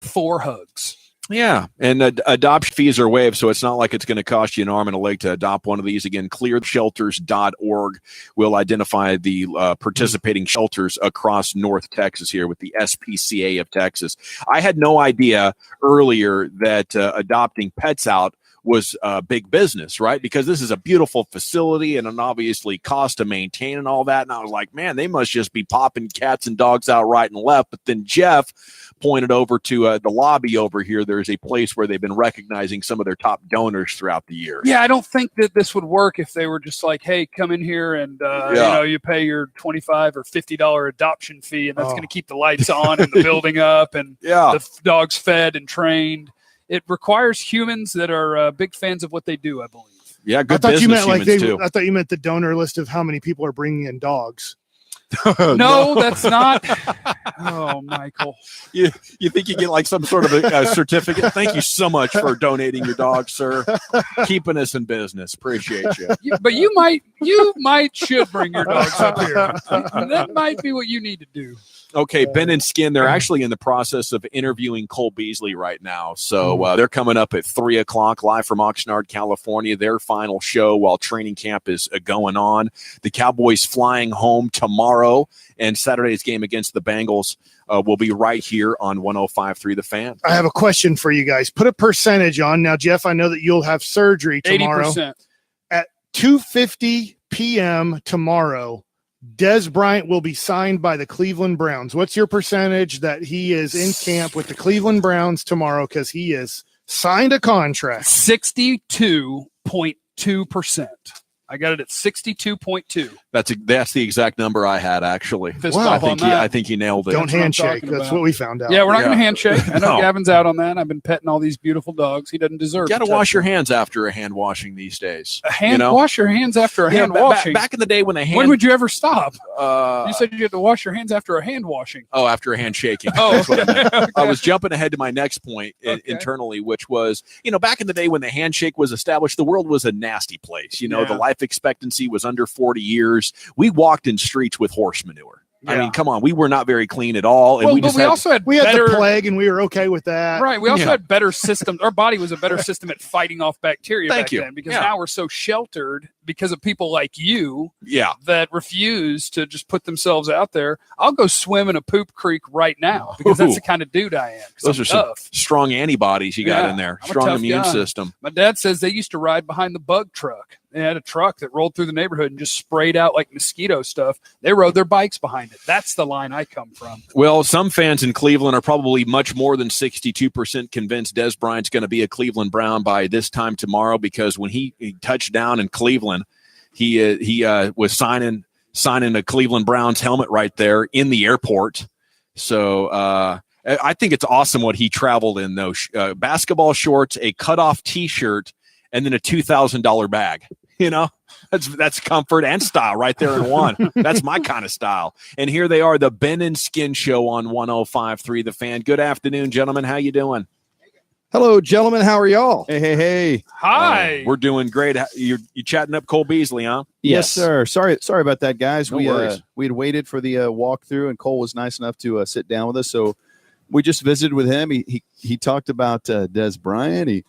4 hugs. Yeah, and adoption fees are waived, so it's not like it's going to cost you an arm and a leg to adopt one of these. Again, clearshelters.org will identify the participating shelters across North Texas here with the SPCA of Texas. I had no idea earlier that adopting pets out was big business, right? Because this is a beautiful facility and an obviously cost to maintain and all that. And I was like, man, they must just be popping cats and dogs out right and left. But then Jeff pointed over to the lobby over here. There's a place where they've been recognizing some of their top donors throughout the year. Yeah, I don't think that this would work if they were just like, hey, come in here and you pay your $25 or $50 adoption fee, and that's going to keep the lights on and the building up and the dogs fed and trained. It requires humans that are big fans of what they do, I believe. Yeah, good business humans too. I thought you meant the donor list of how many people are bringing in dogs. No, that's not. Oh, Michael. You think you get like some sort of a certificate? Thank you so much for donating your dog, sir. Keeping us in business. Appreciate you. But you should bring your dogs up here. That might be what you need to do. Okay, Ben and Skin, they're actually in the process of interviewing Cole Beasley right now. So they're coming up at 3 o'clock live from Oxnard, California, their final show while training camp is going on. The Cowboys flying home tomorrow, and Saturday's game against the Bengals will be right here on 105.3 The Fan. I have a question for you guys. Put a percentage on. Now, Jeff, I know that you'll have surgery tomorrow. 80%. At 2:50 p.m. tomorrow, Dez Bryant will be signed by the Cleveland Browns. What's your percentage that he is in camp with the Cleveland Browns tomorrow because he is signed a contract? 62.2%. I got it at 62.2. That's the exact number I had, actually. Wow. I think you nailed it. Don't handshake. That's what we found out. Yeah, we're not going to handshake. I know Gavin's out on that. I've been petting all these beautiful dogs. He doesn't deserve it. You got to wash your hands after a hand washing these days. Wash your hands after a hand washing. Back in the day when when would you ever stop? You said you had to wash your hands after a hand washing. Oh, after a handshaking. That's what I meant. Okay. I was jumping ahead to my next point internally, which was, back in the day when the handshake was established, the world was a nasty place. The life expectancy was under 40 years. We walked in streets with horse manure. Yeah. I mean, come on. We were not very clean at all. And we had the plague, and we were okay with that. Right. We also had better systems. Our body was a better system at fighting off bacteria then, because now we're so sheltered because of people like you that refuse to just put themselves out there. I'll go swim in a poop creek right now because that's the kind of dude I am. Those are some strong antibodies you got in there. Strong immune system. My dad says they used to ride behind the bug truck. They had a truck that rolled through the neighborhood and just sprayed out like mosquito stuff. They rode their bikes behind it. That's the line I come from. Well, some fans in Cleveland are probably much more than 62% convinced Dez Bryant's going to be a Cleveland Brown by this time tomorrow, because when he touched down in Cleveland, he was signing a Cleveland Browns helmet right there in the airport. So I think it's awesome what he traveled in, though. Basketball shorts, a cutoff T-shirt, and then a $2,000 bag. That's comfort and style right there in one. That's my kind of style. And here they are, the Ben and Skin Show on 105.3 The Fan. Good afternoon, gentlemen. How you doing? Hello, gentlemen. How are y'all? Hey. Hi. We're doing great. You chatting up Cole Beasley, huh? Yes, sir. Sorry about that, guys. No worries. We had waited for the walkthrough, and Cole was nice enough to sit down with us. So we just visited with him. He talked about Dez Bryant.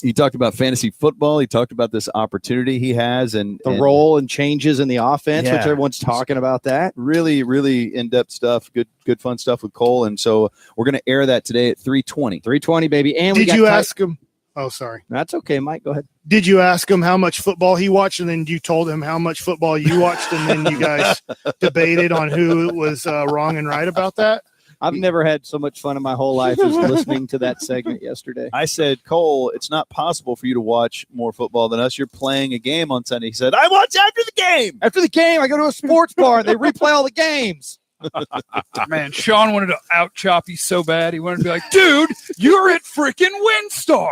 He talked about fantasy football. He talked about this opportunity he has and the role and changes in the offense, which everyone's talking about that. Really, really in-depth stuff. Good fun stuff with Cole. And so we're going to air that today at 3:20. 3:20, baby. And did you ask him? Oh, sorry. That's okay, Mike. Go ahead. Did you ask him how much football he watched, and then you told him how much football you watched, and then you guys debated on who was wrong and right about that? I've never had so much fun in my whole life as listening to that segment yesterday. I said, Cole, it's not possible for you to watch more football than us. You're playing a game on Sunday. He said, I watch after the game. After the game, I go to a sports bar and they replay all the games. Man, Sean wanted to out Choppy so bad. He wanted to be like, dude, you're at freaking WinStar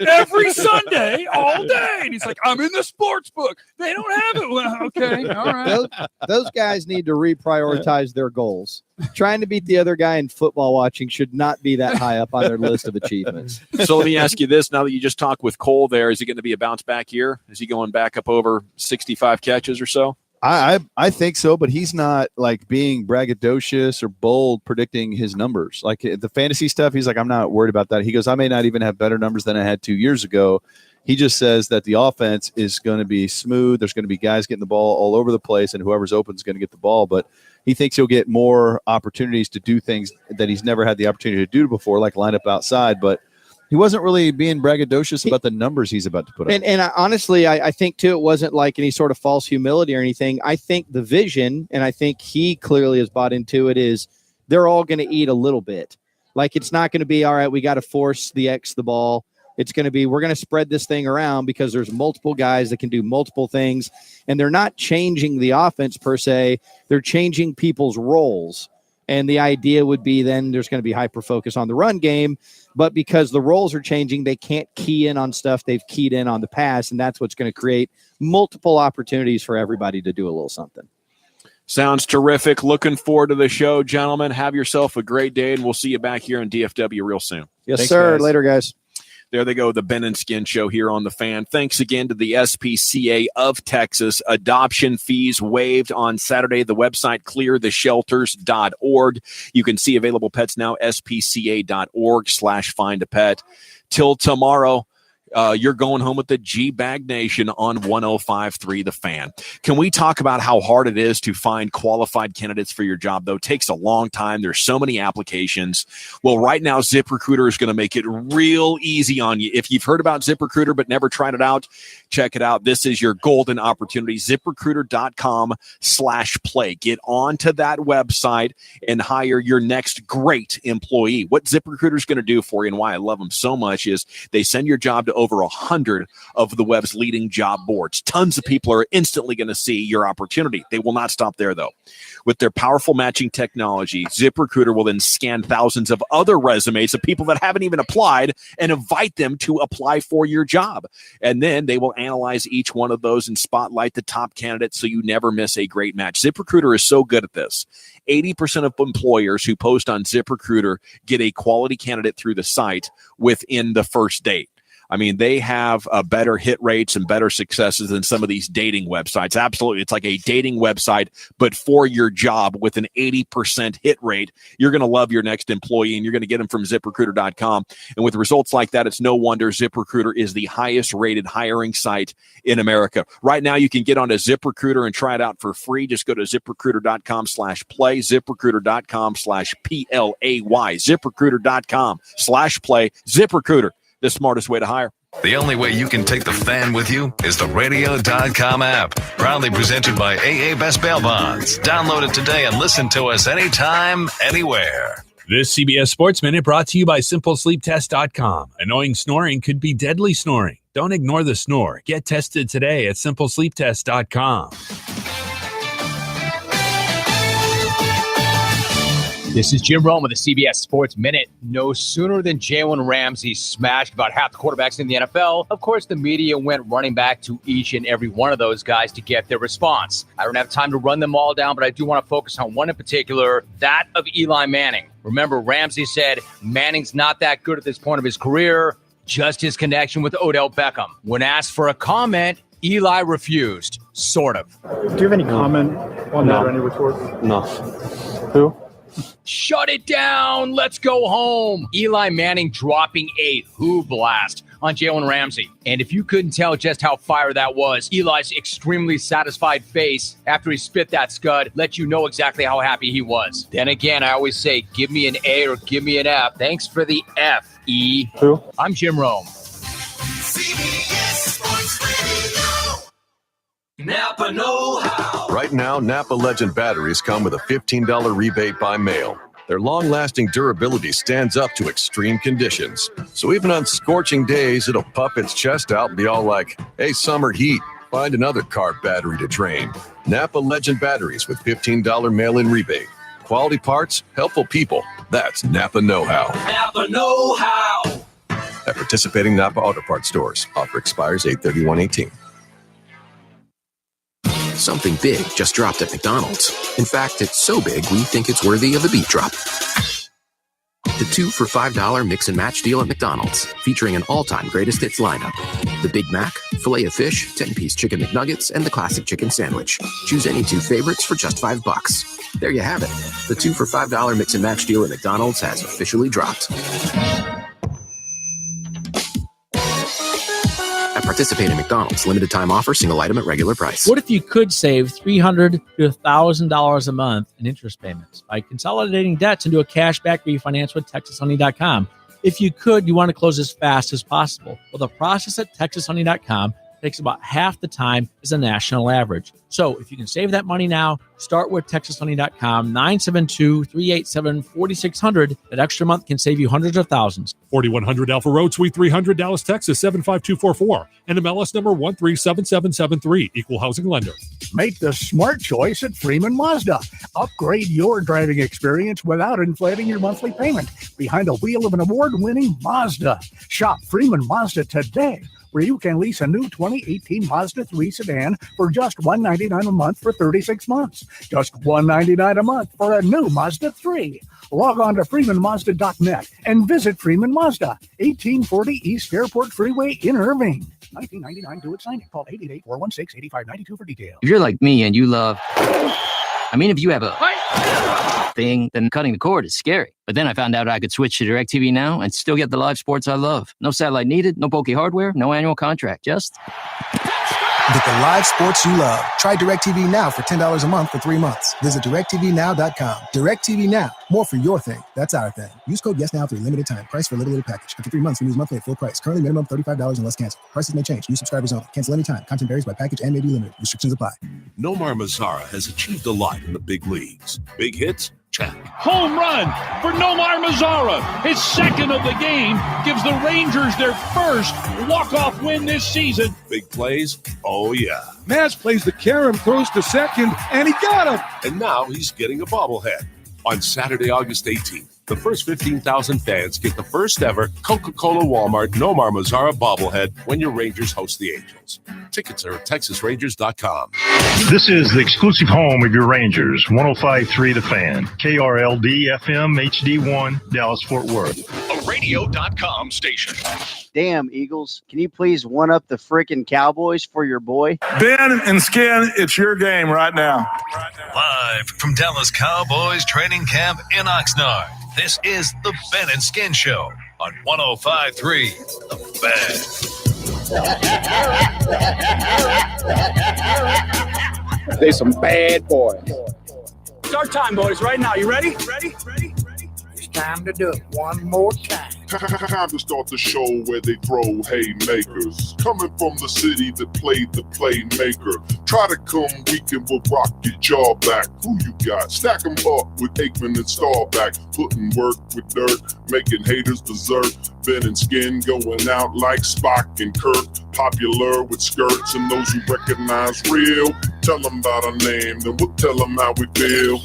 every Sunday, all day. And he's like, I'm in the sports book. They don't have it. Well, okay, all right. Those guys need to reprioritize their goals. Trying to beat the other guy in football watching should not be that high up on their list of achievements. So let me ask you this. Now that you just talked with Cole there, is he going to be a bounce back year? Is he going back up over 65 catches or so? I think so, but he's not like being braggadocious or bold predicting his numbers. Like the fantasy stuff, he's like, I'm not worried about that. He goes, I may not even have better numbers than I had 2 years ago. He just says that the offense is going to be smooth. There's going to be guys getting the ball all over the place, and whoever's open is going to get the ball. But he thinks he'll get more opportunities to do things that he's never had the opportunity to do before, like line up outside. But he wasn't really being braggadocious about the numbers he's about to put up. And honestly, I think, too, it wasn't like any sort of false humility or anything. I think the vision, and I think he clearly has bought into it, is they're all going to eat a little bit. Like, it's not going to be, all right, we got to force the ball. It's going to be, we're going to spread this thing around because there's multiple guys that can do multiple things. And they're not changing the offense per se. They're changing people's roles. And the idea would be then there's going to be hyper focus on the run game. But because the roles are changing, they can't key in on stuff they've keyed in on the pass. And that's what's going to create multiple opportunities for everybody to do a little something. Sounds terrific. Looking forward to the show, gentlemen. Have yourself a great day, and we'll see you back here in DFW real soon. Yes, Thanks, sir. guys. Later, guys. There they go, the Ben and Skin Show here on The Fan. Thanks again to the SPCA of Texas. Adoption fees waived on Saturday. The website cleartheshelters.org. You can see available pets now, spca.org/findapet. Till tomorrow, you're going home with the G-Bag Nation on 105.3 The Fan. Can we talk about how hard it is to find qualified candidates for your job, though? It takes a long time. There's so many applications. Well, right now, ZipRecruiter is going to make it real easy on you. If you've heard about ZipRecruiter but never tried it out, check it out. This is your golden opportunity. ZipRecruiter.com/play. Get onto that website and hire your next great employee. What ZipRecruiter is going to do for you, and why I love them so much, is they send your job to over 100 of the web's leading job boards. Tons of people are instantly going to see your opportunity. They will not stop there, though. With their powerful matching technology, ZipRecruiter will then scan thousands of other resumes of people that haven't even applied and invite them to apply for your job. And then they will analyze each one of those and spotlight the top candidates so you never miss a great match. ZipRecruiter is so good at this. 80% of employers who post on ZipRecruiter get a quality candidate through the site within the first date. I mean, they have better hit rates and better successes than some of these dating websites. Absolutely. It's like a dating website, but for your job with an 80% hit rate. You're going to love your next employee, and you're going to get them from ZipRecruiter.com. And with results like that, it's no wonder ZipRecruiter is the highest rated hiring site in America. Right now, you can get onto ZipRecruiter and try it out for free. Just go to ZipRecruiter.com/play, ZipRecruiter.com/PLAY, ZipRecruiter.com/play. ZipRecruiter, the smartest way to hire. The only way you can take the fan with you is the radio.com app. Proudly presented by AA Best Bail Bonds. Download it today and listen to us anytime, anywhere. This CBS Sports Minute brought to you by SimpleSleepTest.com. Annoying snoring could be deadly snoring. Don't ignore the snore. Get tested today at SimpleSleepTest.com. This is Jim Rome with the CBS Sports Minute. No sooner than Jalen Ramsey smashed about half the quarterbacks in the NFL, of course, the media went running back to each and every one of those guys to get their response. I don't have time to run them all down, but I do want to focus on one in particular, that of Eli Manning. Remember, Ramsey said Manning's not that good at this point of his career, just his connection with Odell Beckham. When asked for a comment, Eli refused, sort of. Do you have any comment on that or any retort? No. Who? Shut it down. Let's go home. Eli Manning dropping a who blast on Jalen Ramsey. And if you couldn't tell just how fire that was, Eli's extremely satisfied face after he spit that scud let you know exactly how happy he was. Then again, I always say, give me an A or give me an F. Thanks for the F, E. Who? I'm Jim Rome. CBS Sports Radio. Napa know-how. Right now, Napa Legend batteries come with a $15 rebate by mail. Their long-lasting durability stands up to extreme conditions. So even on scorching days, it'll puff its chest out and be all like, hey, summer heat, find another car battery to drain. Napa Legend batteries with $15 mail-in rebate. Quality parts, helpful people. That's Napa know-how. Napa know-how. At participating Napa Auto Parts stores. Offer expires 8/31/18. Something big just dropped at McDonald's. In fact, it's so big we think it's worthy of a beat drop. The 2 for $5 mix and match deal at McDonald's, featuring an all-time greatest hits lineup. The Big Mac, filet of fish, 10-piece chicken McNuggets, and the classic chicken sandwich. Choose any 2 favorites for just $5. There you have it. The 2 for $5 mix and match deal at McDonald's has officially dropped. At participating McDonald's, limited time offer, single item at regular price. What if you could save $300 to $1,000 a month in interest payments by consolidating debts into a cashback refinance with TexasHoney.com? If you could, you want to close as fast as possible. Well, the process at TexasHoney.com takes about half the time as a national average. So if you can save that money now, start with TexasHoney.com, 972-387-4600. That extra month can save you hundreds of thousands. 4100 Alpha Road, Suite 300, Dallas, Texas, 75244. And MLS number 137773. Equal housing lender. Make the smart choice at Freeman Mazda. Upgrade your driving experience without inflating your monthly payment. Behind the wheel of an award-winning Mazda. Shop Freeman Mazda today, where you can lease a new 2018 Mazda 3 sedan for just $199 a month for 36 months. Just $199 a month for a new Mazda 3. Log on to freemanmazda.net and visit Freeman Mazda, 1840 East Airport Freeway in Irving. $19.99 due at signing. Call 888-416-8592 for details. If you're like me and you love... if you have a thing, then cutting the cord is scary. But then I found out I could switch to DirecTV Now and still get the live sports I love. No satellite needed, no bulky hardware, no annual contract, just... Get the live sports you love. Try DirecTV Now for $10 a month for 3 months. Visit DirecTVNow.com. DirecTV Now. More for your thing. That's our thing. Use code YesNow for a limited time. Price for a little package. After 3 months, renews monthly at full price. Currently minimum $35 unless canceled. Prices may change. New subscribers only. Cancel anytime. Content varies by package and may be limited. Restrictions apply. Nomar Mazara has achieved a lot in the big leagues. Big hits? Check. Home run for Nomar Mazara. His second of the game gives the Rangers their first walk-off win this season. Big plays? Oh, yeah. Maz plays the carom, throws to second, and he got him. And now he's getting a bobblehead. On Saturday, August 18th, the first 15,000 fans get the first ever Coca-Cola Walmart Nomar Mazara bobblehead when your Rangers host the Angels. Tickets are at TexasRangers.com. This is the exclusive home of your Rangers, 105.3 The Fan, KRLD FM HD1, Dallas-Fort Worth. A radio.com station. Damn, Eagles. Can you please one-up the freaking Cowboys for your boy? Ben and Skin, it's your game right now. Live from Dallas Cowboys training camp in Oxnard, this is the Ben and Skin Show on 105.3 The Fan. They some bad boys. Start time, boys, right now. You ready? Ready? It's time to do it one more time. Time to start the show where they throw haymakers. Coming from the city that played the playmaker. Try to come weekend but rock your jaw back. Who you got? Stack them up with Aikman and Starback. Putting work with dirt, making haters berserk. Ben and Skin going out like Spock and Kirk. Popular with skirts and those who recognize real. Tell them about our name, then we'll tell them how we feel.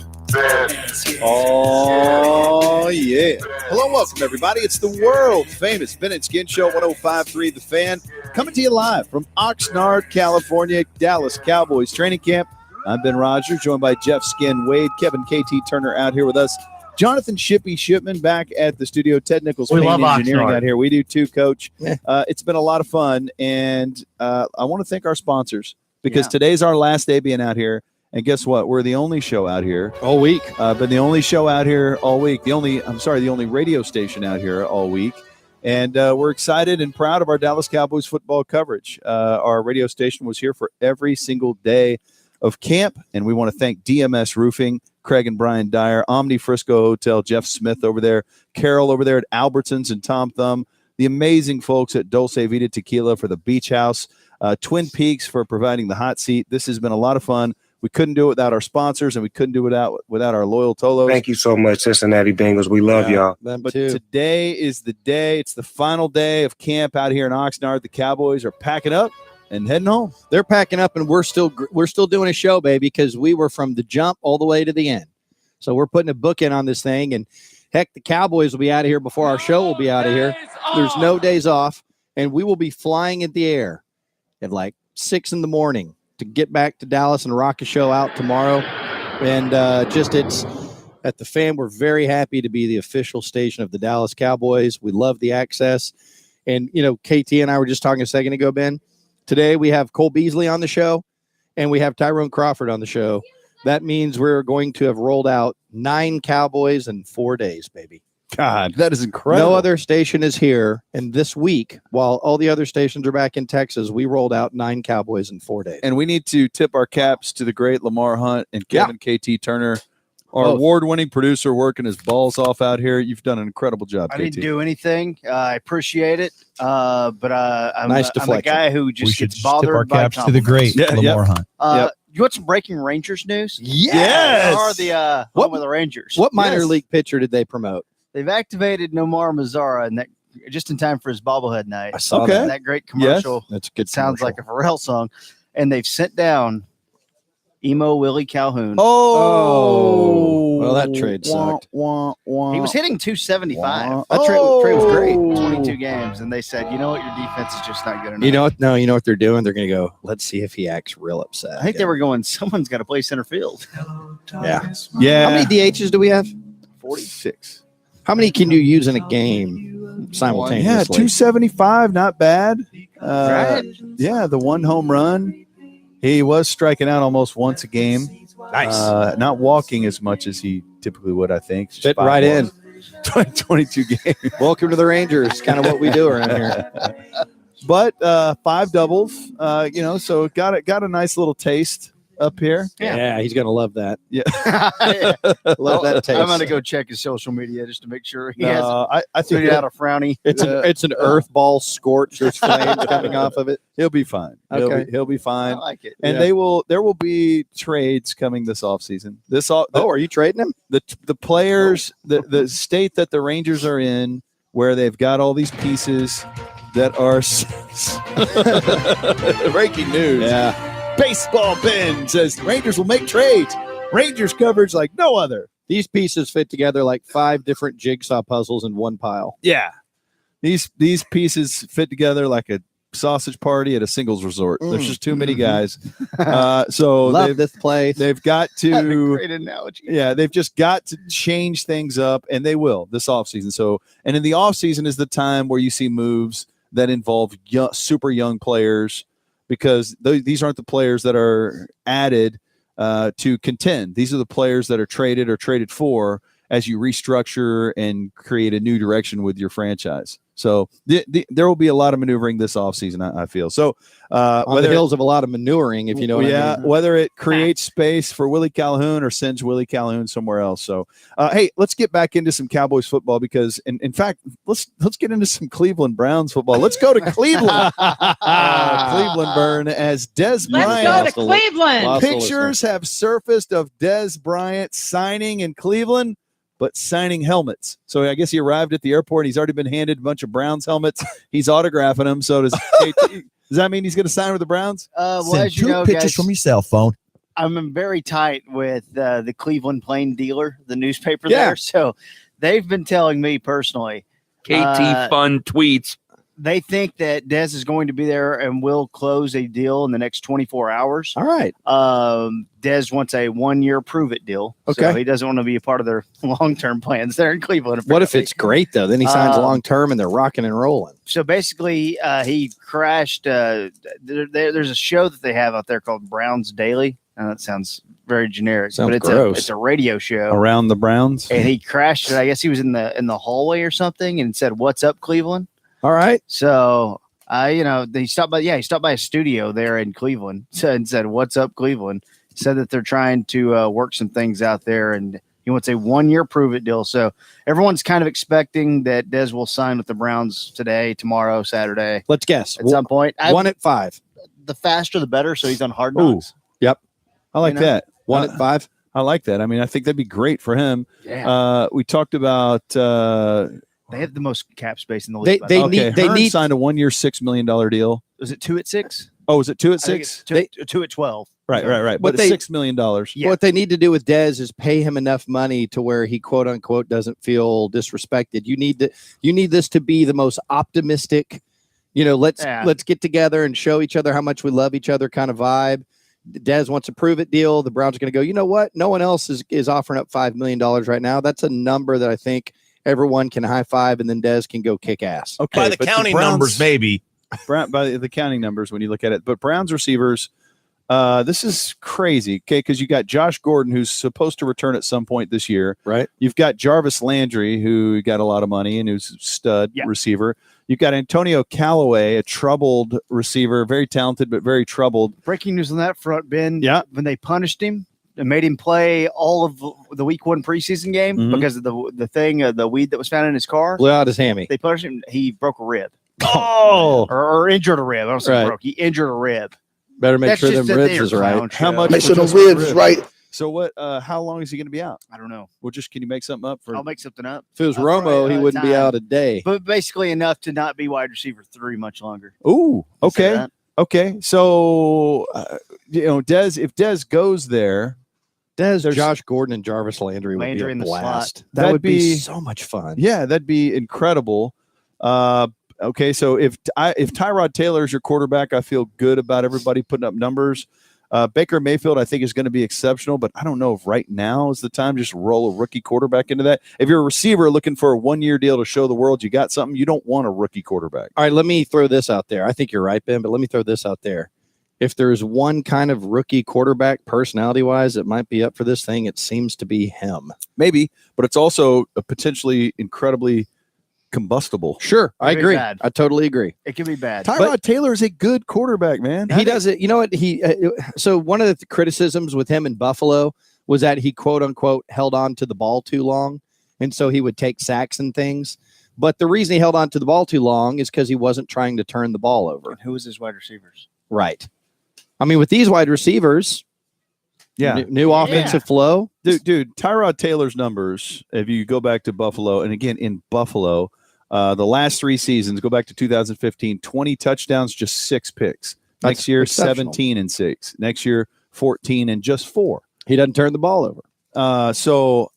Oh, yeah. Hello and welcome, everybody. It's the world-famous Ben and Skin Show, 105.3 The Fan, coming to you live from Oxnard, California, Dallas Cowboys training camp. I'm Ben Rogers, joined by Jeff Skin Wade, Kevin KT Turner out here with us, Jonathan Shippy Shipman back at the studio, Ted Nichols, Paint Engineering Oxnard out here. We do too, Coach. It's been a lot of fun, and I want to thank our sponsors because today's our last day being out here. And guess what? We're the only show out here all week. Been the only show out here all week. The only radio station out here all week. And we're excited and proud of our Dallas Cowboys football coverage. Our radio station was here for every single day of camp. And we want to thank DMS Roofing, Craig and Brian Dyer, Omni Frisco Hotel, Jeff Smith over there, Carol over there at Albertsons and Tom Thumb, the amazing folks at Dulce Vita Tequila for the Beach House, Twin Peaks for providing the hot seat. This has been a lot of fun. We couldn't do it without our sponsors, and we couldn't do it without our loyal Tolos. Thank you so much, Cincinnati Bengals. We love y'all. But today is the day. It's the final day of camp out here in Oxnard. The Cowboys are packing up and heading home. They're packing up, and we're still doing a show, baby, because we were from the jump all the way to the end. So we're putting a book in on this thing, and heck, the Cowboys will be out of here before our show will be out of here. There's no days off, and we will be flying in the air at like 6 a.m. to get back to Dallas and rock a show out tomorrow. And At the Fan, we're very happy to be the official station of the Dallas Cowboys. We love the access. And, KT and I were just talking a second ago, Ben. Today we have Cole Beasley on the show, and we have Tyrone Crawford on the show. That means we're going to have rolled out 9 Cowboys in 4 days, baby. God, that is incredible. No other station is here. And this week, while all the other stations are back in Texas, we rolled out 9 Cowboys in 4 days. And we need to tip our caps to the great Lamar Hunt and Kevin KT Turner, our award-winning producer, working his balls off out here. You've done an incredible job, I KT. didn't do anything. I appreciate it. But I'm a guy who just gets bothered tip our by caps to the great Lamar Hunt. You want some breaking Rangers news? Yes. Are the home of the Rangers? What minor league pitcher did they promote? They've activated Nomar Mazara, and that just in time for his bobblehead night. I saw that. That great commercial. Yes, that's a good. Sounds like a Pharrell song. And they've sent down Emo Willie Calhoun. Well, that trade sucked. He was hitting 275. That trade was great. 22 games, and they said, you know what, your defense is just not good enough. You know what? No, you know what they're doing? They're going to go, let's see if he acts real upset. I think they were going, someone's got to play center field. Yeah. Yeah. How many DHs do we have? 46. How many can you use in a game simultaneously? Yeah, 275, not bad. Yeah, the 1 home run. He was striking out almost once a game. Nice. Not walking as much as he typically would, I think. Fit right in. 22 games. Welcome to the Rangers. Kind of what we do around here. But 5 doubles, so got a nice little taste up here. Yeah, he's going to love that. Yeah. Love that taste. I'm going to go check his social media just to make sure he hasn't I think tweeted out a frowny. It's an earth ball scorch. There's flames coming off of it. He'll be fine. Okay. He'll be fine. I like it. And there will be trades coming this offseason. Are you trading him? The players, the state that the Rangers are in, where they've got all these pieces that are breaking news. Yeah. Baseball Ben says Rangers will make trades. Rangers coverage like no other. These pieces fit together like 5 different jigsaw puzzles in one pile. Yeah. These pieces fit together like a sausage party at a singles resort. There's just too many guys. So love this place. They've got to great analogy. Yeah, they've just got to change things up, and they will this offseason. So, and in the offseason is the time where you see moves that involve super young players, because these aren't the players that are added to contend. These are the players that are traded or traded for as you restructure and create a new direction with your franchise. So there will be a lot of maneuvering this offseason, I feel. So on the hills of a lot of maneuvering, if you know what I mean. Whether it creates space for Willie Calhoun or sends Willie Calhoun somewhere else. So, hey, let's get back into some Cowboys football, because, in fact, let's get into some Cleveland Browns football. Let's go to Cleveland. Cleveland burn as Dez Bryant. Let's go to Cleveland. Pictures have surfaced of Dez Bryant signing in Cleveland, but signing helmets. So I guess he arrived at the airport. He's already been handed a bunch of Browns helmets. He's autographing them. So does that mean he's going to sign with the Browns? Well, Send as you 2 know, pictures guys, from your cell phone. I'm very tight with the Cleveland Plain Dealer, the newspaper there. So they've been telling me personally. KT Fun tweets. They think that Dez is going to be there and will close a deal in the next 24 hours. All right. Dez wants a 1-year prove-it deal. Okay. So he doesn't want to be a part of their long-term plans there in Cleveland. What if it's great, though? Then he signs long-term and they're rocking and rolling. So basically, he crashed. There's a show that they have out there called Browns Daily. That sounds very generic, Sounds but it's gross. it's a radio show Around the Browns. And he crashed it. I guess he was in the hallway or something and said, "What's up, Cleveland?" All right. So he stopped by. Yeah, he stopped by a studio there in Cleveland and said, "What's up, Cleveland?" Said that they're trying to work some things out there, and he wants a 1-year prove-it deal. So everyone's kind of expecting that Dez will sign with the Browns today, tomorrow, Saturday. Let's guess at some point. 1 at 5. The faster, the better. So he's on Hard Knocks. Yep. I like that. 1 at 5. I like that. I mean, I think that'd be great for him. Yeah. We talked about. They have the most cap space in the league. They signed a 1-year, $6 million deal. Was it 2 at 6? Oh, is it 2 at 6? 2 at 12. Right. But it's $6 million. What they need to do with Dez is pay him enough money to where he quote unquote doesn't feel disrespected. You need this to be the most optimistic, let's get together and show each other how much we love each other kind of vibe. Dez wants a prove-it deal. The Browns are going to go, you know what? No one else is offering up $5 million right now. That's a number that I think everyone can high-five, and then Dez can go kick ass. Okay, By the counting numbers, maybe. By the counting numbers when you look at it. But Browns receivers, this is crazy, okay, because you got Josh Gordon, who's supposed to return at some point this year. Right. You've got Jarvis Landry, who got a lot of money and who's a stud receiver. You've got Antonio Callaway, a troubled receiver, very talented, but very troubled. Breaking news on that front, Ben. Yeah. When they punished him and made him play all of the week 1 preseason game because of the weed that was found in his car. Blew out his hammy. They punished him. He broke a rib. Oh. Or injured a rib. I don't say Right. broke. He injured a rib. Better make That's sure just them that ribs they're is right. clown How show. much? Make for sure just the a ribs is rib? right. So what? How long is he going to be out? I don't know. Well, can you make something up for? I'll make something up. If it was Romo, he wouldn't be out a day. But basically enough to not be wide receiver 3 much longer. Ooh, okay. that. Okay. So, Dez, if Dez goes there, Dez, Josh Gordon, and Jarvis Landry would Landry be in a the blast. slot. That That'd would be be- so much fun. yeah, that'd be incredible. Okay, so if Tyrod Taylor is your quarterback, I feel good about everybody putting up numbers. Baker Mayfield, I think, is going to be exceptional, but I don't know if right now is the time to just roll a rookie quarterback into that. If you're a receiver looking for a 1-year deal to show the world you got something, you don't want a rookie quarterback. All right, let me throw this out there. I think you're right, Ben, but let me throw this out there. If there's one kind of rookie quarterback personality-wise that might be up for this thing, it seems to be him. Maybe, but it's also a potentially incredibly combustible. Sure, I Very agree. bad. I totally agree. It could be bad. Tyrod Taylor is a good quarterback, man. He does it. You know what? So one of the criticisms with him in Buffalo was that he quote unquote held on to the ball too long, and so he would take sacks and things. But the reason he held on to the ball too long is because he wasn't trying to turn the ball over. Who was his wide receivers? Right. I mean, with these wide receivers, Yeah. new offensive flow. Dude, Tyrod Taylor's numbers, if you go back to Buffalo, and again in Buffalo, the last 3 seasons, go back to 2015, 20 touchdowns, just 6 picks. That's Next year, exceptional. 17 and 6. Next year, 14 and just 4. He doesn't turn the ball over. So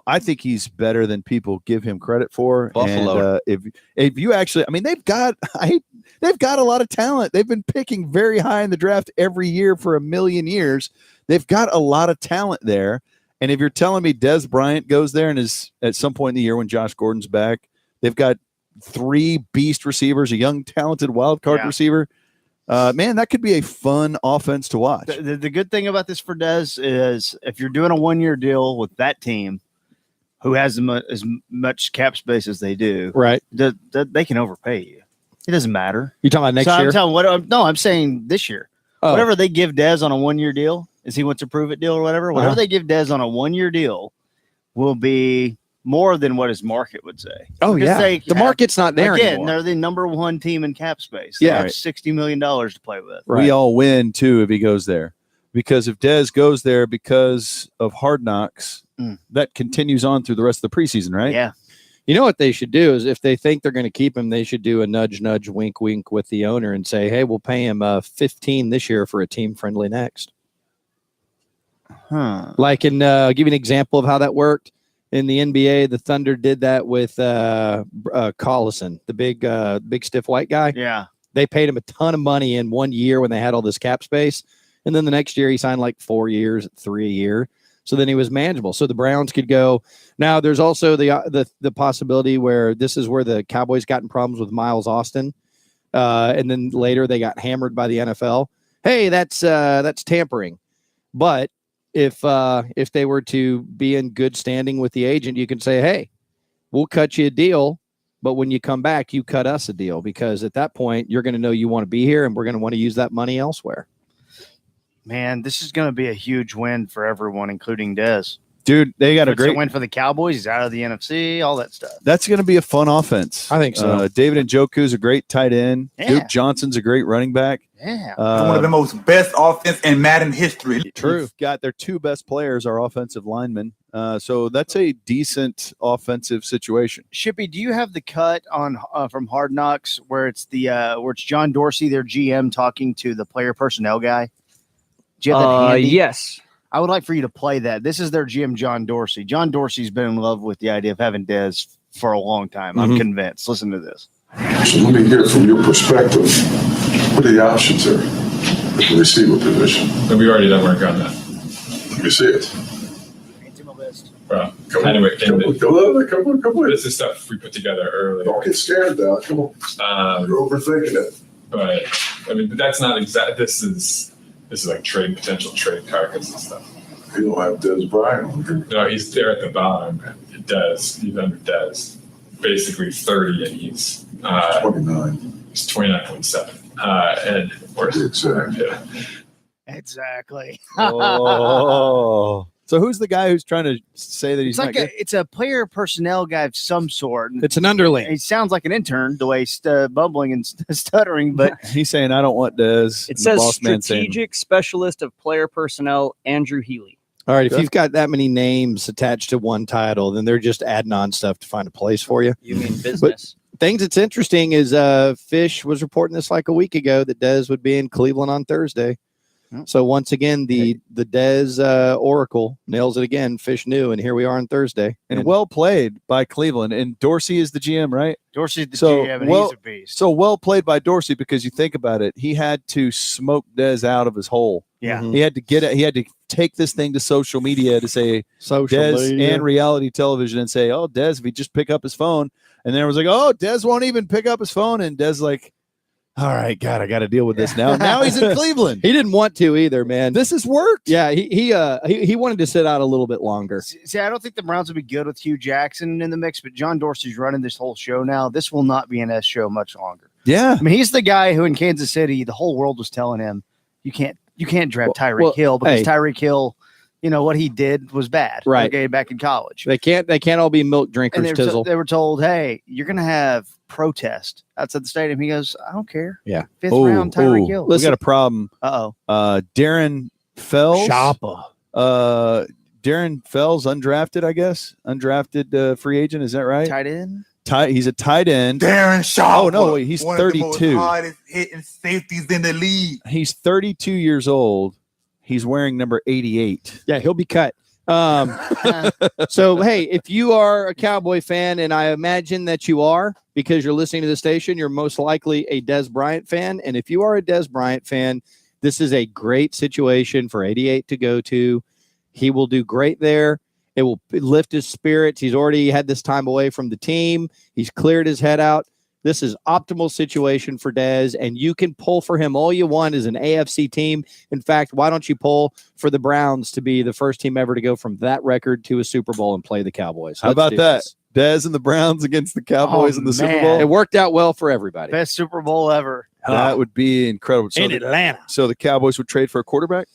I think he's better than people give him credit for. Buffalo. And, if you actually, I mean, they've got a lot of talent. They've been picking very high in the draft every year for a million years. They've got a lot of talent there. And if you're telling me Dez Bryant goes there and is at some point in the year when Josh Gordon's back, they've got 3 beast receivers, a young, talented wild card receiver. Man, that could be a fun offense to watch. The good thing about this for Dez is if you're doing a 1-year deal with that team who has as much cap space as they do, right? They can overpay you. It doesn't matter. You talking about next year? I'm saying this year. Oh. Whatever they give Dez on a 1-year deal, is he wants to prove it deal or whatever, whatever they give Dez on a 1-year deal will be more than what his market would say. Oh, Because yeah. The market's not there again, anymore. they're the number 1 team in cap space. They Yeah. have $60 million to play with. We all win too if he goes there, because if Dez goes there because of Hard Knocks, that continues on through the rest of the preseason, right? Yeah. You know what they should do is if they think they're going to keep him, they should do a nudge, nudge, wink, wink with the owner and say, hey, we'll pay him 15 this year for a team friendly next. Like I'll give you an example of how that worked. In the NBA, the Thunder did that with Collison, the big stiff white guy. Yeah. They paid him a ton of money in 1 year when they had all this cap space. And then the next year he signed like 4 years at $3 a year. So then he was manageable. So the Browns could go. Now there's also the possibility where this is where the Cowboys got in problems with Miles Austin. And then later they got hammered by the NFL. Hey, that's tampering. But if they were to be in good standing with the agent, you can say, hey, we'll cut you a deal, but when you come back, you cut us a deal, because at that point you're going to know you want to be here and we're going to want to use that money elsewhere. Man, this is going to be a huge win for everyone, including Dez. Dude, they got a It's great win for the Cowboys. He's out of the NFC, all that stuff. That's going to be a fun offense. I think so. David Njoku's a great tight end. Yeah. Duke Johnson's a great running back. Yeah. One of the most best offense in Madden history. True. Got their 2 best players are offensive linemen. So that's a decent offensive situation. Shippy, do you have the cut on from Hard Knocks where it's where it's John Dorsey, their GM, talking to the player personnel guy? Do you have that handy? Yes. I would like for you to play that. This is their GM, John Dorsey. John Dorsey's been in love with the idea of having Dez for a long time. I'm convinced. Listen to this. So let me hear from your perspective. What are the options here? The receiver position. But we already done work on that. Let me see it. Well, Come anyway, on, come on. This is stuff we put together earlier. Don't get scared, Dad. Come on. You're overthinking it. But I mean, that's not exact. This is like potential trade targets and stuff. You don't have Dez Bryant on here. No, he's there at the bottom. He's under Dez. Basically 30, and he's 29. He's 29.7. And or exactly. Exactly. Oh. So who's the guy who's trying to say that he's It's not like good? it's a player personnel guy of some sort. It's an underling. He sounds like an intern the way he's bumbling and stuttering, but he's saying, I don't want Dez. It says strategic specialist of player personnel, Andrew Healy. All right, if you've got that many names attached to one title, then they're just adding on stuff to find a place for you. You mean business? But things that's interesting is Fish was reporting this like a week ago that Dez would be in Cleveland on Thursday. So once again, the Dez Oracle nails it again. Fish knew, and here we are on Thursday. And well played by Cleveland. And Dorsey is the GM, right? Dorsey's the GM, and he's a beast. So well played by Dorsey, because you think about it, he had to smoke Dez out of his hole. Yeah. He had to get it. He had to take this thing to social media to say Dez and reality television and say, oh, Dez, if he just pick up his phone. And then it was like, oh, Dez won't even pick up his phone. And Dez like, all right, God, I got to deal with this now. Now he's in Cleveland. He didn't want to either, man. This has worked. Yeah, he wanted to sit out a little bit longer. See, I don't think the Browns would be good with Hugh Jackson in the mix, but John Dorsey's running this whole show now. This will not be an S show much longer. Yeah. I mean, he's the guy who in Kansas City, the whole world was telling him, you can't draft Tyreek Hill because Tyreek Hill, what he did was bad. Right. Okay, back in college. They can't all be milk drinkers, And Tizzle. they were told, hey, you're going to have protest outside the stadium. He goes, I don't care. Yeah. Fifth round, Tyreek Hill. We got a problem. Darren Fells. Shoppa. Darren Fells, undrafted, I guess. Undrafted free agent. Is that right? Tight end. He's a tight end. Darren Shaw. Oh, no, wait, he's one 32. Of the most hardest hitting safeties in the league. He's 32 years old. He's wearing number 88. Yeah, he'll be cut. So, hey, if you are a Cowboy fan, and I imagine that you are because you're listening to the station, you're most likely a Dez Bryant fan. And if you are a Dez Bryant fan, this is a great situation for 88 to go to. He will do great there. It will lift his spirits. He's already had this time away from the team. He's cleared his head out. This is optimal situation for Dez, and you can pull for him all you want as an AFC team. In fact, why don't you pull for the Browns to be the first team ever to go from that record to a Super Bowl and play the Cowboys? How about that? Dez and the Browns against the Cowboys in the Super Bowl. It worked out well for everybody. Best Super Bowl ever. That would be incredible. In Atlanta. So the Cowboys would trade for a quarterback?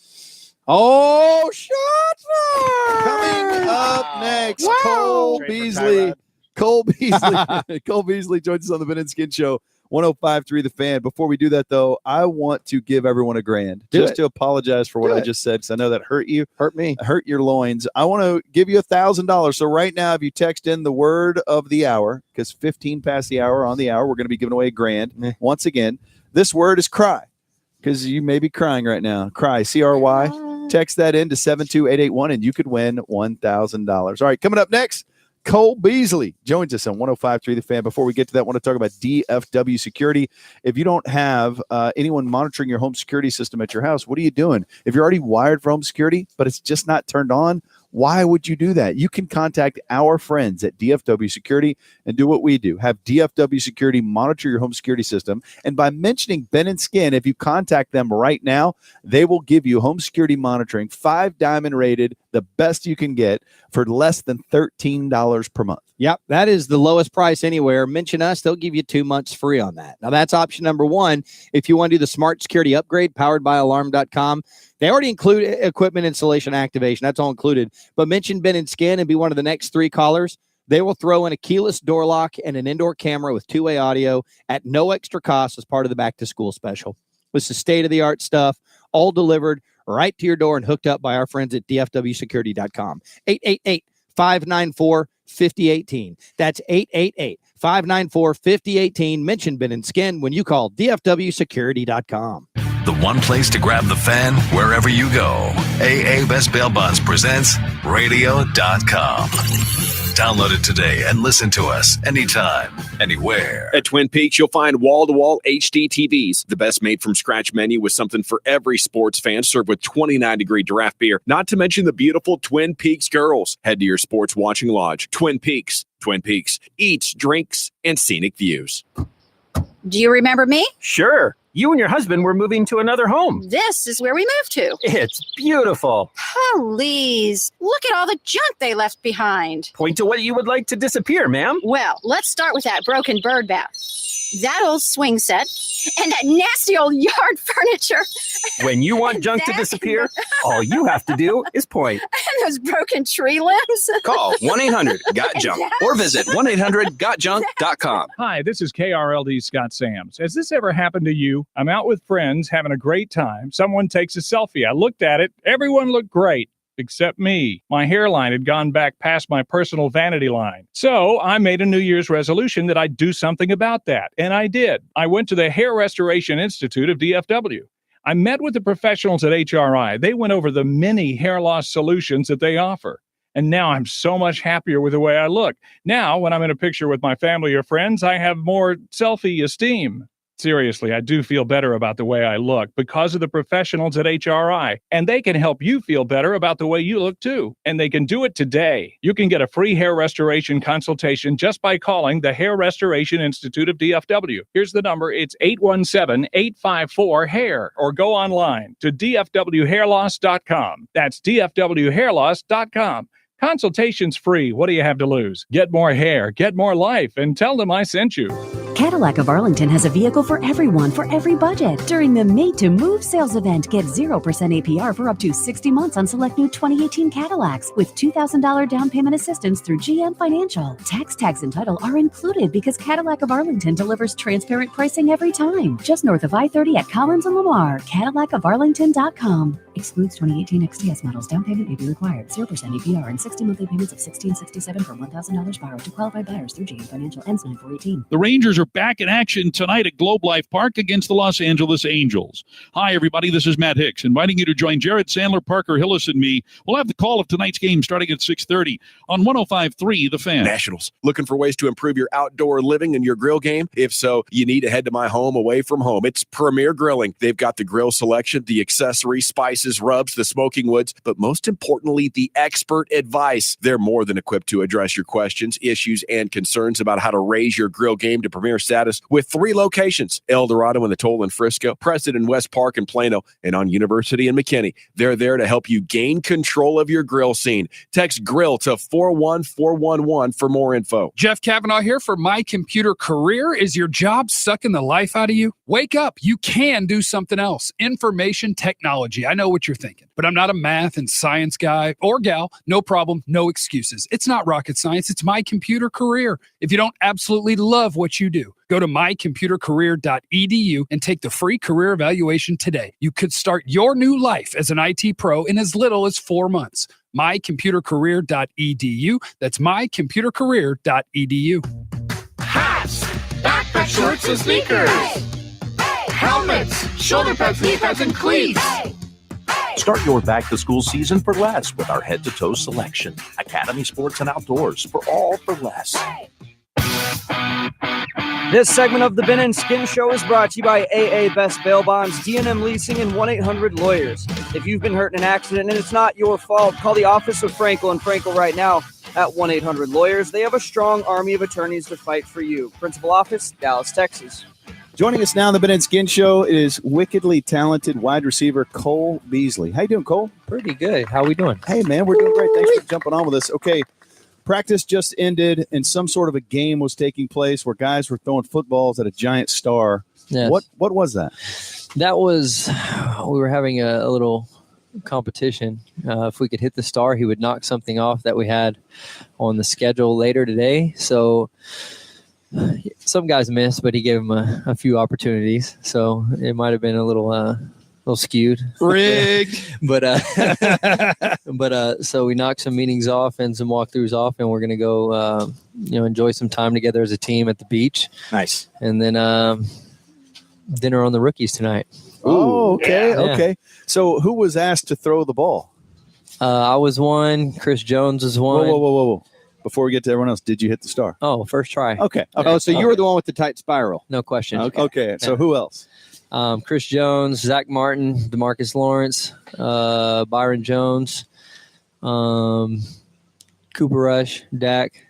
Oh, shots fired! Coming up next, Wow. Cole Beasley. Cole Beasley. Cole Beasley joins us on the Ben and Skin Show, 105.3 The Fan. Before we do that, though, I want to give everyone a grand just to apologize for what I just said, because I know that hurt you. Hurt me. Hurt your loins. I want to give you $1,000. So right now, if you text in the word of the hour, because 15 past the hour on the hour, we're going to be giving away a grand. Once again, this word is cry, because you may be crying right now. Cry, C-R-Y. Text that in to 72881, and you could win $1,000. All right, coming up next, Cole Beasley joins us on 105.3 The Fan. Before we get to that, I want to talk about DFW Security. If you don't have anyone monitoring your home security system at your house, what are you doing? If you're already wired for home security, but it's just not turned on, why would you do that? You can contact our friends at DFW Security and do what we do. Have DFW Security monitor your home security system. And by mentioning Ben and Skin, if you contact them right now, they will give you home security monitoring, 5-diamond rated, the best you can get for less than $13 per month. Yep, that is the lowest price anywhere. Mention us, they'll give you 2 months free on that. Now, that's option number one. If you want to do the smart security upgrade powered by alarm.com, they already include equipment installation activation. That's all included. But mention Ben and Skin and be one of the next 3 callers. They will throw in a keyless door lock and an indoor camera with 2-way audio at no extra cost as part of the back-to-school special. This is state-of-the-art stuff, all delivered right to your door and hooked up by our friends at dfwsecurity.com. 888-594-5018. That's 888-594-5018. Mention Ben and Skin when you call dfwsecurity.com. the one place to grab the fan wherever you go. AA Best Bail Bonds presents radio.com. Download it today and listen to us anytime, anywhere. At Twin Peaks, you'll find wall-to-wall HD TVs, the best made-from-scratch menu with something for every sports fan, served with 29-degree draft beer, not to mention the beautiful Twin Peaks girls. Head to your sports watching lodge. Twin Peaks, eats, drinks, and scenic views. Do you remember me? Sure. You and your husband were moving to another home. This is where we moved to. It's beautiful. Please, look at all the junk they left behind. Point to what you would like to disappear, ma'am. Well, let's start with that broken bird bath, that old swing set, and that nasty old yard furniture. When you want junk to disappear, all you have to do is point. And those broken tree limbs. Call 1-800-GOT-JUNK or visit 1-800-GOTJUNK.com. Hi, this is KRLD Scott Sams. Has this ever happened to you? I'm out with friends having a great time. Someone takes a selfie. I looked at it. Everyone looked great. Except me. My hairline had gone back past my personal vanity line. So I made a New Year's resolution that I'd do something about that. And I did. I went to the Hair Restoration Institute of DFW. I met with the professionals at HRI. They went over the many hair loss solutions that they offer. And now I'm so much happier with the way I look. Now, when I'm in a picture with my family or friends, I have more selfie esteem. Seriously, I do feel better about the way I look because of the professionals at HRI. And they can help you feel better about the way you look too. And they can do it today. You can get a free hair restoration consultation just by calling the Hair Restoration Institute of DFW. Here's the number. It's 817-854-HAIR. Or go online to dfwhairloss.com. That's dfwhairloss.com. Consultation's free. What do you have to lose? Get more hair, get more life, and tell them I sent you. Cadillac of Arlington has a vehicle for everyone, for every budget. During the Made to Move sales event, get 0% APR for up to 60 months on select new 2018 Cadillacs with $2,000 down payment assistance through GM Financial. Tax and title are included because Cadillac of Arlington delivers transparent pricing every time. Just north of I-30 at Collins and Lamar. CadillacofArlington.com. Excludes 2018 XTS models. Down payment may be required. 0% APR and 60 monthly payments of $1,667 for $1,000 borrowed to qualified buyers through GM Financial. Ends 9/4/18. The Rangers are back in action tonight at Globe Life Park against the Los Angeles Angels. Hi, everybody. This is Matt Hicks, inviting you to join Jared Sandler, Parker Hillis, and me. We'll have the call of tonight's game starting at 6:30 on 105.3 The Fan. Nationals. Looking for ways to improve your outdoor living and your grill game? If so, you need to head to my home away from home. It's Premier Grilling. They've got the grill selection, the accessories, spices, rubs, the smoking woods, but most importantly, the expert advice. They're more than equipped to address your questions, issues, and concerns about how to raise your grill game to premier status with 3 locations: El Dorado and the Toll in Frisco, Preston in West Park and Plano, and on University in McKinney. They're there to help you gain control of your grill scene. Text GRILL to 41411 for more info. Jeff Kavanaugh here for My Computer Career. Is your job sucking the life out of you? Wake up. You can do something else. Information technology. I know what you're thinking, but I'm not a math and science guy or gal. No problem. No excuses. It's not rocket science. It's My Computer Career. If you don't absolutely love what you do, go to mycomputercareer.edu and take the free career evaluation today. You could start your new life as an IT pro in as little as 4 months. mycomputercareer.edu. That's mycomputercareer.edu. Hats, backpack shorts and sneakers, helmets, shoulder pads, knee pads, and cleats. Start your back-to-school season for less with our head-to-toe selection. Academy Sports and Outdoors, for all for less. This segment of the Ben and Skin Show is brought to you by AA Best Bail Bonds, D&M Leasing, and 1-800-Lawyers. If you've been hurt in an accident and it's not your fault, call the office of Frankel and Frankel right now at 1-800-Lawyers. They have a strong army of attorneys to fight for you. Principal office, Dallas, Texas. Joining us now on the Ben and Skin Show is wickedly talented wide receiver Cole Beasley. How you doing, Cole? Pretty good. How we doing? Hey, man, we're doing great. Thanks for jumping on with us. Okay, practice just ended, and some sort of a game was taking place where guys were throwing footballs at a giant star. Yes. What was that? That was, we were having a little competition. If we could hit the star, he would knock something off that we had on the schedule later today. So some guys missed, but he gave them a few opportunities. So it might have been a little skewed. Rigged. but so we knocked some meetings off and some walkthroughs off, and we're going to go, enjoy some time together as a team at the beach. Nice. And then dinner on the rookies tonight. Oh, okay, Yeah. okay. So who was asked to throw the ball? I was one. Chris Jones was one. Whoa. Before we get to everyone else, did you hit the star? Oh, first try. Okay. Oh, so you were the one with the tight spiral. No question. Okay. So who else? Chris Jones, Zach Martin, DeMarcus Lawrence, Byron Jones, Cooper Rush, Dak.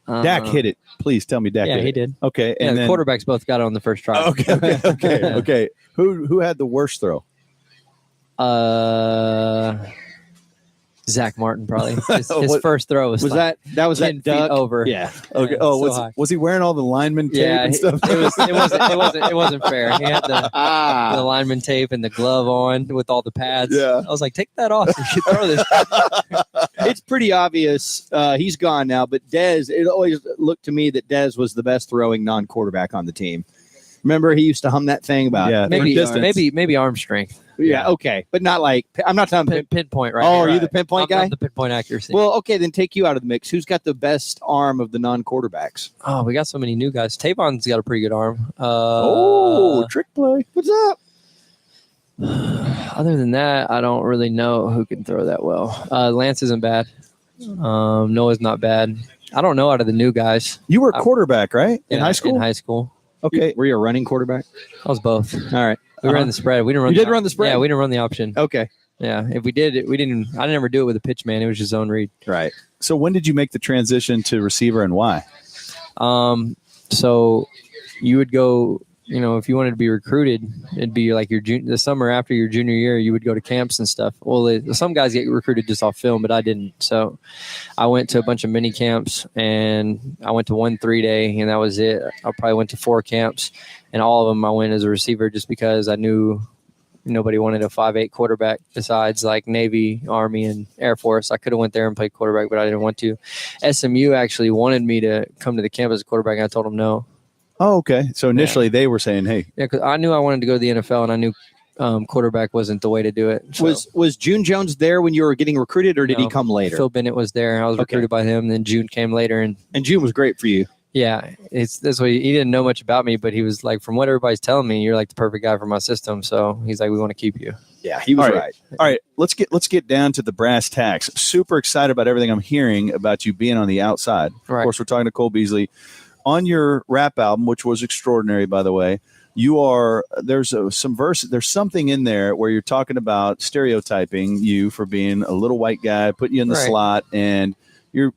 Dak hit it. Please tell me Dak Yeah, hit he it. did. Okay. Yeah, And the then, quarterbacks both got it on the first try. Okay. Who had the worst throw? Zach Martin probably. His first throw was like that was 10 that duck? feet over. Yeah. Okay. Yeah, Oh, so high. was he wearing all the lineman tape Yeah, and stuff? it wasn't fair. He had the lineman tape and the glove on with all the pads. Yeah. I was like, take that off. You should throw this. It's pretty obvious. He's gone now, but Dez, it always looked to me that Dez was the best throwing non-quarterback on the team. Remember, he used to hum that thing about maybe arm strength. Yeah, okay, but not like I'm not talking pinpoint right. Oh, here. are you the pinpoint guy? I'm the pinpoint accuracy. Well, okay, then take you out of the mix. Who's got the best arm of the non-quarterbacks? Oh, we got so many new guys. Tavon's got a pretty good arm. Trick play. What's up? Other than that, I don't really know who can throw that well. Lance isn't bad. Noah's not bad. I don't know out of the new guys. You were a quarterback, right? In Yeah, high school? In high school. Okay. Were you a running quarterback? I was both. All right. We ran the spread. We didn't run. You did run the spread? Yeah, we didn't run the option. Okay. Yeah, if we did, we didn't. I never do it with a pitch man. It was just zone read. Right. So when did you make the transition to receiver and why? So you would go. You know, if you wanted to be recruited, it'd be like the summer after your junior year. You would go to camps and stuff. Well, some guys get recruited just off film, but I didn't. So I went to a bunch of mini camps, and I went to 1 3-day, and that was it. I probably went to 4 camps, and all of them I went as a receiver just because I knew nobody wanted a 5'8" quarterback besides like Navy, Army, and Air Force. I could have went there and played quarterback, but I didn't want to. SMU actually wanted me to come to the camp as a quarterback, and I told them no. Oh, okay. So initially they were saying, hey. Yeah, because I knew I wanted to go to the NFL, and I knew quarterback wasn't the way to do it. So. Was June Jones there when you were getting recruited, or did he No, come later? Phil Bennett was there. I was recruited by him. Then June came later, and June was great for you. Yeah, that's what he didn't know much about me, but he was like, from what everybody's telling me, you're like the perfect guy for my system. So he's like, we want to keep you. Yeah, he was right. All right, let's get down to the brass tacks. Super excited about everything I'm hearing about you being on the outside. Right. Of course, we're talking to Cole Beasley. On your rap album, which was extraordinary, by the way, there's something in there where you're talking about stereotyping you for being a little white guy, putting you in the slot, and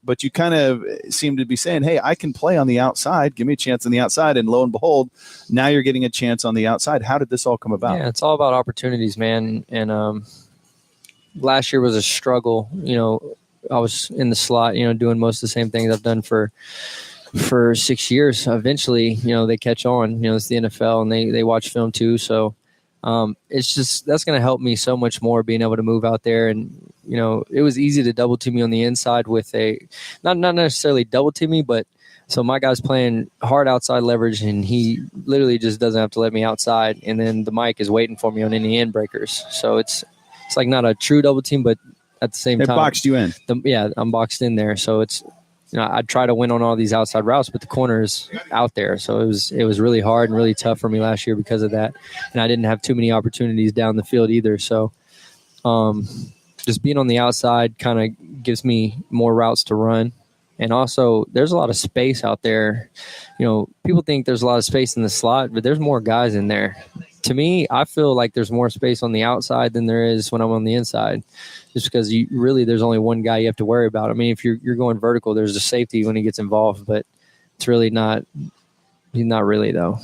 but you kind of seem to be saying, hey, I can play on the outside. Give me a chance on the outside. And lo and behold, now you're getting a chance on the outside. How did this all come about? Yeah, it's all about opportunities, man. And last year was a struggle. You know, I was in the slot, doing most of the same things I've done for 6 years. Eventually, they catch on. It's the NFL, and they watch film too. So it's just that's going to help me so much more being able to move out there. And it was easy to double team me on the inside with not necessarily double team me, but so my guy's playing hard outside leverage, and he literally just doesn't have to let me outside. And then the mic is waiting for me on any end breakers. So it's like not a true double team, but at the same time, it boxed you in. I'm boxed in there. So it's. I try to win on all these outside routes, but the corner is out there. So it was really hard and really tough for me last year because of that. And I didn't have too many opportunities down the field either. So just being on the outside kind of gives me more routes to run. And also there's a lot of space out there. People think there's a lot of space in the slot, but there's more guys in there. To me, I feel like there's more space on the outside than there is when I'm on the inside, just because there's only one guy you have to worry about. I mean, if you're going vertical, there's a safety when he gets involved, but it's really not. He's not really though.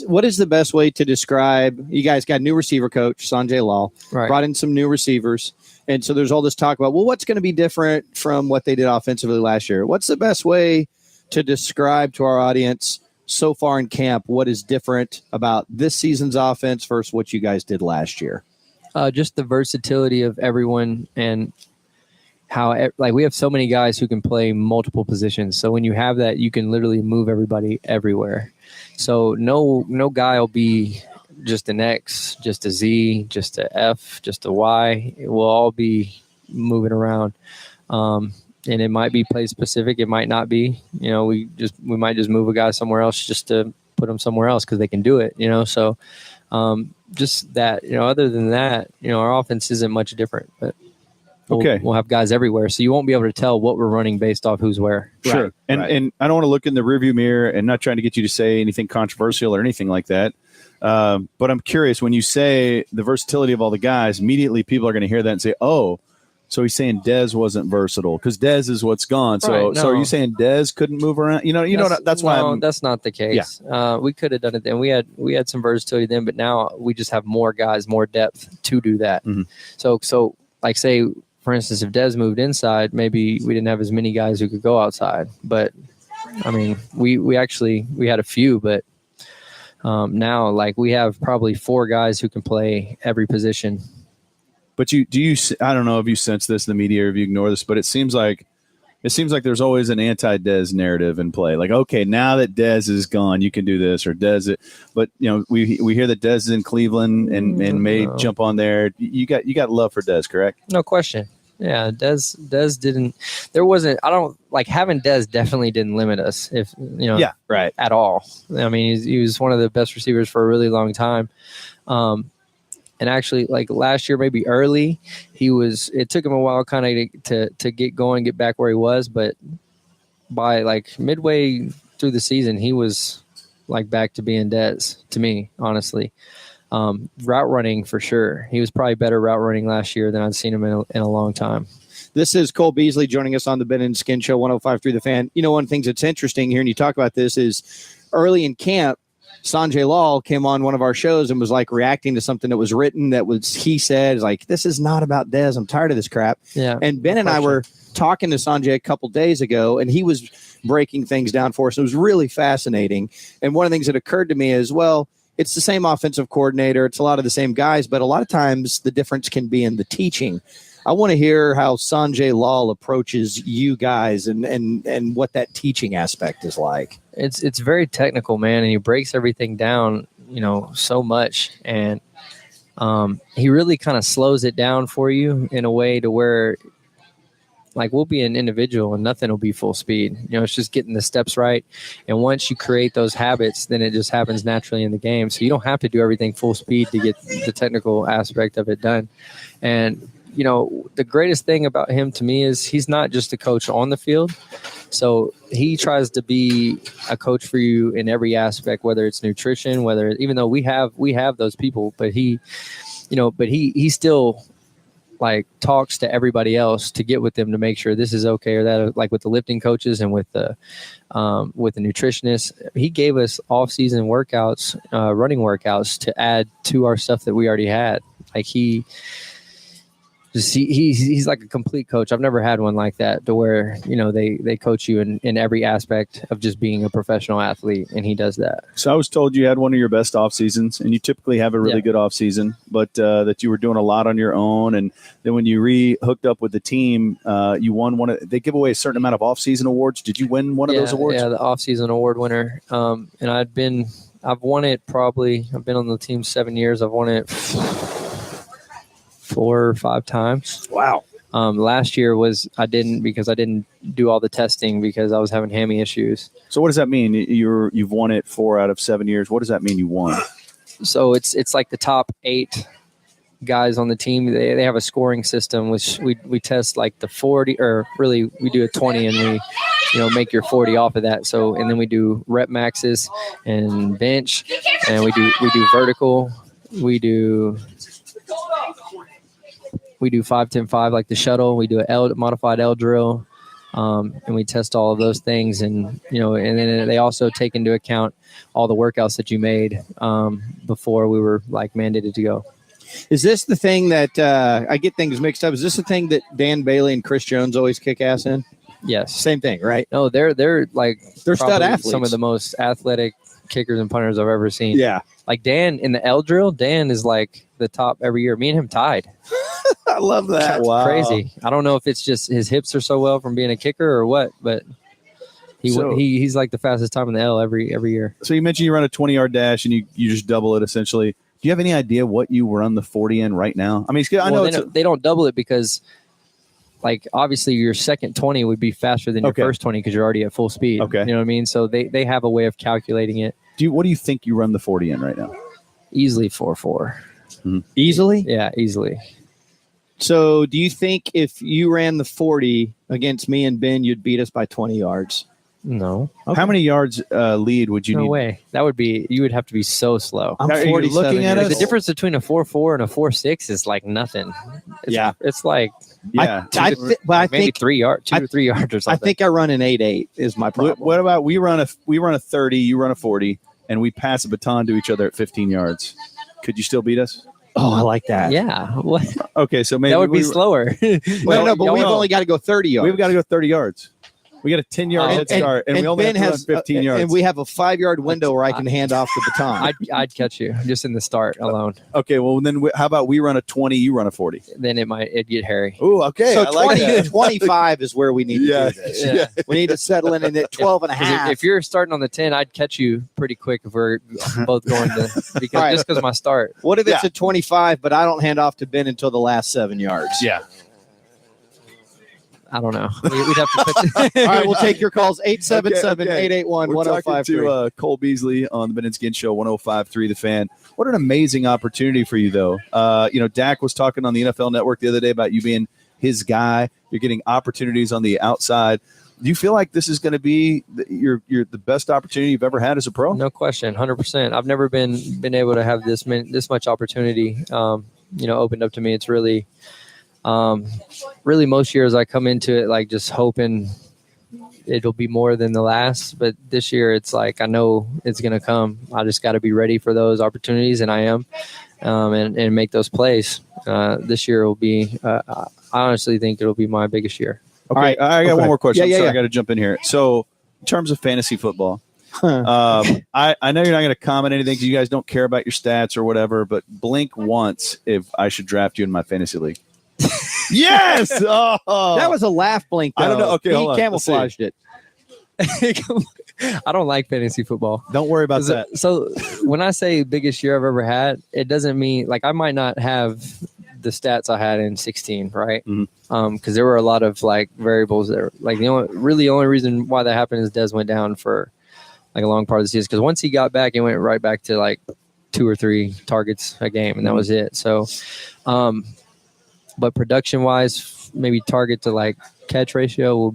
What is the best way to describe? You guys got a new receiver coach, Sanjay Lal, brought in some new receivers, and so there's all this talk about what's going to be different from what they did offensively last year. What's the best way to describe to our audience so far in camp what is different about this season's offense versus what you guys did last year? Just the versatility of everyone, and how we have so many guys who can play multiple positions. So when you have that, you can literally move everybody everywhere. So no guy will be just an X, just a Z, just a F, just a Y. It will all be moving around. And it might be play specific. It might not be. We might just move a guy somewhere else just to put him somewhere else because they can do it. So just that, other than that, our offense isn't much different, but we'll have guys everywhere. So you won't be able to tell what we're running based off who's where. Sure. Right. And I don't want to look in the rearview mirror and not trying to get you to say anything controversial or anything like that. But I'm curious, when you say the versatility of all the guys, immediately people are going to hear that and say, oh, so he's saying Dez wasn't versatile because Dez is what's gone. So, so are you saying Dez couldn't move around? That's why. That's not the case. Yeah. We could have done it then. We had some versatility then, but now we just have more guys, more depth to do that. Mm-hmm. So like say, for instance, if Dez moved inside, maybe we didn't have as many guys who could go outside. But I mean, we had a few, but now like we have probably 4 guys who can play every position. But I don't know if you sense this in the media or if you ignore this, but it seems like there's always an anti-Dez narrative in play. Like, okay, now that Dez is gone, you can do this or Dez it. But we hear that Dez is in Cleveland and may jump on there. You got love for Dez, correct? No question. Yeah, Dez didn't. There wasn't. I don't like having Dez. Definitely didn't limit us. If Yeah, right. At all. I mean, he was one of the best receivers for a really long time. And actually, like last year, maybe early, it took him a while kind of to get going, get back where he was. But by like midway through the season, he was like back to being Dez to me, honestly. Route running for sure. He was probably better route running last year than I'd seen him in a long time. This is Cole Beasley joining us on the Ben and Skin Show 105 through the Fan. One of the things that's interesting here, and you talk about this, is early in camp, Sanjay Lal came on one of our shows and was like reacting to something that was written he said, like, this is not about Dez. I'm tired of this crap. Yeah. And Ben and I were talking to Sanjay a couple days ago, and he was breaking things down for us. It was really fascinating. And one of the things that occurred to me is, well, it's the same offensive coordinator. It's a lot of the same guys, but a lot of times the difference can be in the teaching. I want to hear how Sanjay Lal approaches you guys and what that teaching aspect is like. It's very technical, man, and he breaks everything down, so much. And he really kind of slows it down for you in a way to where, like, we'll be an individual and nothing will be full speed. It's just getting the steps right. And once you create those habits, then it just happens naturally in the game. So you don't have to do everything full speed to get the technical aspect of it done. And the greatest thing about him to me is he's not just a coach on the field. So he tries to be a coach for you in every aspect, whether it's nutrition, even though we have those people, but he still like talks to everybody else to get with them to make sure this is okay or that, like with the lifting coaches and with the nutritionist. He gave us off-season workouts, running workouts to add to our stuff that we already had. Like he's like a complete coach. I've never had one like that to where, they coach you in every aspect of just being a professional athlete, and he does that. So I was told you had one of your best off seasons, and you typically have a really good off season, but that you were doing a lot on your own. And then when you hooked up with the team, you won they give away a certain amount of off season awards. Did you win one of those awards? Yeah, the off season award winner. And I've won it probably, I've been on the team 7 years. I've won it 4 or 5 times. Wow. Last year I didn't because I didn't do all the testing because I was having hammy issues. So what does that mean? You've won it 4 out of 7 years. What does that mean you won? So it's like the top 8 guys on the team. They have a scoring system, which we test like the 40, or really we do a 20 and we make your 40 off of that. So, and then we do rep maxes and bench, and we do vertical. We do 5-10-5 like the shuttle. We do a modified L drill, and we test all of those things. And and then they also take into account all the workouts that you made before we were like mandated to go. Is this the thing that I get things mixed up? Is this the thing that Dan Bailey and Chris Jones always kick ass in? Yes, same thing, right? No, they're stud athletes. Some of the most athletic kickers and punters I've ever seen. Yeah, like Dan in the L drill. Dan is like the top every year. Me and him tied. I love that. Wow. Crazy. I don't know if it's just his hips are so well from being a kicker or what, but he's like the fastest time in the L every year. So you mentioned you run a 20-yard dash and you just double it essentially. Do you have any idea what you run the 40 in right now? I mean, I know they don't double it because, like, obviously your second 20 would be faster than your first 20 because you're already at full speed. Okay. You know what I mean? So they have a way of calculating it. What do you think you run the 40 in right now? Easily 4-4. Easily? Yeah, easily. So do you think if you ran the 40 against me and Ben, you'd beat us by 20 yards? No. How many yards lead would you No need? way. That would be, you would have to be so slow. I'm Are you 47 looking at years The us? difference between a 4-4 and a 4-6 is like nothing. It's like Yeah. But I maybe think 3 yards, 2 or 3 yards or I something. think I run an 8-8 is my problem. What about we run a 30, you run a 40, and we pass a baton to each other at 15 yards? Could you still beat us? Oh, I like that. Yeah. What? Okay, so maybe That would be we- slower. No, but we've only got to go 30 yards. We've got to go 30 yards. We got a 10-yard head start, and we only Ben have to run 15 yards. And we have a 5-yard window where I can hand off the baton. I'd catch you just in the start alone. Okay, well then, how about we run a 20, you run a 40? Then it'd get hairy. Ooh, okay. So I like 20 that. 25 is where we need to Yeah, do this. yeah. We need to settle in at 12 and a 'Cause half. If you're starting on the 10, I'd catch you pretty quick if we're both going to because All right. just because my start. What if it's a 25, but I don't hand off to Ben until the last 7 yards? Yeah. I don't know. We'd have to put All right, we'll take your calls. 877-881-1053. We're talking to Cole Beasley on the Ben and Skin Show, 105.3 The Fan. What an amazing opportunity for you, though. Dak was talking on the NFL Network the other day about you being his guy. You're getting opportunities on the outside. Do you feel like this is going to be the best opportunity you've ever had as a pro? No question, 100%. I've never been able to have this much opportunity, opened up to me. It's really most years I come into it like just hoping it'll be more than the last, but this year it's like I know it's going to come. I just got to be ready for those opportunities, and I am, and make those plays. This year will be I honestly think it'll be my biggest year. Okay, All right. I got one more question. Yeah, I'm sorry, yeah. I got to jump in here. So, in terms of fantasy football, I know you're not going to comment anything because you guys don't care about your stats or whatever, but blink once if I should draft you in my fantasy league. Yes! Oh. That was a laugh blink, though. I don't know. Okay, hold he on. Let's see. camouflaged it. I don't like fantasy football. Don't worry about that. So when I say biggest year I've ever had, it doesn't mean like I might not have the stats I had in 16, right? Because there were a lot of like variables there. Like the only reason why that happened is Dez went down for like a long part of the season. Because once he got back, it went right back to like 2 or 3 targets a game, and that was it. So, but production wise, maybe target to like catch ratio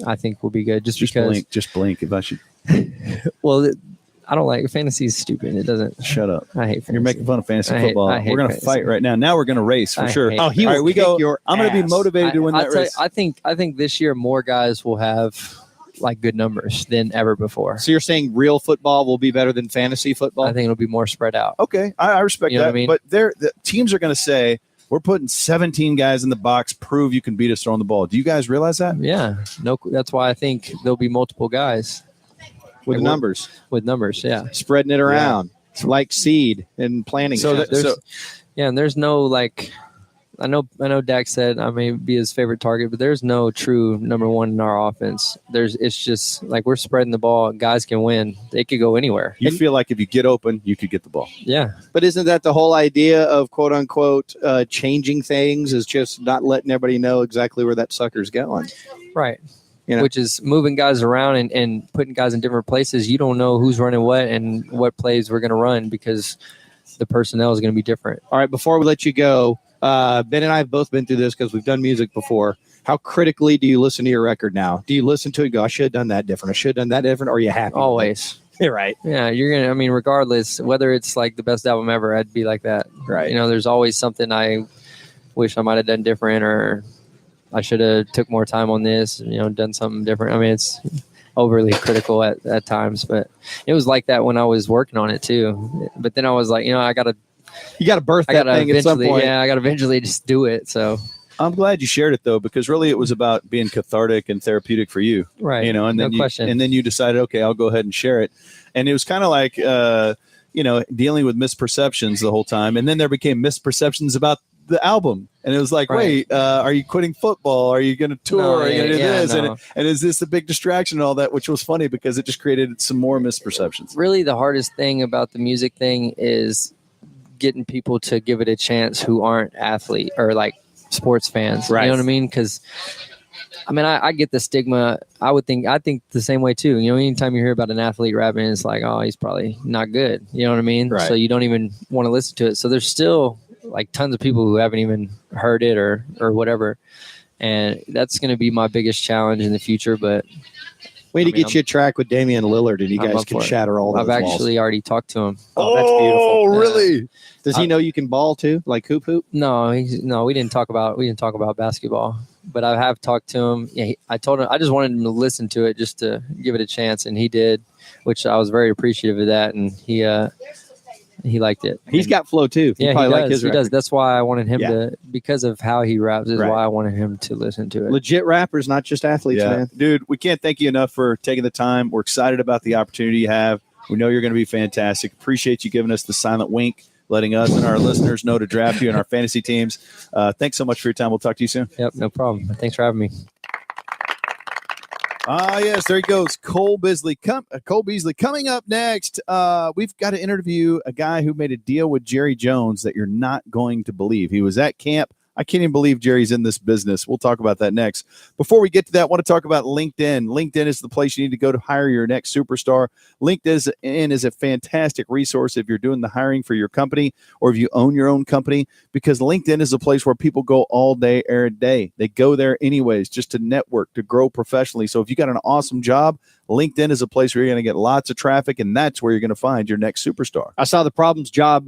I think will be good. Just because. Just blink if I should. Well, I don't like fantasy. Is stupid. It doesn't. Shut up. I hate fantasy. You're making fun of fantasy I hate- football. I hate We're going to fantasy. fight right now. Now we're going to race for I sure. hate All he right, will we kick go. your I'm going to be ass. motivated to win I'll that tell you, race. I think this year more guys will have like good numbers than ever before. So you're saying real football will be better than fantasy football? I think it'll be more spread out. Okay, I respect You know that. what I mean? But the teams are going to say, we're putting 17 guys in the box. Prove you can beat us throwing the ball. Do you guys realize that? Yeah, no. That's why I think there'll be multiple guys with numbers. With numbers, yeah, Spreading it around like seed and planting. So it. and there's no like. I know Dak said I may be his favorite target, but there's no true number one in our offense. It's just like we're spreading the ball. Guys can win. They could go anywhere. You feel like if you get open, you could get the ball. Yeah. But isn't that the whole idea of quote unquote changing things is just not letting everybody know exactly where that sucker's going? Right. You know? Which is moving guys around and putting guys in different places. You don't know who's running what and what plays we're going to run because the personnel is going to be different. All right. Before we let you go, Ben and I have both been through this because we've done music before. How critically do you listen to your record now? Do you listen to it and go, I should have done that different. I should have done that different. Or are you happy? Always. You're right. Yeah, you're going to, I mean, regardless, whether it's like the best album ever, I'd be like that. Right. You know, there's always something I wish I might have done different or I should have took more time on this, done something different. I mean, it's overly critical at times, but it was like that when I was working on it too. But then I was like, I got to, you got to birth that thing at some point. Yeah, I got to eventually just do it. So I'm glad you shared it though, because really it was about being cathartic and therapeutic for you, right? And no then question. And then you decided, okay, I'll go ahead and share it. And it was kind of like, dealing with misperceptions the whole time. And then there became misperceptions about the album, and it was like, wait, are you quitting football? Are you going to tour? No, are you going to do this? no. And is this a big distraction and all that? Which was funny because it just created some more misperceptions. Really, the hardest thing about the music thing is getting people to give it a chance who aren't athlete or like sports fans. Right. You know what I mean? Because I mean, I get the stigma. I think the same way too. You know, anytime you hear about an athlete rapping, it's like, oh, he's probably not good. You know what I mean? Right. So you don't even want to listen to it. So there's still like tons of people who haven't even heard it or whatever. And that's going to be my biggest challenge in the future. But we need to get you a track with Damian Lillard, and you I'm guys up can for it. shatter all those I've walls. actually already talked to him. Oh, that's beautiful. Really? Does he know you can ball too, like hoop? No, we didn't talk about basketball. But I have talked to him. Yeah, I told him I just wanted him to listen to it, just to give it a chance, and he did, which I was very appreciative of that. And he liked it. He's got flow too. Yeah, probably he like does. his He record. does. That's why I wanted him Yeah. to, because of how he raps, is Right. why I wanted him to listen to it. Legit rappers, not just athletes, man. Dude, we can't thank you enough for taking the time. We're excited about the opportunity you have. We know you're going to be fantastic. Appreciate you giving us the silent wink, letting us and our listeners know to draft you in our fantasy teams. Thanks so much for your time. We'll talk to you soon. Yep, no problem. Thanks for having me. Yes, there he goes. Cole Beasley coming up next. We've got to interview a guy who made a deal with Jerry Jones that you're not going to believe. He was at camp. I can't even believe Jerry's in this business. We'll talk about that next. Before we get to that, I want to talk about LinkedIn. LinkedIn is the place you need to go to hire your next superstar. LinkedIn is a fantastic resource if you're doing the hiring for your company or if you own your own company, because LinkedIn is a place where people go all day, every day. They go there anyways, just to network, to grow professionally. So if you got an awesome job, LinkedIn is a place where you're going to get lots of traffic, and that's where you're going to find your next superstar. I saw the problems job,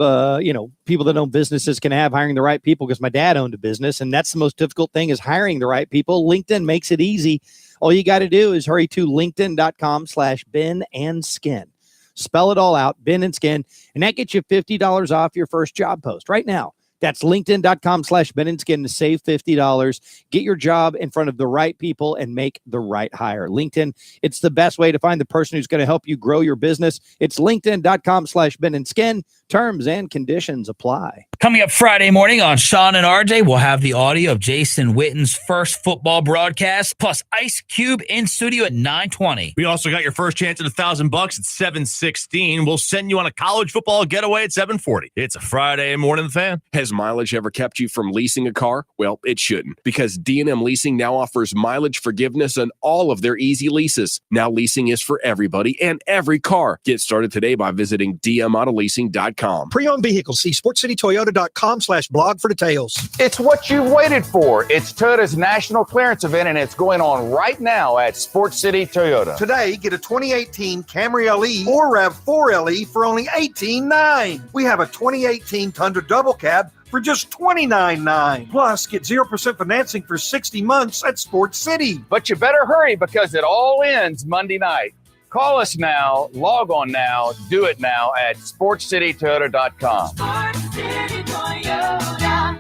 people that own businesses can have hiring the right people, because my dad owned a business, and that's the most difficult thing, is hiring the right people. LinkedIn makes it easy. All you got to do is hurry to linkedin.com/Ben and Skin. Spell it all out, Ben and Skin, and that gets you $50 off your first job post right now. That's linkedin.com/Ben and Skin to save $50. Get your job in front of the right people and make the right hire. LinkedIn, it's the best way to find the person who's going to help you grow your business. It's linkedin.com/Ben and Skin. Terms and conditions apply. Coming up Friday morning on Sean and RJ, we'll have the audio of Jason Witten's first football broadcast, plus Ice Cube in studio at 9:20. We also got your first chance at $1,000 at 7:16. We'll send you on a college football getaway at 7:40. It's a Friday morning, The Fan. Has mileage ever kept you from leasing a car? Well, it shouldn't, because D&M Leasing now offers mileage forgiveness on all of their easy leases. Now leasing is for everybody and every car. Get started today by visiting dmautoleasing.com. Pre-owned vehicles. See sportcitytoyota.com/blog for details. It's what you've waited for. It's Toyota's national clearance event, and it's going on right now at Sports City Toyota. Today, get a 2018 Camry LE or RAV4 LE for only $18,900. We have a 2018 Tundra Double Cab for just $29,900. Plus, get 0% financing for 60 months at Sports City. But you better hurry, because it all ends Monday night. Call us now, log on now, do it now at sportscitytoyota.com.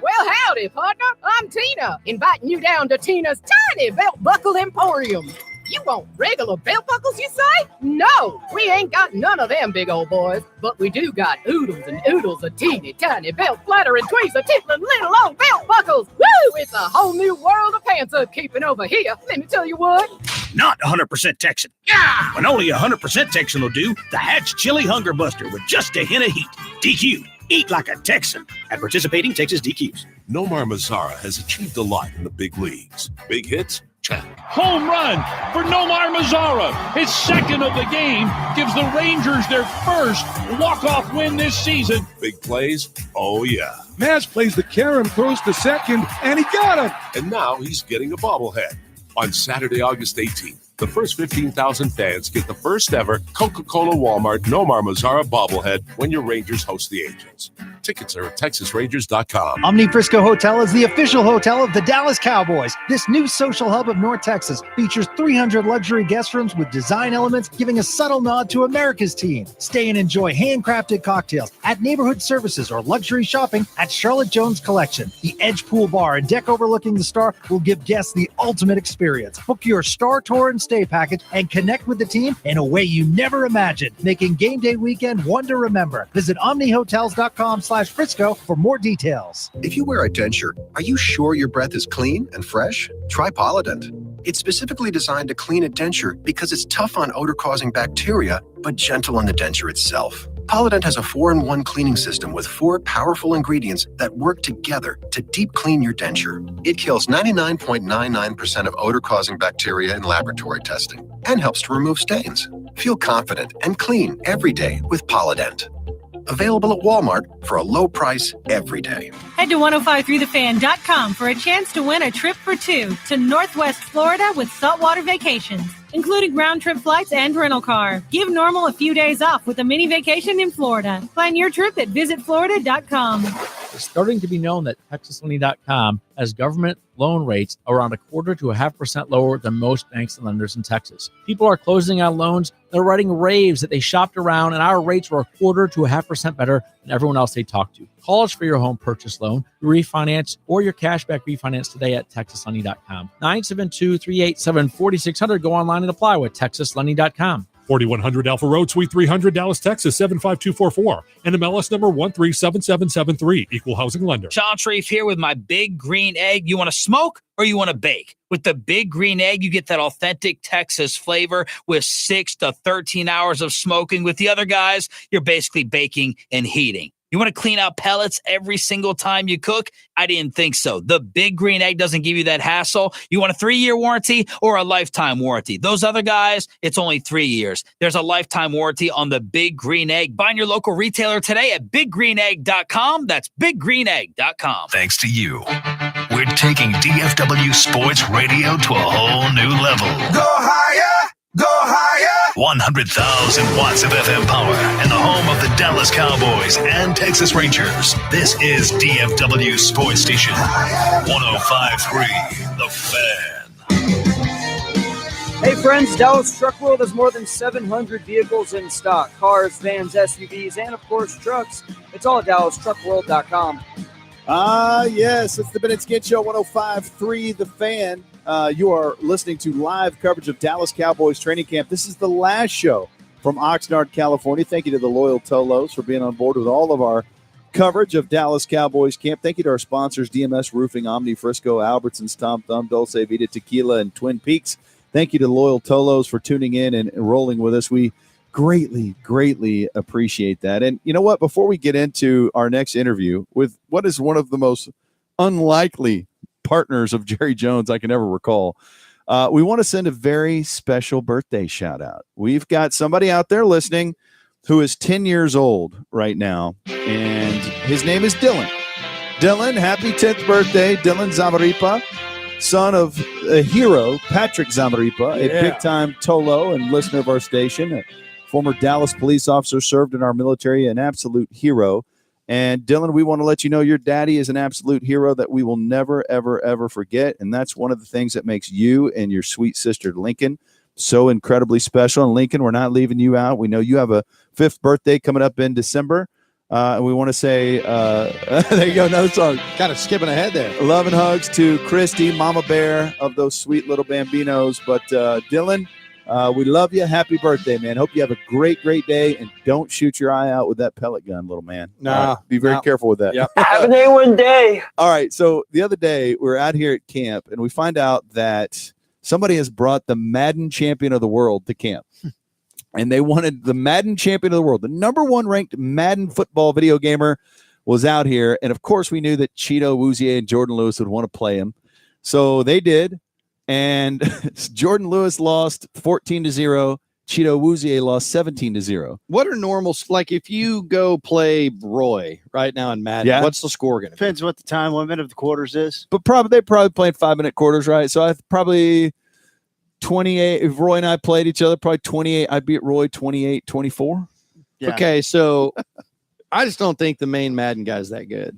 Well, howdy, partner. I'm Tina, inviting you down to Tina's Tiny Belt Buckle Emporium. You want regular belt buckles, you say? No, we ain't got none of them big old boys, but we do got oodles and oodles of teeny tiny belt flattering tweezer tickling little old belt buckles. Woo! It's a whole new world of pants keeping over here. Let me tell you what. Not 100% Texan. Yeah! When only 100% Texan will do, the Hatch Chili Hunger Buster with just a hint of heat. DQ. Eat like a Texan at participating Texas DQs. Nomar Mazara has achieved a lot in the big leagues. Big hits? Check. Home run for Nomar Mazara. His second of the game gives the Rangers their first walk-off win this season. Big plays? Oh, yeah. Maz plays the carom, throws to second, and he got him. And now he's getting a bobblehead. On Saturday, August 18th, the first 15,000 fans get the first ever Coca-Cola Walmart Nomar Mazara bobblehead when your Rangers host the Angels. Tickets are at TexasRangers.com. Omni Frisco Hotel is the official hotel of the Dallas Cowboys. This new social hub of North Texas features 300 luxury guest rooms with design elements giving a subtle nod to America's team. Stay and enjoy handcrafted cocktails at neighborhood services or luxury shopping at Charlotte Jones Collection. The Edge Pool Bar and deck overlooking the Star will give guests the ultimate experience. Book your Star Tour and stay package and connect with the team in a way you never imagined, making game day weekend one to remember. Visit omnihotels.com/Frisco for more details. If you wear a denture, are you sure your breath is clean and fresh? Try Polident. It's specifically designed to clean a denture because it's tough on odor-causing bacteria, but gentle on the denture itself. Polident has a 4-in-1 cleaning system with 4 powerful ingredients that work together to deep clean your denture. It kills 99.99% of odor-causing bacteria in laboratory testing and helps to remove stains. Feel confident and clean every day with Polident. Available at Walmart for a low price every day. Head to 1053thefan.com for a chance to win a trip for 2 to Northwest Florida with saltwater vacations, including round-trip flights and rental car. Give Normal a few days off with a mini vacation in Florida. Plan your trip at visitflorida.com. It's starting to be known that TexasLending.com has government loan rates around 1/4 to 0.5% lower than most banks and lenders in Texas. People are closing on loans. They're writing raves that they shopped around, and our rates were 1/4 to 0.5% better than everyone else they talked to. Call us for your home purchase loan, refinance, or your cashback refinance today at TexasLending.com. 972-387-4600. Go online and apply with TexasLending.com. 4100 Alpha Road, Suite 300, Dallas, Texas, 75244. And MLS number 137773. Equal housing lender. Sean Sharif here with my Big Green Egg. You want to smoke or you want to bake? With the Big Green Egg, you get that authentic Texas flavor with 6 to 13 hours of smoking. With the other guys, you're basically baking and heating. You want to clean out pellets every single time you cook? I didn't think so. The Big Green Egg doesn't give you that hassle. You want a 3-year warranty or a lifetime warranty? Those other guys, it's only 3 years. There's a lifetime warranty on the Big Green Egg. Find your local retailer today at biggreenegg.com. That's biggreenegg.com. Thanks to you, we're taking DFW Sports Radio to a whole new level. Go higher! Go higher! 100,000 watts of FM power and the home of the Dallas Cowboys and Texas Rangers. This is DFW Sports Station 105.3 The Fan. Hey friends, Dallas Truck World has more than 700 vehicles in stock. Cars, vans, SUVs, and of course trucks. It's all at DallasTruckWorld.com. Yes, it's the Ben and Skin Show, 105.3 The Fan. You are listening to live coverage of Dallas Cowboys training camp. This is the last show from Oxnard, California. Thank you to the loyal Tolos for being on board with all of our coverage of Dallas Cowboys camp. Thank you to our sponsors, DMS Roofing, Omni Frisco, Albertsons, Tom Thumb, Dulce Vita Tequila, and Twin Peaks. Thank you to loyal Tolos for tuning in and rolling with us. We greatly, greatly appreciate that. And you know what? Before we get into our next interview with what is one of the most unlikely partners of Jerry Jones I can ever recall, we want to send a very special birthday shout out. We've got somebody out there listening who is 10 years old right now, and his name is Dylan. Dylan, happy 10th birthday. Dylan Zamaripa, son of a hero, Patrick Zamaripa, a big-time Tolo and listener of our station, a former Dallas police officer, served in our military, an absolute hero. And Dylan, we want to let you know your daddy is an absolute hero that we will never, ever, ever forget. And that's one of the things that makes you and your sweet sister Lincoln so incredibly special. And Lincoln, we're not leaving you out. We know you have a 5th birthday coming up in December. And we want to say, there you go, another song. Kind of skipping ahead there. Love and hugs to Christy, Mama Bear of those sweet little Bambinos. But Dylan, we love you. Happy birthday, man. Hope you have a great, great day. And don't shoot your eye out with that pellet gun, little man. Be very careful with that. Yep. Have an A1 day. All right. So the other day, we were out here at camp, and we find out that somebody has brought the Madden champion of the world to camp. And they wanted the Madden champion of the world. The number 1 ranked Madden football video gamer was out here. And, of course, we knew that Cheeto Wouzier and Jordan Lewis would want to play him. So they did. And Jordan Lewis lost 14-0. Cheeto Wouzier lost 17-0. What are normal, like if you go play Roy right now in Madden, what's the score going to be? Depends what the time limit of the quarters is. But they're probably playing 5-minute quarters, right? So I probably 28. If Roy and I played each other, probably 28. I'd beat Roy 28-24. Yeah. Okay, so I just don't think the main Madden guy's that good.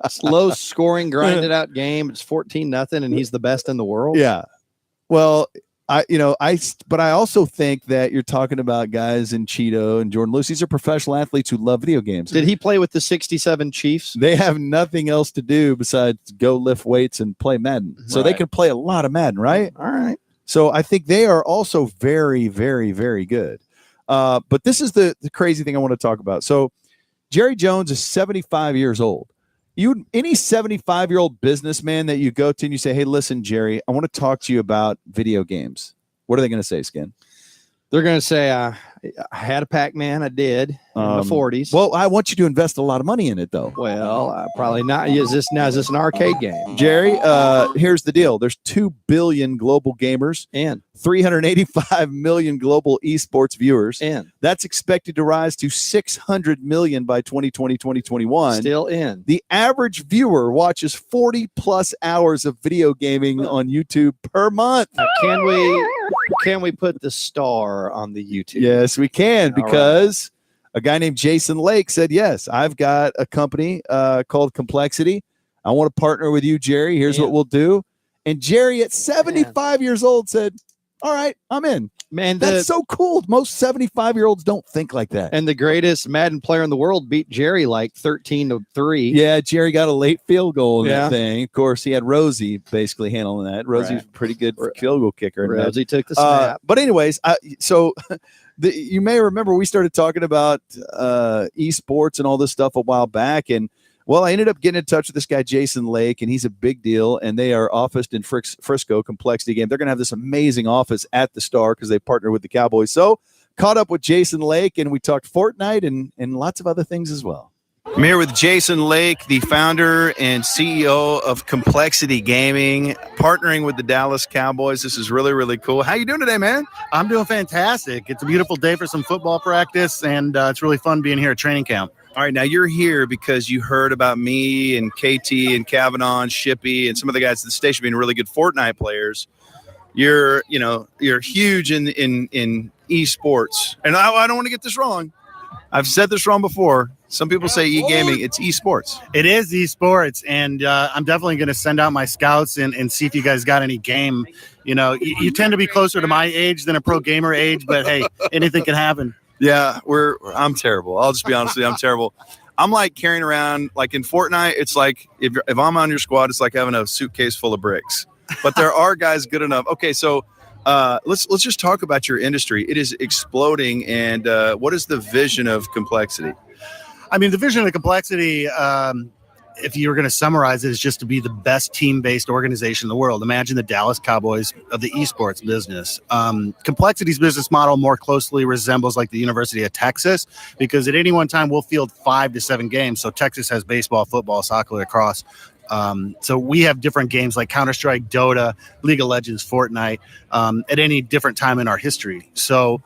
It's low scoring, grinded out game. It's 14-0, and he's the best in the world. Yeah. Well, but I also think that you're talking about guys in Cheeto and Jordan Lewis. These are professional athletes who love video games. Did he play with the 67 Chiefs? They have nothing else to do besides go lift weights and play Madden. So they can play a lot of Madden, right? All right. So I think they are also very, very, very good. But this is the crazy thing I want to talk about. So Jerry Jones is 75 years old. Any 75-year-old businessman that you go to and you say, hey, listen, Jerry, I want to talk to you about video games. What are they going to say, Skin? They're going to say, I had a Pac-Man. I did in the 40s. Well, I want you to invest a lot of money in it, though. Well, probably not. Is this an arcade game? Jerry, here's the deal. There's 2 billion global gamers and 385 million global esports viewers. And that's expected to rise to 600 million by 2020, 2021. Still in. The average viewer watches 40 plus hours of video gaming on YouTube per month. Can we put the star on the YouTube? Yes, we can, because a guy named Jason Lake said, yes, I've got a company called Complexity. I want to partner with you, Jerry. Here's what we'll do. And Jerry, at 75 years old, said, all right, I'm in. Man, that's so cool. Most 75-year-olds don't think like that. And the greatest Madden player in the world beat Jerry like 13-3. Yeah, Jerry got a late field goal in that thing. Of course, he had Rosie basically handling that. Rosie's a pretty good field goal kicker. Rosie took the snap. But anyways, you may remember we started talking about esports and all this stuff a while back. And, well, I ended up getting in touch with this guy, Jason Lake, and he's a big deal. And they are officed in Frisco, Complexity Game. They're going to have this amazing office at the Star because they partner with the Cowboys. So caught up with Jason Lake, and we talked Fortnite and lots of other things as well. I'm here with Jason Lake, the founder and CEO of Complexity Gaming, partnering with the Dallas Cowboys. This is really, really cool. How you doing today, man? I'm doing fantastic. It's a beautiful day for some football practice, and it's really fun being here at training camp. All right, now you're here because you heard about me and KT and Kavanaugh and Shippy and some of the guys at the station being really good Fortnite players. You're huge in esports. And I don't want to get this wrong. I've said this wrong before. Some people say e-gaming. It's esports. It is esports, and I'm definitely going to send out my scouts and see if you guys got any game. You tend to be closer to my age than a pro gamer age, but hey, anything can happen. Yeah, I'm terrible. I'll just be honest with you, I'm terrible. I'm like carrying around, like in Fortnite, it's like if I'm on your squad, it's like having a suitcase full of bricks. But there are guys good enough. Okay, so let's just talk about your industry. It is exploding, and what is the vision of Complexity? I mean, the vision of Complexity, if you were going to summarize it, is just to be the best team-based organization in the world. Imagine the Dallas Cowboys of the esports business. Complexity's business model more closely resembles like the University of Texas, because at any one time we'll field 5 to 7 games. So Texas has baseball, football, soccer, lacrosse. So we have different games like Counter-Strike, Dota, League of Legends, Fortnite, at any different time in our history. So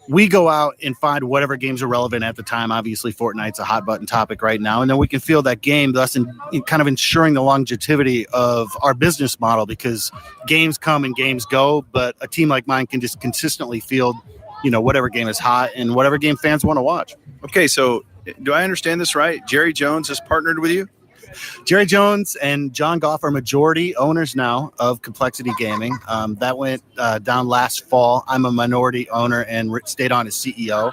we go out and find whatever games are relevant at the time. Obviously, Fortnite's a hot button topic right now. And then we can field that game, thus in kind of ensuring the longevity of our business model, because games come and games go. But a team like mine can just consistently field, whatever game is hot and whatever game fans want to watch. Okay, so do I understand this right? Jerry Jones has partnered with you? Jerry Jones and John Goff are majority owners now of Complexity Gaming. That went down last fall. I'm a minority owner and stayed on as CEO.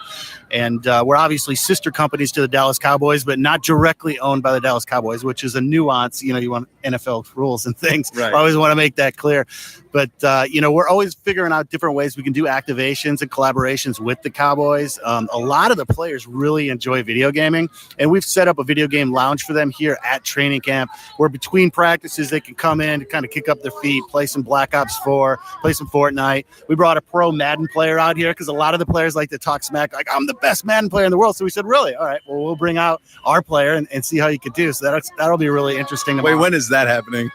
And we're obviously sister companies to the Dallas Cowboys, but not directly owned by the Dallas Cowboys, which is a nuance. You want NFL rules and things. Right. I always want to make that clear. But, we're always figuring out different ways we can do activations and collaborations with the Cowboys. A lot of the players really enjoy video gaming, and we've set up a video game lounge for them here at training camp, where between practices they can come in to kind of kick up their feet, play some Black Ops 4, play some Fortnite. We brought a pro Madden player out here because a lot of the players like to talk smack, like, I'm the best Madden player in the world. So we said, really? All right, well, we'll bring out our player and see how you could do. So that'll be really interesting. Wait, when is that happening?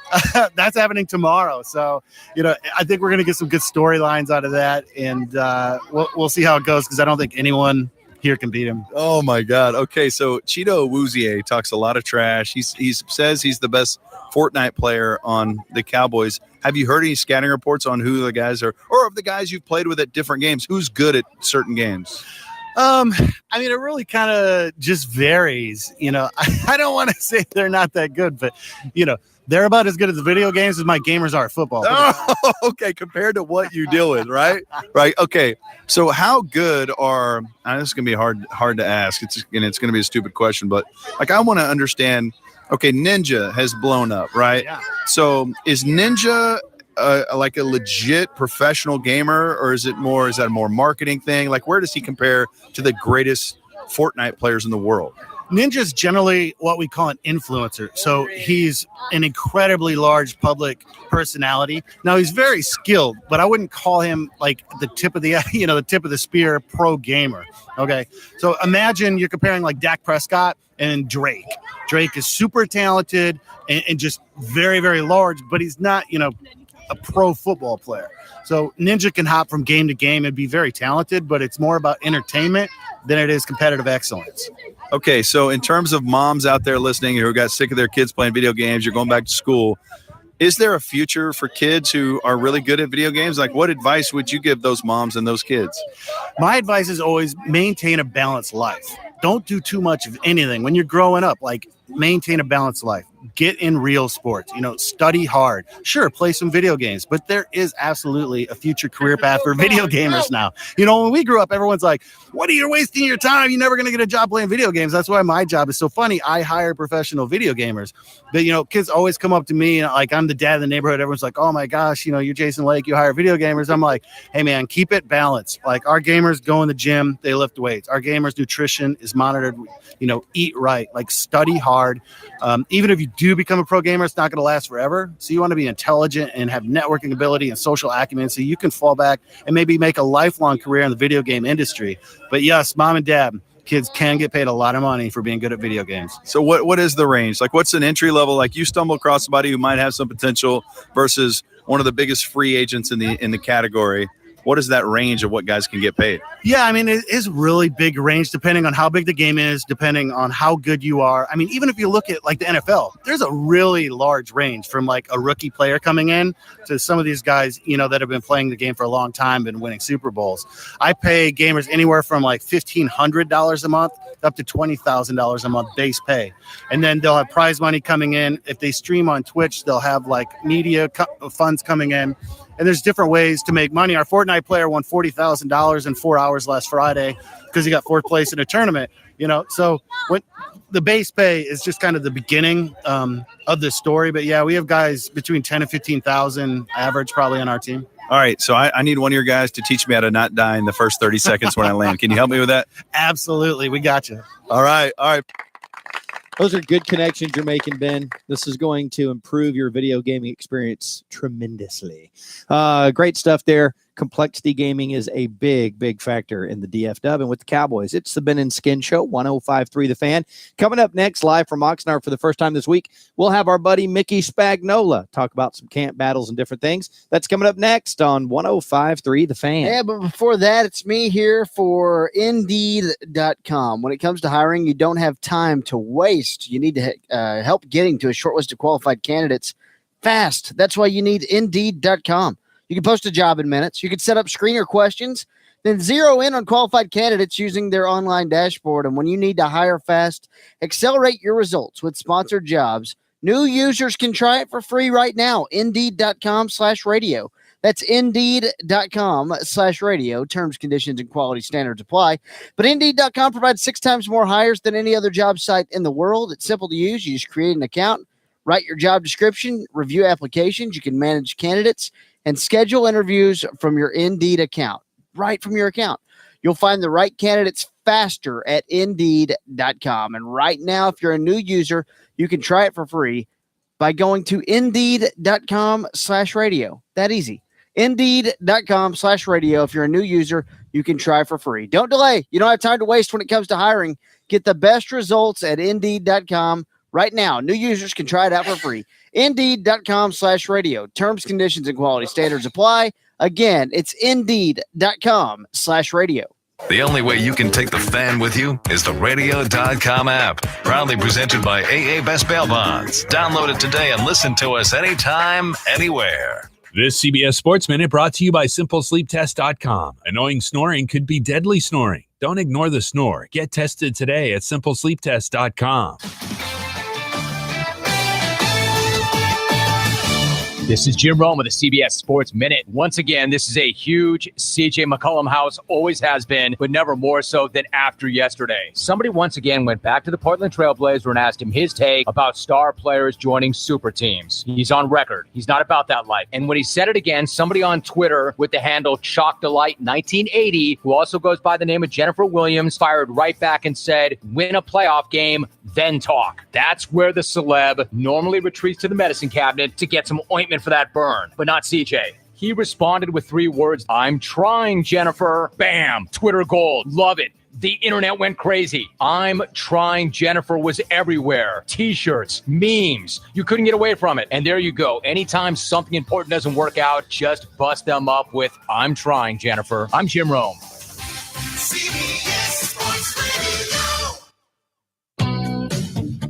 That's happening tomorrow. So, I think we're going to get some good storylines out of that, and we'll see how it goes, because I don't think anyone here can beat him. Oh my God. Okay, so Cheeto Awuzie talks a lot of trash. He says he's the best Fortnite player on the Cowboys. Have you heard any scouting reports on who the guys are, or of the guys you've played with at different games? Who's good at certain games? It really kind of just varies. I don't want to say they're not that good, but they're about as good at the video games as my gamers are at football. Oh, okay, compared to what you deal with, right? Right. Okay. So how good are? This is gonna be hard to ask. It's going to be a stupid question, but I want to understand. Okay, Ninja has blown up, right? Yeah. So is Ninja like a legit professional gamer, or is that a more marketing thing? Like, where does he compare to the greatest Fortnite players in the world? Ninja's generally what we call an influencer. So he's an incredibly large public personality. Now he's very skilled, but I wouldn't call him like the tip of the spear pro gamer. Okay. So imagine you're comparing like Dak Prescott and Drake. Drake is super talented and just very, very large, but he's not, a pro football player. So Ninja can hop from game to game and be very talented, but it's more about entertainment than it is competitive excellence. Okay, so in terms of moms out there listening who got sick of their kids playing video games, you're going back to school, is there a future for kids who are really good at video games? Like, what advice would you give those moms and those kids? My advice is always maintain a balanced life. Don't do too much of anything. When you're growing up, like, maintain a balanced life. Get in real sports, study hard. Sure, play some video games, but there is absolutely a future career path for video gamers now. When we grew up, everyone's like, what are you wasting your time? You're never going to get a job playing video games. That's why my job is so funny. I hire professional video gamers. But, kids always come up to me, and like, I'm the dad of the neighborhood. Everyone's like, oh my gosh, you're Jason Lake, you hire video gamers. I'm like, hey man, keep it balanced. Like, our gamers go in the gym, they lift weights. Our gamers' nutrition is monitored, eat right, like study hard. Even if you do become a pro gamer, it's not going to last forever. So you want to be intelligent and have networking ability and social acumen so you can fall back and maybe make a lifelong career in the video game industry. But yes, mom and dad, kids can get paid a lot of money for being good at video games. So what is the range? Like, what's an entry level? Like, you stumble across somebody who might have some potential versus one of the biggest free agents in the category. What is that range of what guys can get paid? Yeah, I mean, it is really big range depending on how big the game is, depending on how good you are. I mean, even if you look at like the NFL, there's a really large range from like a rookie player coming in to some of these guys, that have been playing the game for a long time and winning Super Bowls. I pay gamers anywhere from like $1,500 a month up to $20,000 a month base pay. And then they'll have prize money coming in. If they stream on Twitch, they'll have like media funds coming in. And there's different ways to make money. Our Fortnite player won $40,000 in 4 hours last Friday because he got fourth place in a tournament. So what the base pay is just kind of the beginning of the story. But yeah, we have guys between 10 and 15,000 average probably on our team. All right, so I need one of your guys to teach me how to not die in the first 30 seconds when I land. Can you help me with that? Absolutely, we got you. All right. Those are good connections you're making, Ben. This is going to improve your video gaming experience tremendously. Great stuff there. Complexity gaming is a big, big factor in the DFW. And with the Cowboys, it's the Ben and Skin Show, 105.3 The Fan. Coming up next, live from Oxnard for the first time this week, we'll have our buddy Mickey Spagnola talk about some camp battles and different things. That's coming up next on 105.3 The Fan. Yeah, but before that, it's me here for Indeed.com. When it comes to hiring, you don't have time to waste. You need to help getting to a short list of qualified candidates fast. That's why you need Indeed.com. You can post a job in minutes. You can set up screener questions, then zero in on qualified candidates using their online dashboard. And when you need to hire fast, accelerate your results with sponsored jobs. New users can try it for free right now. Indeed.com/radio. That's Indeed.com/radio. Terms, conditions, and quality standards apply. But Indeed.com provides 6 times more hires than any other job site in the world. It's simple to use. You just create an account, write your job description, review applications. You can manage candidates and schedule interviews from your Indeed account, right from your account. You'll find the right candidates faster at Indeed.com. And right now, if you're a new user, you can try it for free by going to Indeed.com/radio. That easy. Indeed.com/radio. If you're a new user, you can try for free. Don't delay. You don't have time to waste when it comes to hiring. Get the best results at Indeed.com right now. New users can try it out for free. Indeed.com/radio. Terms, conditions, and quality standards apply. Again, it's Indeed.com/radio. The only way you can take the fan with you is the radio.com app. Proudly presented by AA Best Bail Bonds. Download it today and listen to us anytime, anywhere. This CBS Sports Minute brought to you by SimpleSleepTest.com. Annoying snoring could be deadly snoring. Don't ignore the snore. Get tested today at SimpleSleepTest.com. This is Jim Rome with the CBS Sports Minute. Once again, this is a huge CJ McCollum house, always has been, but never more so than after yesterday. Somebody once again went back to the Portland Trailblazer and asked him his take about star players joining super teams. He's on record. He's not about that life. And when he said it again, somebody on Twitter with the handle Chalk Delight 1980, who also goes by the name of Jennifer Williams, fired right back and said, win a playoff game, then talk. That's where the celeb normally retreats to the medicine cabinet to get some ointment for that burn, but not CJ. He responded with 3 words, I'm trying, Jennifer. Bam, Twitter gold. Love it. The internet went crazy. I'm trying, Jennifer was everywhere. T-shirts, memes. You couldn't get away from it. And there you go. Anytime something important doesn't work out, just bust them up with, I'm trying, Jennifer. I'm Jim Rome. CBS Sports Radio.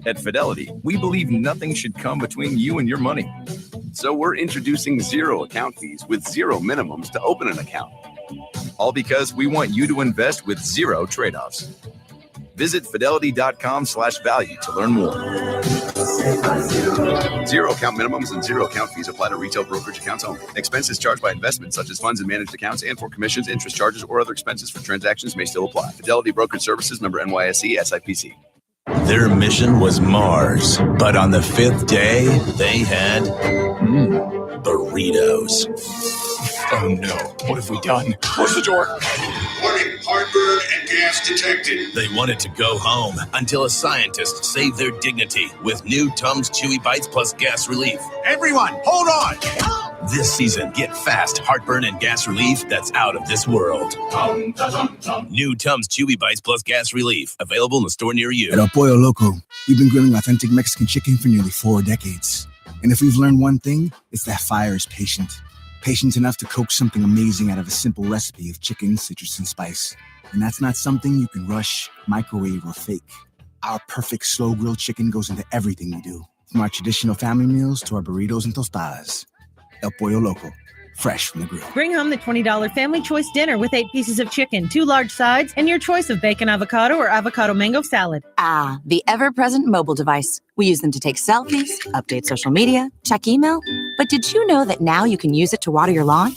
At Fidelity, we believe nothing should come between you and your money. So we're introducing 0 account fees with 0 minimums to open an account. All because we want you to invest with 0 trade-offs. Visit fidelity.com/value to learn more. 0 account minimums and 0 account fees apply to retail brokerage accounts only. Expenses charged by investments such as funds and managed accounts and for commissions, interest charges, or other expenses for transactions may still apply. Fidelity Brokerage Services, member NYSE, SIPC. Their mission was Mars, but on the 5th day, they had burritos. Oh no, what have we done? Close the door. Warning, heartburn and gas detected. They wanted to go home until a scientist saved their dignity with new Tums Chewy Bites plus gas relief. Everyone, hold on. This season, get fast heartburn and gas relief that's out of this world. New Tums Chewy Bites plus gas relief. Available in the store near you. At El Pollo Loco, we've been grilling authentic Mexican chicken for nearly 4 decades. And if we've learned one thing, it's that fire is patient. Patient enough to coax something amazing out of a simple recipe of chicken, citrus, and spice. And that's not something you can rush, microwave, or fake. Our perfect slow grilled chicken goes into everything we do. From our traditional family meals to our burritos and tostadas. El Pollo Loco, fresh from the grill. Bring home the $20 Family Choice Dinner with 8 pieces of chicken, 2 large sides, and your choice of bacon avocado or avocado mango salad. Ah, the ever-present mobile device. We use them to take selfies, update social media, check email. But did you know that now you can use it to water your lawn?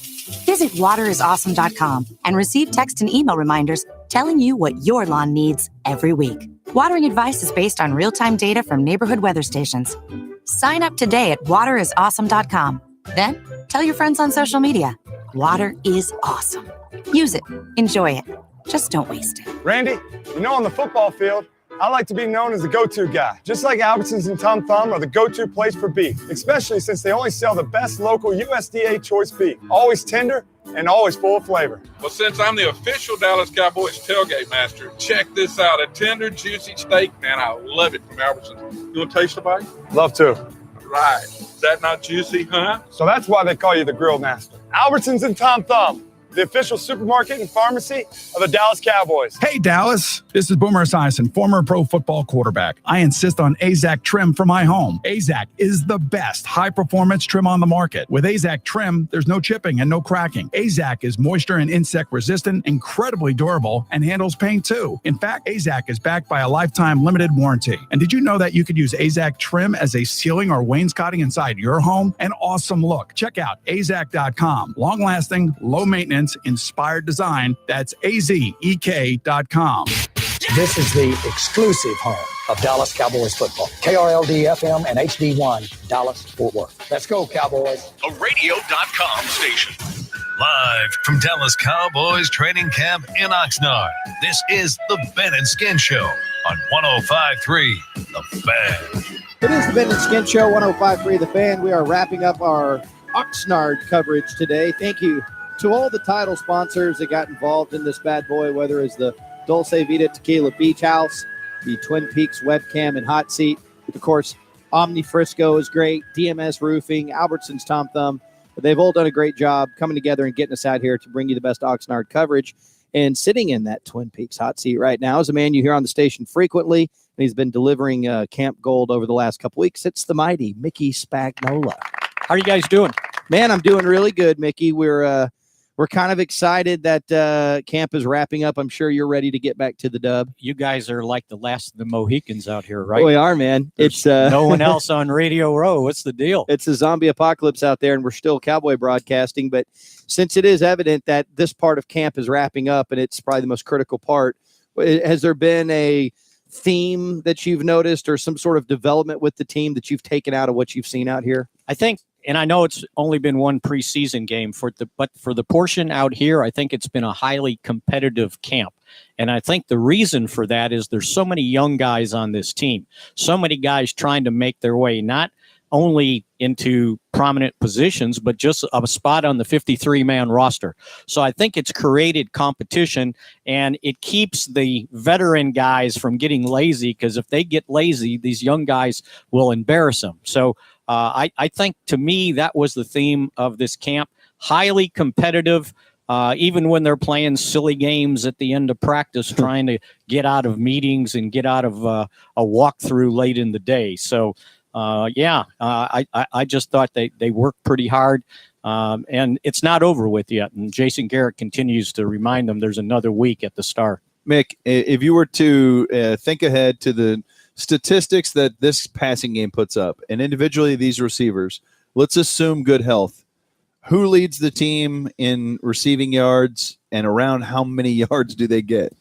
Visit waterisawesome.com and receive text and email reminders telling you what your lawn needs every week. Watering advice is based on real-time data from neighborhood weather stations. Sign up today at waterisawesome.com. Then tell your friends on social media. Water is awesome. Use it. Enjoy it. Just don't waste it. Randy, on the football field, I like to be known as the go-to guy. Just like Albertsons and Tom Thumb are the go-to place for beef, especially since they only sell the best local USDA choice beef. Always tender and always full of flavor. Well, since I'm the official Dallas Cowboys tailgate master, check this out. A tender, juicy steak, man, I love it from Albertsons. You want to taste the bite? Love to. Right. Is that not juicy, huh? So that's why they call you the Grill Master. Albertsons and Tom Thumb, the official supermarket and pharmacy of the Dallas Cowboys. Hey, Dallas. This is Boomer Esiason, former pro football quarterback. I insist on AZAC trim for my home. AZAC is the best high-performance trim on the market. With AZAC trim, there's no chipping and no cracking. AZAC is moisture and insect resistant, incredibly durable, and handles paint too. In fact, AZAC is backed by a lifetime limited warranty. And did you know that you could use AZAC trim as a ceiling or wainscoting inside your home? An awesome look. Check out AZAC.com. Long-lasting, low-maintenance, inspired design. That's azek.com. This is the exclusive home of Dallas Cowboys football. KRLD FM and HD1, Dallas, Fort Worth. Let's go, Cowboys. A radio.com station. Live from Dallas Cowboys training camp in Oxnard. This is the Ben and Skin Show on 105.3 The Fan. It is the Ben and Skin Show, 105.3 The Fan. We are wrapping up our Oxnard coverage today. Thank you to all the title sponsors that got involved in this bad boy, whether it's the Dorsey Vita Tequila Beach House, the Twin Peaks webcam and hot seat. Of course, Omni Frisco is great, DMS Roofing, Albertsons Tom Thumb. They've all done a great job coming together and getting us out here to bring you the best Oxnard coverage. And sitting in that Twin Peaks hot seat right now is a man you hear on the station frequently, and he's been delivering Camp Gold over the last couple weeks. It's the mighty Mickey Spagnola. How are you guys doing? Man, I'm doing really good, Mickey. We're we're kind of excited that camp is wrapping up. I'm sure you're ready to get back to the dub. You guys are like the last of the Mohicans out here, right? We are, man. There's no one else on Radio Row. What's the deal? It's a zombie apocalypse out there, and we're still Cowboy broadcasting. But since it is evident that this part of camp is wrapping up, and it's probably the most critical part, has there been a theme that you've noticed or some sort of development with the team that you've taken out of what you've seen out here? I think, and I know it's only been one preseason game but for the portion out here, I think it's been a highly competitive camp. And I think the reason for that is there's so many young guys on this team, so many guys trying to make their way, not only into prominent positions, but just a spot on the 53-man roster. So I think it's created competition, and it keeps the veteran guys from getting lazy, because if they get lazy, these young guys will embarrass them. So I think, to me, that was the theme of this camp. Highly competitive, even when they're playing silly games at the end of practice, trying to get out of meetings and get out of a walkthrough late in the day. So, I just thought they worked pretty hard, and it's not over with yet. And Jason Garrett continues to remind them there's another week at the start. Mick, if you were to think ahead to the statistics that this passing game puts up, and individually these receivers, let's assume good health. Who leads the team in receiving yards, and around how many yards do they get?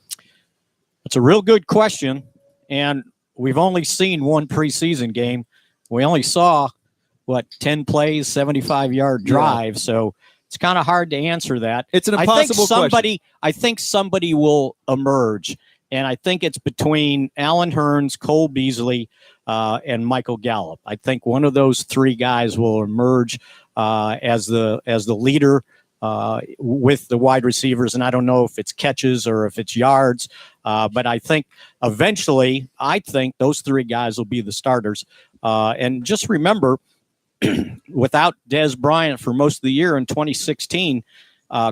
That's a real good question, and we've only seen one preseason game. We only saw, 10 plays, 75-yard drive, Yeah. so it's kind of hard to answer that. It's an impossible question. I think somebody will emerge, and I think it's between Allen Hurns, Cole Beasley, and Michael Gallup. I think one of those three guys will emerge as the leader with the wide receivers, and I don't know if it's catches or if it's yards, but I think eventually, those three guys will be the starters. And just remember, without Dez Bryant for most of the year in 2016,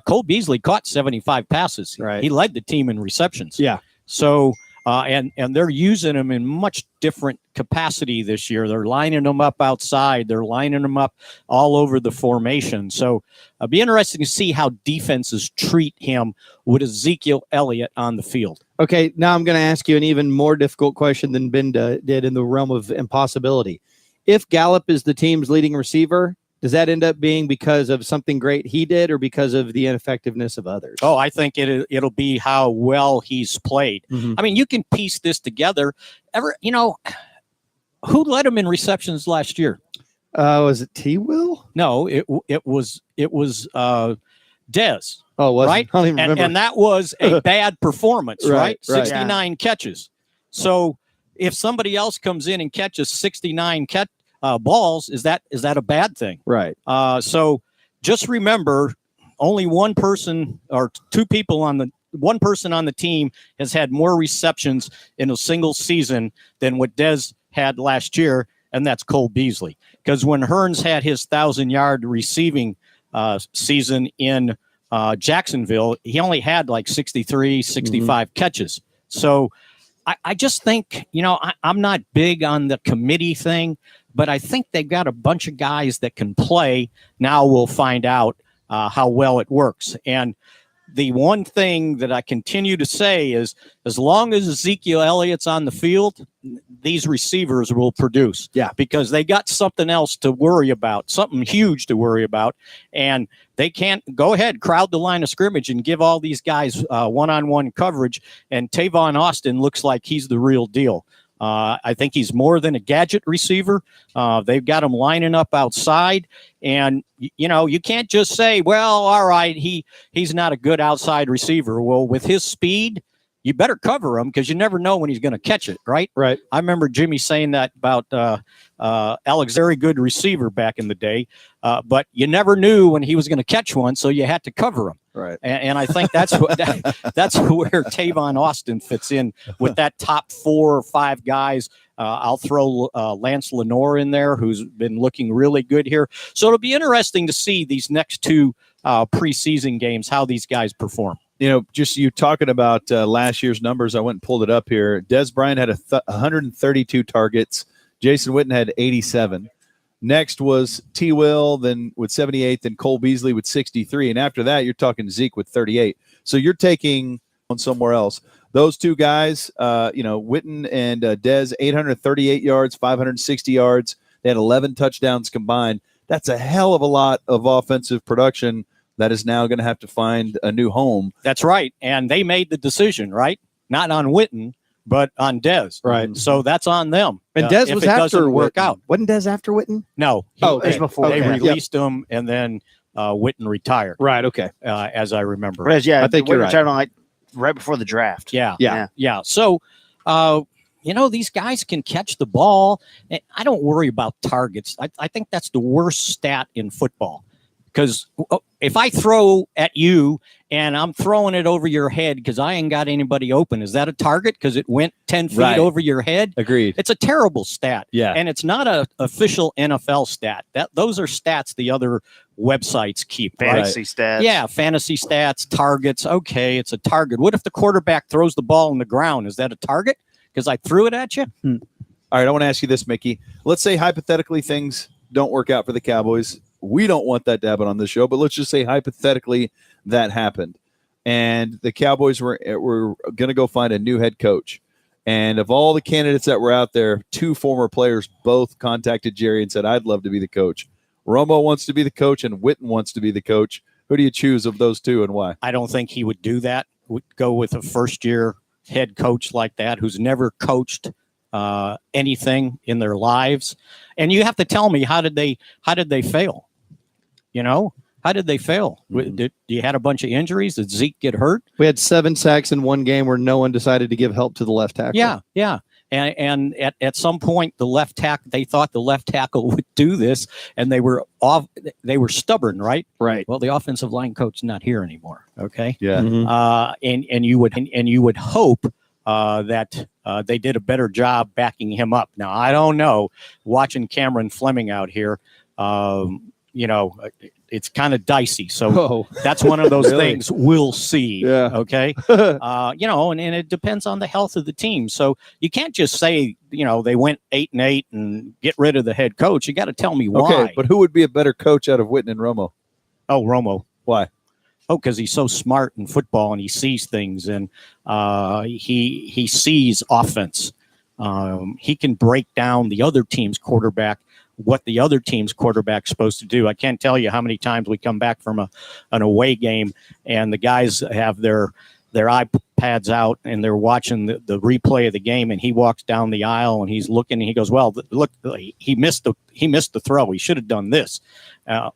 Cole Beasley caught 75 passes. Right. He led the team in receptions. Yeah. So, and they're using him in much different capacity this year. They're lining him up outside. They're lining him up all over the formation. So it'll be interesting to see how defenses treat him with Ezekiel Elliott on the field. Okay, now I'm going to ask you an even more difficult question than Ben did in the realm of impossibility. If Gallup is the team's leading receiver, does that end up being because of something great he did or because of the ineffectiveness of others? Oh, I think it'll be how well he's played. Mhm. I mean, you can piece this together. Who led him in receptions last year? Was it T-Will? No, it was Dez. Oh, was right? I don't even remember. And that was a bad performance, right? Right. 69 catches. So if somebody else comes in and catches 69 balls, is that a bad thing? Right. So just remember, only one person or two people one person on the team has had more receptions in a single season than what Dez had last year, and that's Cole Beasley. Because when Hurns had his 1,000-yard receiving season in Jacksonville, he only had like 63, 65 catches. So I just think, I'm not big on the committee thing, but I think they've got a bunch of guys that can play. Now we'll find out how well it works. And the one thing that I continue to say is, as long as Ezekiel Elliott's on the field, these receivers will produce. Yeah. Because they got something else to worry about, something huge to worry about. And they can't go ahead, crowd the line of scrimmage and give all these guys one-on-one coverage. And Tavon Austin looks like he's the real deal. I think he's more than a gadget receiver. They've got him lining up outside. And, you can't just say, well, all right, he's not a good outside receiver. Well, with his speed, you better cover him because you never know when he's going to catch it, right? Right. I remember Jimmy saying that about Alex, very good receiver back in the day, but you never knew when he was going to catch one, so you had to cover him. Right. And I think that's that's where Tavon Austin fits in with that top 4 or 5 guys. I'll throw Lance Lenore in there, who's been looking really good here. So it'll be interesting to see these next 2 preseason games, how these guys perform. Just you talking about last year's numbers, I went and pulled it up here. Dez Bryant had 132 targets. Jason Witten had 87. Next was T. Will, then with 78, then Cole Beasley with 63. And after that, you're talking Zeke with 38. So you're taking on somewhere else. Those two guys, Witten and Dez, 838 yards, 560 yards. They had 11 touchdowns combined. That's a hell of a lot of offensive production that is now going to have to find a new home. That's right. And they made the decision, right? Not on Witten, but on Dez. Right. So that's on them. And Dez if was it after doesn't work Witten. out. Wasn't Dez after Witten? No. It was before. They Okay. released him, and then Witten retired. Right. Okay. As I remember. Yeah, I think you're right. Retired on right before the draft. Yeah. So, these guys can catch the ball. I don't worry about targets. I think that's the worst stat in football. Because if I throw at you and I'm throwing it over your head because I ain't got anybody open, is that a target because it went 10 feet over your head? Agreed. It's a terrible stat. Yeah. And it's not an official NFL stat. Those are stats the other websites keep. Fantasy stats. Yeah, fantasy stats, targets. Okay, it's a target. What if the quarterback throws the ball on the ground? Is that a target? Because I threw it at you? All right, I want to ask you this, Mickey. Let's say hypothetically things don't work out for the Cowboys. We don't want that to happen on this show, but let's just say hypothetically that happened. And the Cowboys were going to go find a new head coach. And of all the candidates that were out there, 2 former players both contacted Jerry and said, I'd love to be the coach. Romo wants to be the coach and Witten wants to be the coach. Who do you choose of those two and why? I don't think he would do that. Would go with a first-year head coach like that who's never coached anything in their lives. And you have to tell me, how did they fail? How did they fail? You had a bunch of injuries? Did Zeke get hurt? We had 7 sacks in one game where no one decided to give help to the left tackle. Yeah. And at some point, they thought the left tackle would do this, and they were stubborn, right? Right. Well, the offensive line coach is not here anymore. Okay. Yeah. Mm-hmm. And you would hope that they did a better job backing him up. Now, I don't know. Watching Cameron Fleming out here, it's kind of dicey. So that's one of those things we'll see. Yeah. Okay. And it depends on the health of the team. So you can't just say, they went 8-8 and get rid of the head coach. You got to tell me why. Okay, but who would be a better coach out of Witten and Romo? Oh, Romo. Why? Oh, because he's so smart in football and he sees things, and he sees offense. He can break down the other team's quarterback, what the other team's quarterback's supposed to do. I can't tell you how many times we come back from an away game and the guys have their iPads out and they're watching the replay of the game, and he walks down the aisle and he's looking and he goes, well, look, he missed the throw. He should have done this.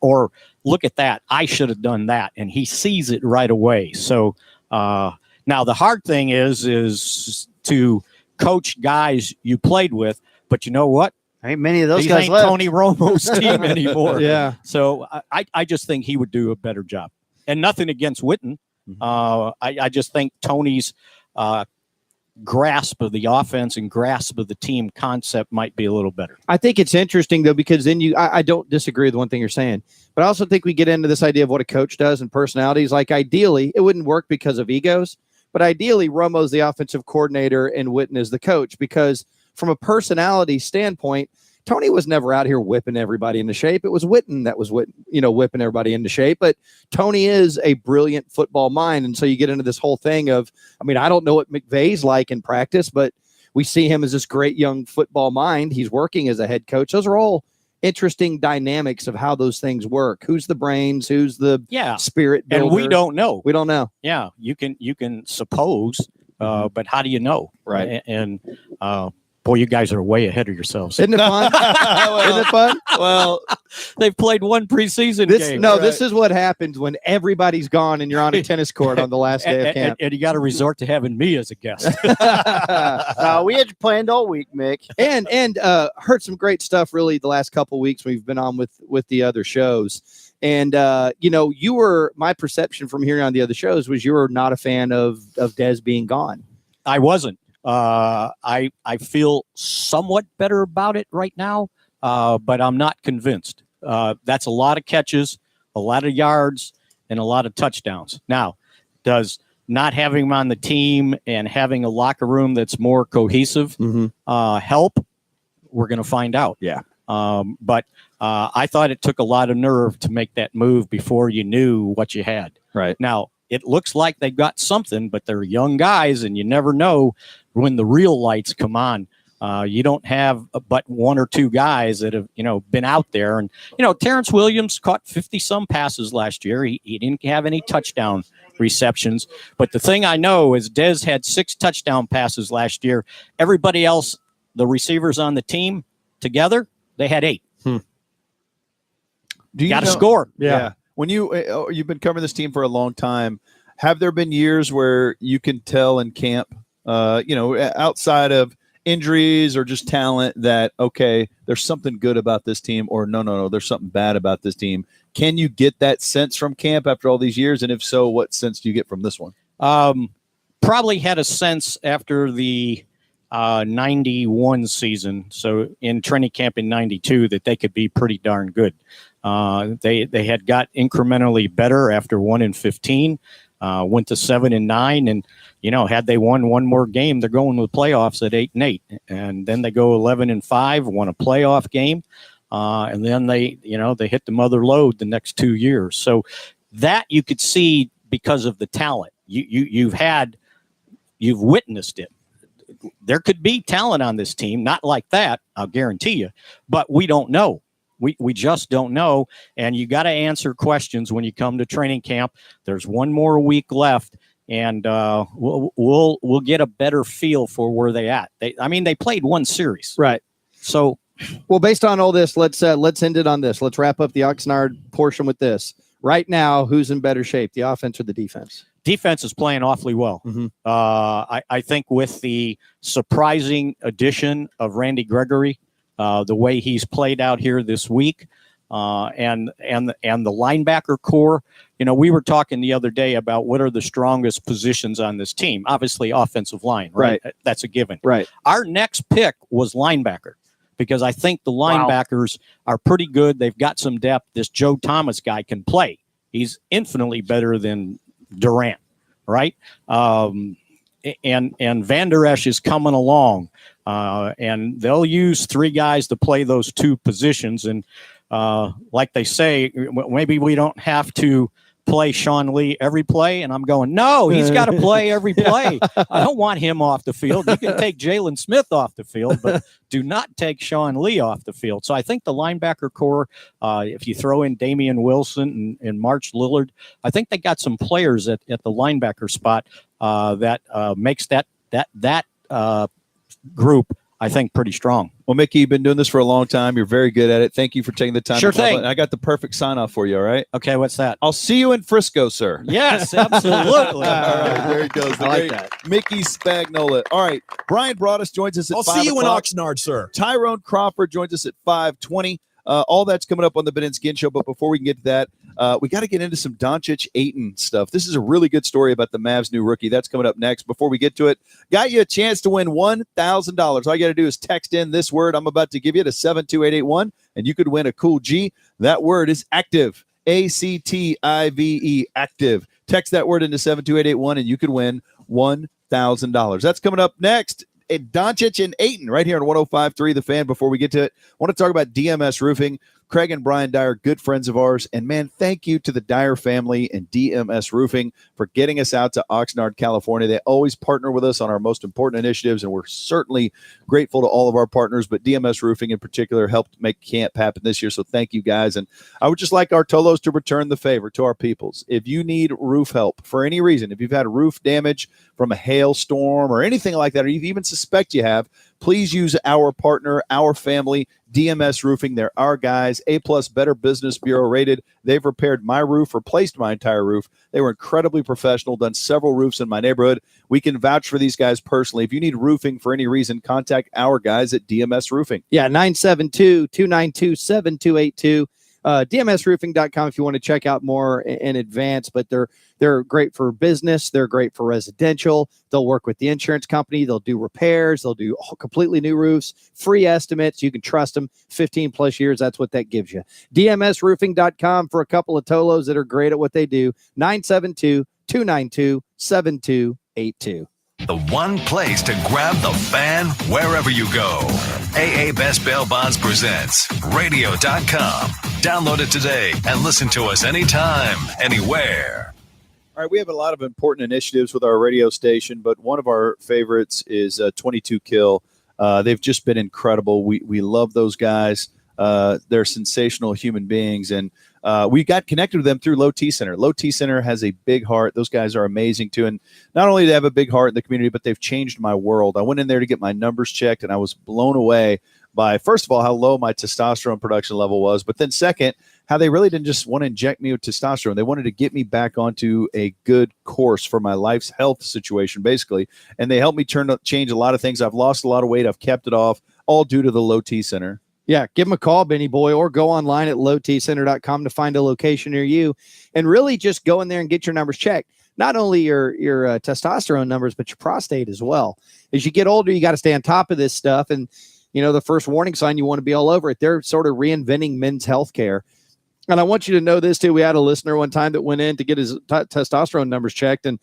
Or look at that. I should have done that. And he sees it right away. So now the hard thing is to coach guys you played with, but you know what? Ain't many of those These guys ain't left. Tony Romo's team anymore. Yeah. So I just think he would do a better job. And nothing against Witten. I just think Tony's grasp of the offense and grasp of the team concept might be a little better. I think it's interesting, though, because then I don't disagree with one thing you're saying, but I also think we get into this idea of what a coach does and personalities. Like, ideally, it wouldn't work because of egos, but ideally, Romo's the offensive coordinator and Witten is the coach, because from a personality standpoint, Tony was never out here whipping everybody into shape. It was Witten that was whipping everybody into shape. But Tony is a brilliant football mind. And so you get into this whole thing of, I don't know what McVay's like in practice, but we see him as this great young football mind. He's working as a head coach. Those are all interesting dynamics of how those things work. Who's the brains? Who's the spirit builder? And we don't know. We don't know. Yeah, you can suppose, but how do you know? Right. And boy, you guys are way ahead of yourselves. Isn't it fun? Isn't it fun? Well, they've played one preseason game. No, this is what happens when everybody's gone and you're on a tennis court on the last day of camp. And you got to resort to having me as a guest. We had you planned all week, Mick. And heard some great stuff really the last couple of weeks we've been on with the other shows. And, you were, my perception from hearing on the other shows was you were not a fan of Dez being gone. I wasn't. I feel somewhat better about it right now, but I'm not convinced. That's a lot of catches, a lot of yards, and a lot of touchdowns. Now, does not having him on the team and having a locker room that's more cohesive help? We're going to find out. Yeah. But I thought it took a lot of nerve to make that move before you knew what you had. Right. Now, it looks like they've got something, but they're young guys, and you never know when the real lights come on. You don't have but one or two guys that have, been out there. And, Terrence Williams caught 50-some passes last year. He didn't have any touchdown receptions. But the thing I know is Dez had 6 touchdown passes last year. Everybody else, the receivers on the team together, they had 8. Do you got to score. Yeah. When you've been covering this team for a long time, have there been years where you can tell in camp, outside of injuries or just talent, that, okay, there's something good about this team, or no, there's something bad about this team? Can you get that sense from camp after all these years? And if so, what sense do you get from this one? Probably had a sense after the 91 season. So in training camp in 92, that they could be pretty darn good. They had got incrementally better after 1-15, went to 7-9, and had they won one more game, they're going to the playoffs at 8-8, and then they go 11-5, won a playoff game, and then they hit the mother lode the next 2 years. So that you could see because of the talent you've witnessed it. There could be talent on this team, not like that, I'll guarantee you, but we don't know. We just don't know, and you got to answer questions when you come to training camp. There's one more week left, and we'll get a better feel for where they at. They played one series, right? So, well, based on all this, let's end it on this. Let's wrap up the Oxnard portion with this. Right now, who's in better shape, the offense or the defense? Defense is playing awfully well. Mm-hmm. I think with the surprising addition of Randy Gregory, the way he's played out here this week, and the linebacker core. We were talking the other day about what are the strongest positions on this team. Obviously, offensive line, right? That's a given. Right. Our next pick was linebacker, because I think the linebackers are pretty good. They've got some depth. This Joe Thomas guy can play. He's infinitely better than Durant, right? And Van Der Esch is coming along, and they'll use 3 guys to play those 2 positions. And like they say, maybe we don't have to play Sean Lee every play. And I'm going, no, he's got to play every play. I don't want him off the field. You can take Jalen Smith off the field, but do not take Sean Lee off the field. So I think the linebacker core, if you throw in Damian Wilson and March Lillard, I think they got some players at the linebacker spot that makes that group, I think, pretty strong. Well, Mickey, you've been doing this for a long time. You're very good at it. Thank you for taking the time. Sure thing. I got the perfect sign-off for you, all right? Okay, what's that? I'll see you in Frisco, sir. Yes, absolutely. All right, there he goes. The great Mickey Spagnola. All right, Brian Broaddus joins us at 5 I'll see you in o'clock. Oxnard, sir. Tyrone Crawford joins us at 5:20. All that's coming up on the Ben and Skin Show. But before we can get to that, we got to get into some Doncic Ayton stuff. This is a really good story about the Mavs' new rookie. That's coming up next. Before we get to it, got you a chance to win $1,000. All you got to do is text in this word I'm about to give you to 72881, and you could win a cool G. That word is active. ACTIVE, active. Text that word into 72881, and you could win $1,000. That's coming up next. Doncic and Ayton right here on 105.3 The Fan. Before we get to it, I want to talk about DMS Roofing. Craig and Brian Dyer, good friends of ours. And, man, thank you to the Dyer family and DMS Roofing for getting us out to Oxnard, California. They always partner with us on our most important initiatives, and we're certainly grateful to all of our partners. But DMS Roofing in particular helped make camp happen this year, so thank you guys. And I would just like our Tolos to return the favor to our peoples. If you need roof help for any reason, if you've had roof damage from a hailstorm or anything like that, or you even suspect you have, please use our partner, our family, DMS Roofing. They're our guys, A+ Better Business Bureau rated. They've repaired my roof, replaced my entire roof. They were incredibly professional, done several roofs in my neighborhood. We can vouch for these guys personally. If you need roofing for any reason, contact our guys at DMS Roofing. Yeah, 972-292-7282. DMSroofing.com if you want to check out more in advance, but they're great for business. They're great for residential. They'll work with the insurance company. They'll do repairs. They'll do completely new roofs, free estimates. You can trust them 15 plus years. That's what that gives you. DMSroofing.com for a couple of Tolos that are great at what they do. 972-292-7282. The one place to grab the fan wherever you go. AA Best Bail Bonds presents radio.com. Download it today and listen to us anytime, anywhere. All right, we have a lot of important initiatives with our radio station, but one of our favorites is 22 Kill. They've just been incredible. We love those guys. They're sensational human beings, and we got connected with them through Low T Center. Low T Center has a big heart. Those guys are amazing too, and not only do they have a big heart in the community, but they've changed my world. I went in there to get my numbers checked, and I was blown away by, first of all, how low my testosterone production level was, but then second, how they really didn't just want to inject me with testosterone. They wanted to get me back onto a good course for my life's health situation, basically, and they helped me change a lot of things. I've lost a lot of weight. I've kept it off, all due to the Low T Center. Yeah, give them a call, Benny Boy, or go online at lowtcenter.com to find a location near you, and really just go in there and get your numbers checked. Not only your testosterone numbers, but your prostate as well. As you get older, you got to stay on top of this stuff. And, you know, the first warning sign, you want to be all over it. They're sort of reinventing men's health care. And I want you to know this, too. We had a listener one time that went in to get his testosterone numbers checked, and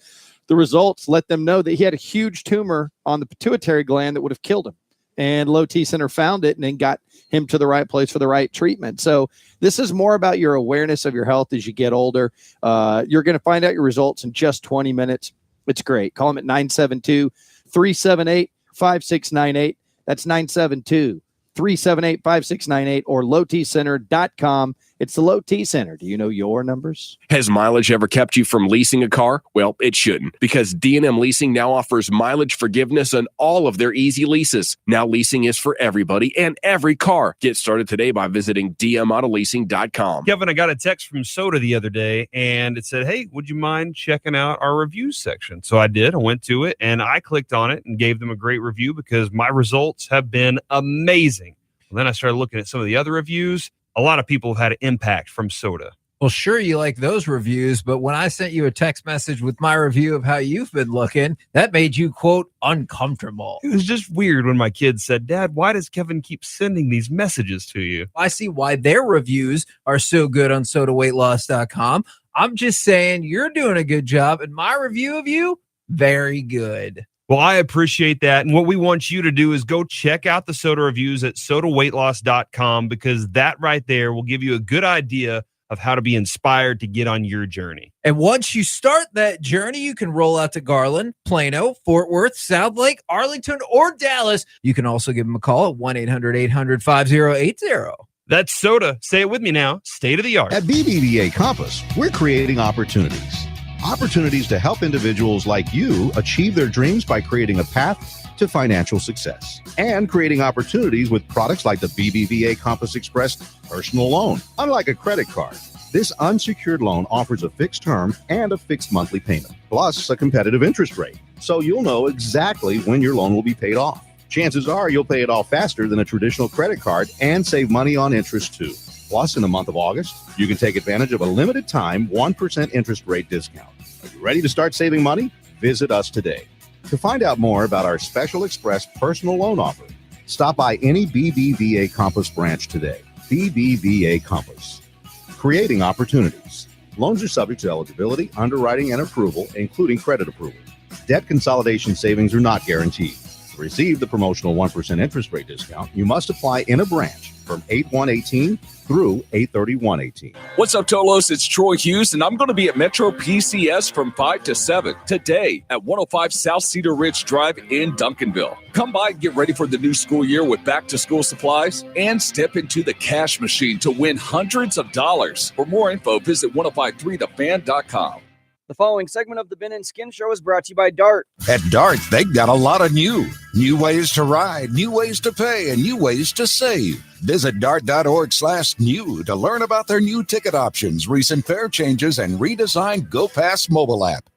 the results let them know that he had a huge tumor on the pituitary gland that would have killed him. And Low T Center found it and then got him to the right place for the right treatment. So this is more about your awareness of your health as you get older. You're going to find out your results in just 20 minutes. It's great. Call them at 972-378-5698. That's 972-378-5698 or lowtcenter.com. It's the Low T Center. Do you know your numbers? Has mileage ever kept you from leasing a car? Well, it shouldn't, because D&M Leasing now offers mileage forgiveness on all of their easy leases. Now leasing is for everybody and every car. Get started today by visiting dmautoleasing.com. Kevin, I got a text from Soda the other day, and it said, hey, would you mind checking out our reviews section? So I did. I went to it, and I clicked on it and gave them a great review because my results have been amazing. And then I started looking at some of the other reviews. A lot of people have had an impact from Soda. Well, sure, you like those reviews, but when I sent you a text message with my review of how you've been looking, that made you, quote, uncomfortable. It was just weird when my kids said, Dad, why does Kevin keep sending these messages to you? I see why their reviews are so good on sodaweightloss.com. I'm just saying you're doing a good job, and my review of you, very good. Well, I appreciate that. And what we want you to do is go check out the Soda reviews at sodaweightloss.com, because that right there will give you a good idea of how to be inspired to get on your journey. And once you start that journey, you can roll out to Garland, Plano, Fort Worth, South Lake, Arlington, or Dallas. You can also give them a call at 1-800-800-5080. That's Soda. Say it with me now. State of the art. At BBVA Compass, we're creating opportunities. Opportunities to help individuals like you achieve their dreams by creating a path to financial success and creating opportunities with products like the BBVA Compass Express personal loan. Unlike a credit card, this unsecured loan offers a fixed term and a fixed monthly payment, plus a competitive interest rate. So you'll know exactly when your loan will be paid off. Chances are you'll pay it off faster than a traditional credit card and save money on interest too. Plus, in the month of August, you can take advantage of a limited time 1% interest rate discount. Are you ready to start saving money? Visit us today. To find out more about our Special Express personal loan offer, stop by any BBVA Compass branch today. BBVA Compass. Creating opportunities. Loans are subject to eligibility, underwriting, and approval, including credit approval. Debt consolidation savings are not guaranteed. To receive the promotional 1% interest rate discount, you must apply in a branch from 8/1/18 through 8/31/18. What's up, Tolos? It's Troy Hughes, and I'm going to be at Metro PCS from 5 to 7 today at 105 South Cedar Ridge Drive in Duncanville. Come by and get ready for the new school year with back-to-school supplies and step into the cash machine to win hundreds of dollars. For more info, visit 1053thefan.com. The following segment of the Ben and Skin Show is brought to you by Dart. At Dart, they've got a lot of new ways to ride, new ways to pay, and new ways to save. Visit dart.org/new to learn about their new ticket options, recent fare changes, and redesigned GoPass mobile app.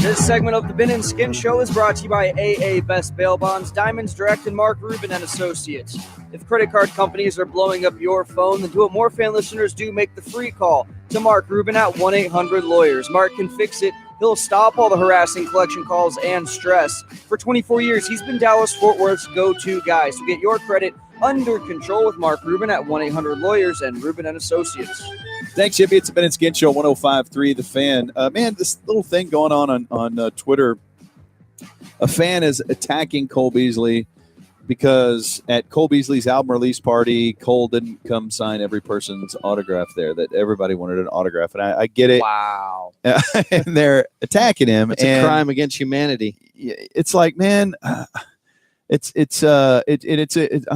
This segment of the Ben and Skin Show is brought to you by AA Best Bail Bonds, Diamonds Direct, and Mark Rubin and Associates. If credit card companies are blowing up your phone, then do what more fan listeners do: make the free call to Mark Rubin at 1-800-LAWYERS. Mark can fix it. He'll stop all the harassing collection calls and stress. For 24 years, he's been Dallas-Fort Worth's go-to guy. So get your credit under control with Mark Rubin at 1-800-LAWYERS and Rubin and Associates. Thanks, Yippee. It's the Ben and Skin Show, 105.3 The Fan. Man, this little thing going on Twitter a fan is attacking Cole Beasley because at Cole Beasley's album release party, Cole didn't come sign every person's autograph there, that everybody wanted an autograph. And I get it. Wow. And they're attacking him. It's a crime against humanity. It's like, man, I'm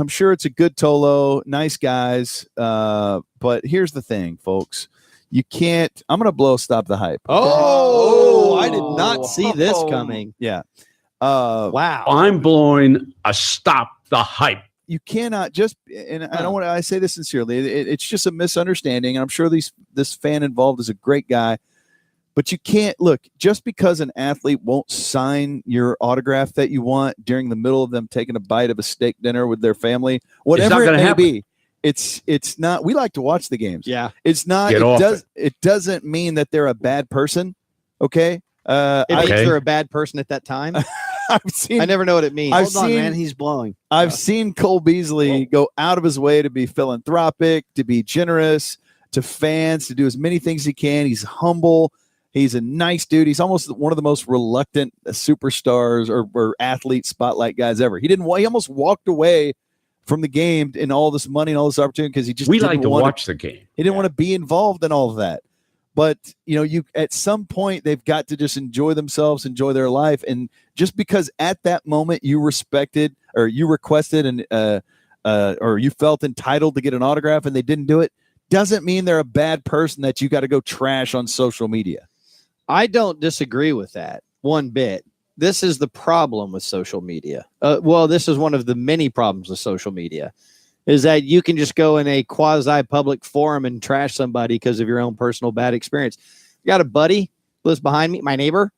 sure it's a good Tolo, nice guys. But here's the thing, folks. You can't, I'm going to blow Stop the Hype. Oh, I did not see this coming. Yeah. Wow. I'm blowing a Stop the Hype. You cannot just, and I don't want to, I say this sincerely, it's just a misunderstanding. I'm sure this fan involved is a great guy, but you can't look just because an athlete won't sign your autograph that you want during the middle of them taking a bite of a steak dinner with their family, whatever it may be. It's not, we like to watch the games. Yeah. It's not, it doesn't mean that they're a bad person. Okay. It means they're a bad person at that time. I never know what it means. Hold on, man. He's blowing. I've seen Cole Beasley go out of his way to be philanthropic, to be generous to fans, to do as many things as he can. He's humble. He's a nice dude. He's almost one of the most reluctant superstars or athlete spotlight guys ever. He almost walked away from the game and all this money and all this opportunity because he just we like to watch the game. He didn't want to be involved in all of that. But, you at some point they've got to just enjoy themselves, enjoy their life. And just because at that moment you respected or you requested and or you felt entitled to get an autograph and they didn't do it, doesn't mean they're a bad person that you got to go trash on social media. I don't disagree with that one bit. This is the problem with social media. This is one of the many problems with social media. Is that you can just go in a quasi-public forum and trash somebody because of your own personal bad experience. You got a buddy who lives behind me, my neighbor,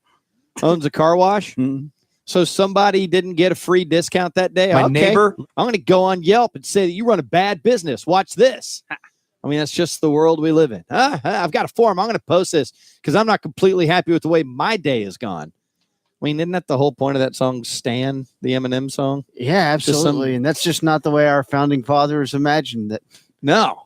owns a car wash. Mm-hmm. So somebody didn't get a free discount that day. My neighbor? I'm going to go on Yelp and say that you run a bad business. Watch this. I mean, that's just the world we live in. I've got a forum. I'm going to post this because I'm not completely happy with the way my day has gone. I mean, isn't that the whole point of that song, Stan, the Eminem song? Yeah, absolutely. And that's just not the way our founding fathers imagined it. No.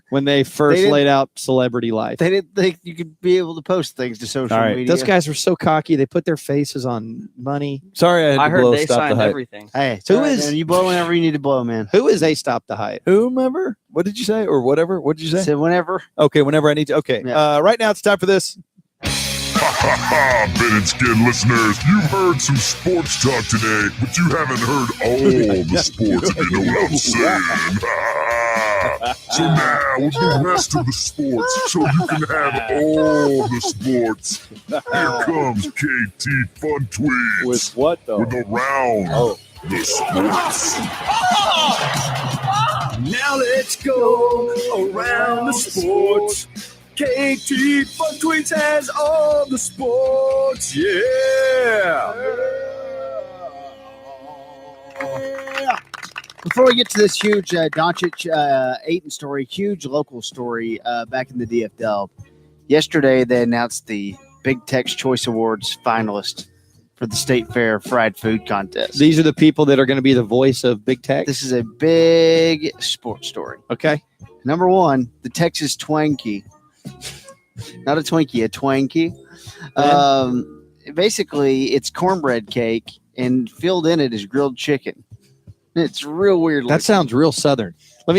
When they first laid out celebrity life. They didn't think you could be able to post things to social media. Those guys were so cocky. They put their faces on money. Sorry, I heard they signed everything. Hey, man, you blow whenever you need to blow, man. Who is A Stop the Hype? Whomever? What did you say? Or whatever? What did you say? Said whenever. Okay, whenever I need to. Okay. Yeah. Right now it's time for this. Ben and Skin listeners, you've heard some sports talk today, but you haven't heard all the sports, if you know what I'm saying. So now, with the rest of the sports, so you can have all the sports, here comes KT Fun Tweets. With what, though? With around the sports. Now let's go around the sports. KT Fun Tweets has all the sports. Yeah. Before we get to this huge Doncic Ayton story, huge local story back in the DFL, yesterday they announced the Big Tech's Choice Awards finalist for the State Fair Fried Food Contest. These are the people that are going to be the voice of Big Tech? This is a big sports story. Okay. Number one, the Texas Twanky. Not a Twinkie, a Twanky. Basically, it's cornbread cake, and filled in it is grilled chicken. It's real weird. That sounds real Southern.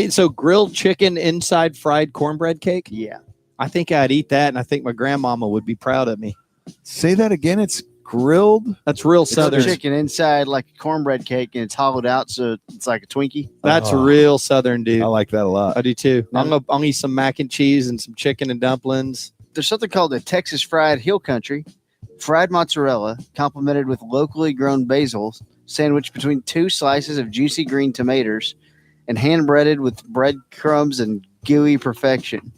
So grilled chicken inside fried cornbread cake? Yeah. I think I'd eat that, and I think my grandmama would be proud of me. Say that again. It's grilled? That's real Southern. It's chicken inside like a cornbread cake, and it's hollowed out, so it's like a Twinkie. That's real Southern, dude. I like that a lot. I do too. I'm gonna eat some mac and cheese and some chicken and dumplings. There's something called the Texas Fried Hill Country, fried mozzarella, complemented with locally grown basil, sandwiched between two slices of juicy green tomatoes, and hand-breaded with breadcrumbs and gooey perfection.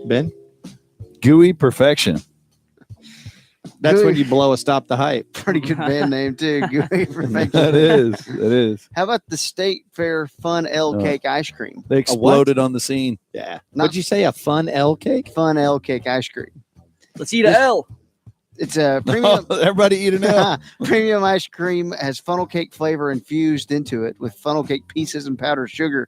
Ben? Gooey perfection. That's Gooey. when you blow a Stop the Hype. Pretty good band name, too. Gooey perfection. That is. How about the State Fair Fun L Cake ice cream? They exploded on the scene. Yeah. What'd you say? A Fun L Cake? Fun L Cake ice cream. Let's eat an L. It's a premium. Everybody eat an L. Premium ice cream has funnel cake flavor infused into it with funnel cake pieces and powdered sugar.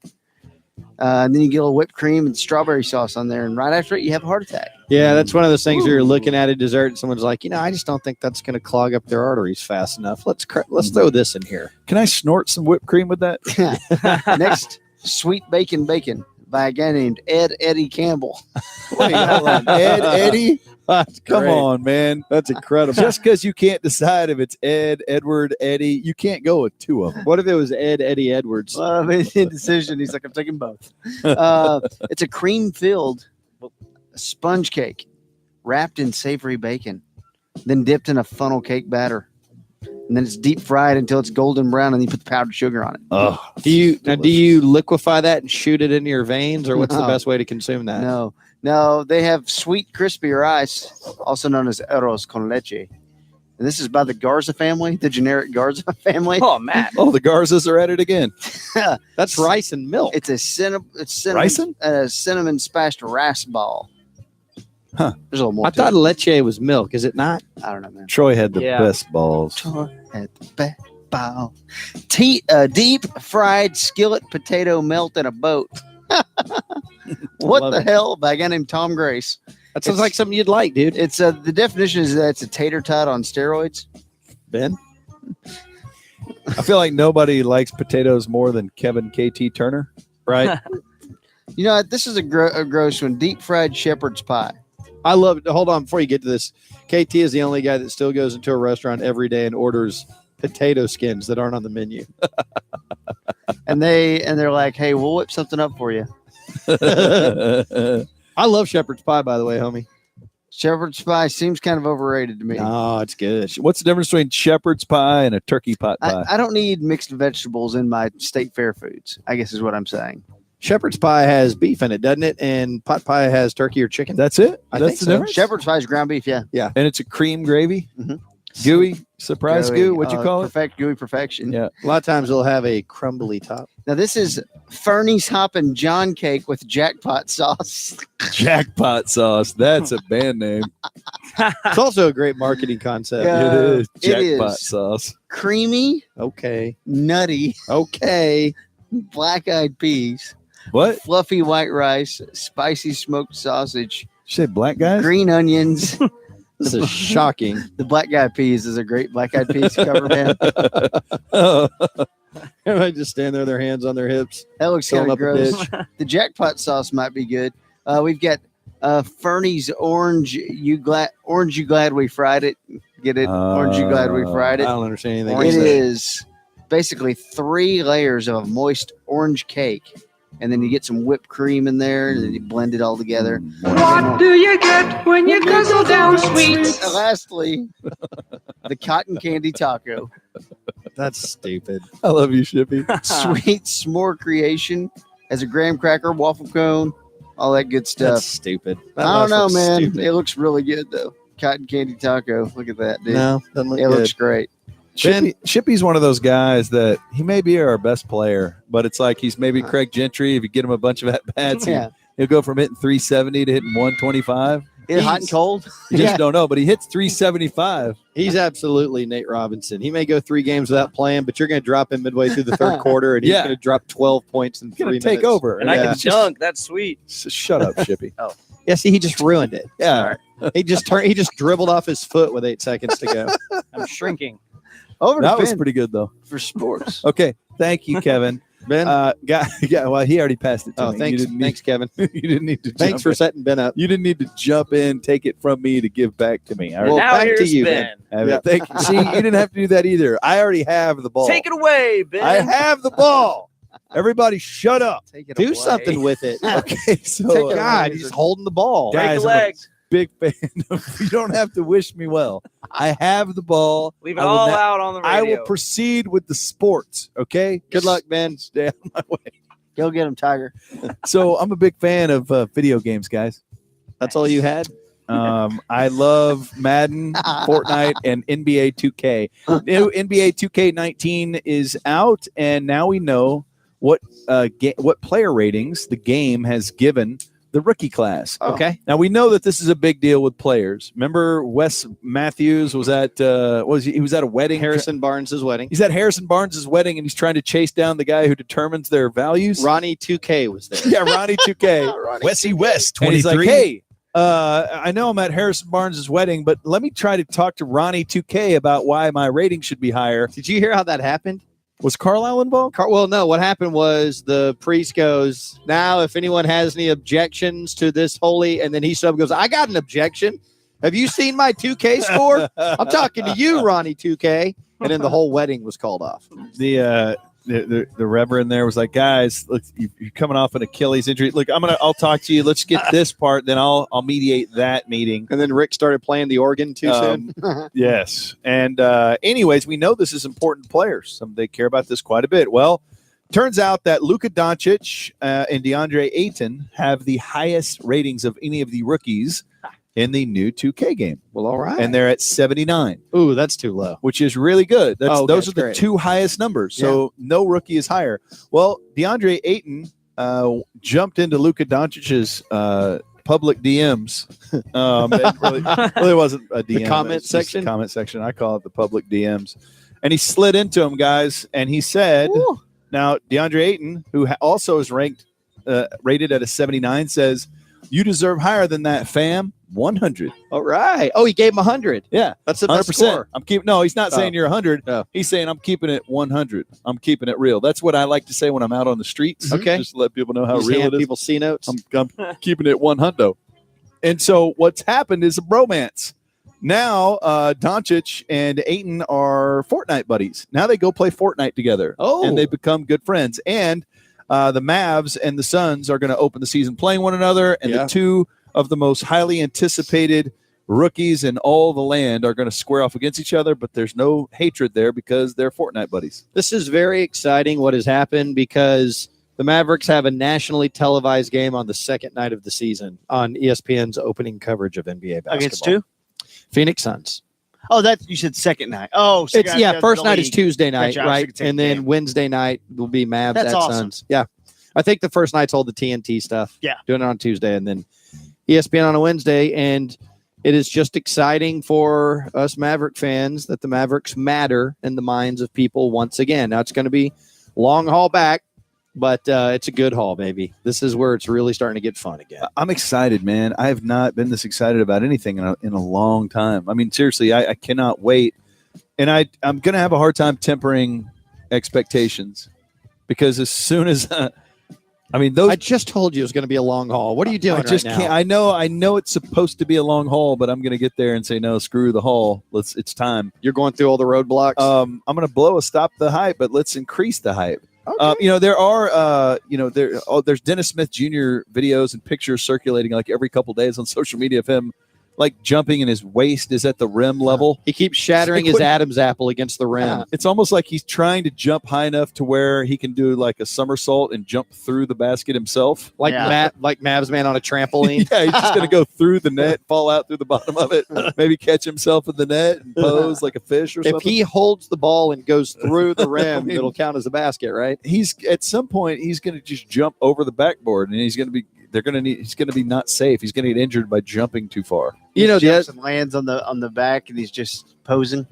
And then you get a little whipped cream and strawberry sauce on there. And right after it, you have a heart attack. Yeah, that's one of those things where you're looking at a dessert and someone's like, I just don't think that's going to clog up their arteries fast enough. Let's throw this in here. Can I snort some whipped cream with that? Next, sweet bacon by a guy named Eddie Campbell. Wait, hold on. Eddie? Come on, man. That's incredible. Just because you can't decide if it's Edward, Eddie, you can't go with two of them. What if it was Eddie Edwards? Well, I made the decision. He's like, I'm taking both. It's a cream-filled sponge cake wrapped in savory bacon, then dipped in a funnel cake batter. And then it's deep fried until it's golden brown, and then you put the powdered sugar on it. Oh, do you liquefy that and shoot it into your veins, or what's the best way to consume that? No, they have sweet crispy rice, also known as arroz con leche. And this is by the Garza family, the generic Garza family. Oh, Matt. Oh, the Garzas are at it again. That's rice and milk. It's a cinnamon spiced rice ball. Huh. There's a little more. I thought leche was milk. Is it not? I don't know, man. Troy had the best balls. Troy had the best ball. Deep fried skillet potato melt in a boat. What the hell? By a guy named Tom Grace. That sounds like something you'd like, dude. It's the definition is that it's a tater tot on steroids. Ben? I feel like nobody likes potatoes more than Kevin KT Turner, right? You know, this is a gross one. Deep fried shepherd's pie. I love it. Hold on, before you get to this, KT is the only guy that still goes into a restaurant every day and orders potato skins that aren't on the menu. and they're like, hey, we'll whip something up for you. I love shepherd's pie, by the way, homie. Shepherd's pie seems kind of overrated to me. No, it's good. What's the difference between shepherd's pie and a turkey pot pie? I don't need mixed vegetables in my state fair foods, I guess is what I'm saying. Shepherd's pie has beef in it, doesn't it? And pot pie has turkey or chicken. That's it? I That's think the so. difference? Shepherd's pie is ground beef, yeah. Yeah. And it's a cream gravy? Mm-hmm. Gooey? Surprise goo? What'd you call it? Gooey perfection. Yeah. A lot of times they'll have a crumbly top. Now, this is Fernie's Hoppin' John Cake with jackpot sauce. Jackpot sauce. That's a band name. It's also a great marketing concept. It is. It Jackpot is. sauce. Creamy, Okay. nutty, Okay. black-eyed peas, What? fluffy white rice, spicy smoked sausage, You say black guys? green onions. This is shocking. The black-eyed peas is a great black-eyed peas cover band. Everybody just stand there with their hands on their hips. That looks Filling kind of up a gross. The jackpot sauce might be good. We've got Fernie's orange. You glad we fried it? Get it? Orange. You glad we fried it? I don't understand anything. It is basically 3 layers of a moist orange cake, and then you get some whipped cream in there, and then you blend it all together. What do you get when you guzzle down sweets? And lastly, the cotton candy taco. That's stupid. I love you, Shippy. Sweet s'more creation has a graham cracker, waffle cone, all that good stuff. That's stupid. That I don't know, looks man. stupid. It looks really good though. Cotton candy taco. Look at that, dude. No, doesn't look it good. looks great. Shippy's one of those guys that he may be our best player, but it's like he's maybe Craig Gentry. If you get him a bunch of at-bats, Yeah. he'll go from hitting 370 to hitting 125. Hot and cold. You just don't know, but he hits 375. He's absolutely Nate Robinson. He may go 3 games without playing, but you're going to drop him midway through the third quarter, and he's Yeah. going to drop 12 points in 3 Gonna minutes. take over. And I can dunk. That's sweet. Shut up, Shippy. Oh, Yeah, see, he just ruined it. Yeah. He just dribbled off his foot with 8 seconds to go. I'm shrinking. Over to That was Ben pretty good, though. for sports. Okay. Thank you, Kevin. Ben? Well, he already passed it to Oh, me. thanks, You didn't need, thanks, Kevin. you didn't need to Thanks jump for in. setting Ben up. You didn't need to jump in, take it from me to give back to me. I Well, already now back to here's you, Ben. have it. Yeah. Thank you. See, you didn't have to do that either. I already have the ball. Take it away, Ben. I have the ball. Everybody shut up. Take it Do away. something with it. Okay, so Take it God, away. he's holding the ball. Break guys, the I'm a legs. big fan of you don't have to wish me well. I have the ball. Leave it I will all na- out on the radio. I will proceed with the sports. Okay. Good luck, Ben. Stay out of my way. Go get him, Tiger. So I'm a big fan of video games, guys. That's all you had? I love Madden, Fortnite, and NBA 2K. New NBA 2K19 is out, and now we know what player ratings the game has given the rookie class. Okay. Now we know that this is a big deal with players. Remember Wes Matthews was at he was at a wedding. Harrison Barnes' wedding. He's at Harrison Barnes' wedding, and he's trying to chase down the guy who determines their values. Ronnie 2K was there. Yeah, Ronnie 2K. Wesley West, And 23. he's like, hey, I know I'm at Harrison Barnes' wedding, but let me try to talk to Ronnie 2K about why my rating should be higher. Did you hear how that happened? Was Carlisle involved? Well, no. What happened was the priest goes, now if anyone has any objections to this holy, and then he goes, I got an objection. Have you seen my 2K score? I'm talking to you, Ronnie 2K. And then the whole wedding was called off. The reverend there was like, guys, look, you're coming off an Achilles injury. Look, I'll talk to you. Let's get this part, then I'll mediate that meeting. And then Rick started playing the organ too soon. Yes. And anyways, we know this is important players. They care about this quite a bit. Well, turns out that Luka Doncic and DeAndre Ayton have the highest ratings of any of the rookies in the new 2K game. Well, all right. And they're at 79. Ooh, that's too low. Which is really good. Those are the great. two highest numbers. So no rookie is higher. Well, DeAndre Ayton jumped into Luka Doncic's public DMs. It really wasn't a DM. The comment section? Comment section. I call it the public DMs. And he slid into him, guys, and he said, now DeAndre Ayton, who also is rated at a 79, says, you deserve higher than that, fam. 100. All right. Oh, he gave him 100. Yeah, that's the best 100%. score. No, he's not saying you're 100. No. He's saying I'm keeping it 100. I'm keeping it real. That's what I like to say when I'm out on the streets. Okay. Just to let people know how Just real hand it is. people C notes. I'm keeping it 100. And so what's happened is a bromance. Now Doncic and Ayton are Fortnite buddies. Now they go play Fortnite together. Oh. And they become good friends. And the Mavs and the Suns are going to open the season playing one another. And the two of the most highly anticipated rookies in all the land are going to square off against each other, but there's no hatred there because they're Fortnite buddies. This is very exciting what has happened because the Mavericks have a nationally televised game on the second night of the season on ESPN's opening coverage of NBA basketball. Against two? Phoenix Suns. Oh, that you said second night. Oh, so It's first night is Tuesday night, Gotcha. right? And then Wednesday night will be Mavs That's at awesome. Suns. Yeah. I think the first night's all the TNT stuff. Yeah. Doing it on Tuesday and then ESPN on a Wednesday. And it is just exciting for us Maverick fans that the Mavericks matter in the minds of people once again. Now it's going to be long haul back, but it's a good haul, baby. This is where it's really starting to get fun again. I'm excited, man. I have not been this excited about anything in a long time. I mean, seriously, I cannot wait. And I'm going to have a hard time tempering expectations because as soon as I just told you it was going to be a long haul. What are you doing I just right can't. now? I know it's supposed to be a long haul, but I'm going to get there and say, no, screw the haul. It's time. You're going through all the roadblocks. I'm going to blow a stop the hype, but let's increase the hype. Okay. There are, there's Dennis Smith Jr. videos and pictures circulating like every couple days on social media of him like jumping and his waist is at the rim level. He keeps shattering his Adam's apple against the rim. It's almost like he's trying to jump high enough to where he can do like a somersault and jump through the basket himself. Like Mavs man on a trampoline. Yeah, he's just going to go through the net, fall out through the bottom of it, maybe catch himself in the net and pose like a fish or something. If he holds the ball and goes through the rim, it'll count as a basket, right? He's at some point he's going to just jump over the backboard and he's going to be not safe. He's going to get injured by jumping too far. Jefferson lands on the back and he's just posing.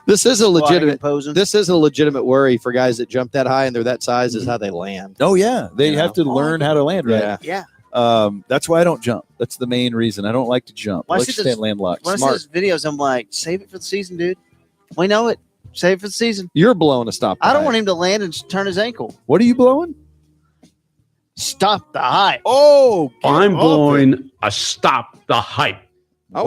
This is a legitimate worry for guys that jump that high and they're that size is how they land. Oh yeah, they have to learn how to land right. Yeah. That's why I don't jump. That's the main reason. I don't like to jump. I like to stay landlocked. When I see those videos, I'm like, save it for the season, dude. We know it. Save it for the season. You're blowing a stop. I don't want him to land and turn his ankle. What are you blowing? Stop the hype. Oh, I'm blowing a stop the hype. I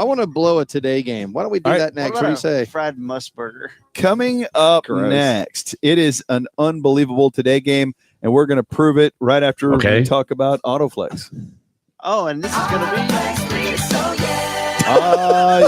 want to blow a today game. Why don't we do that next? What do you say? Fried Musburger. Coming up next, it is an unbelievable today game, and we're going to prove it right after we talk about Autoflex. Oh, and this is going to be...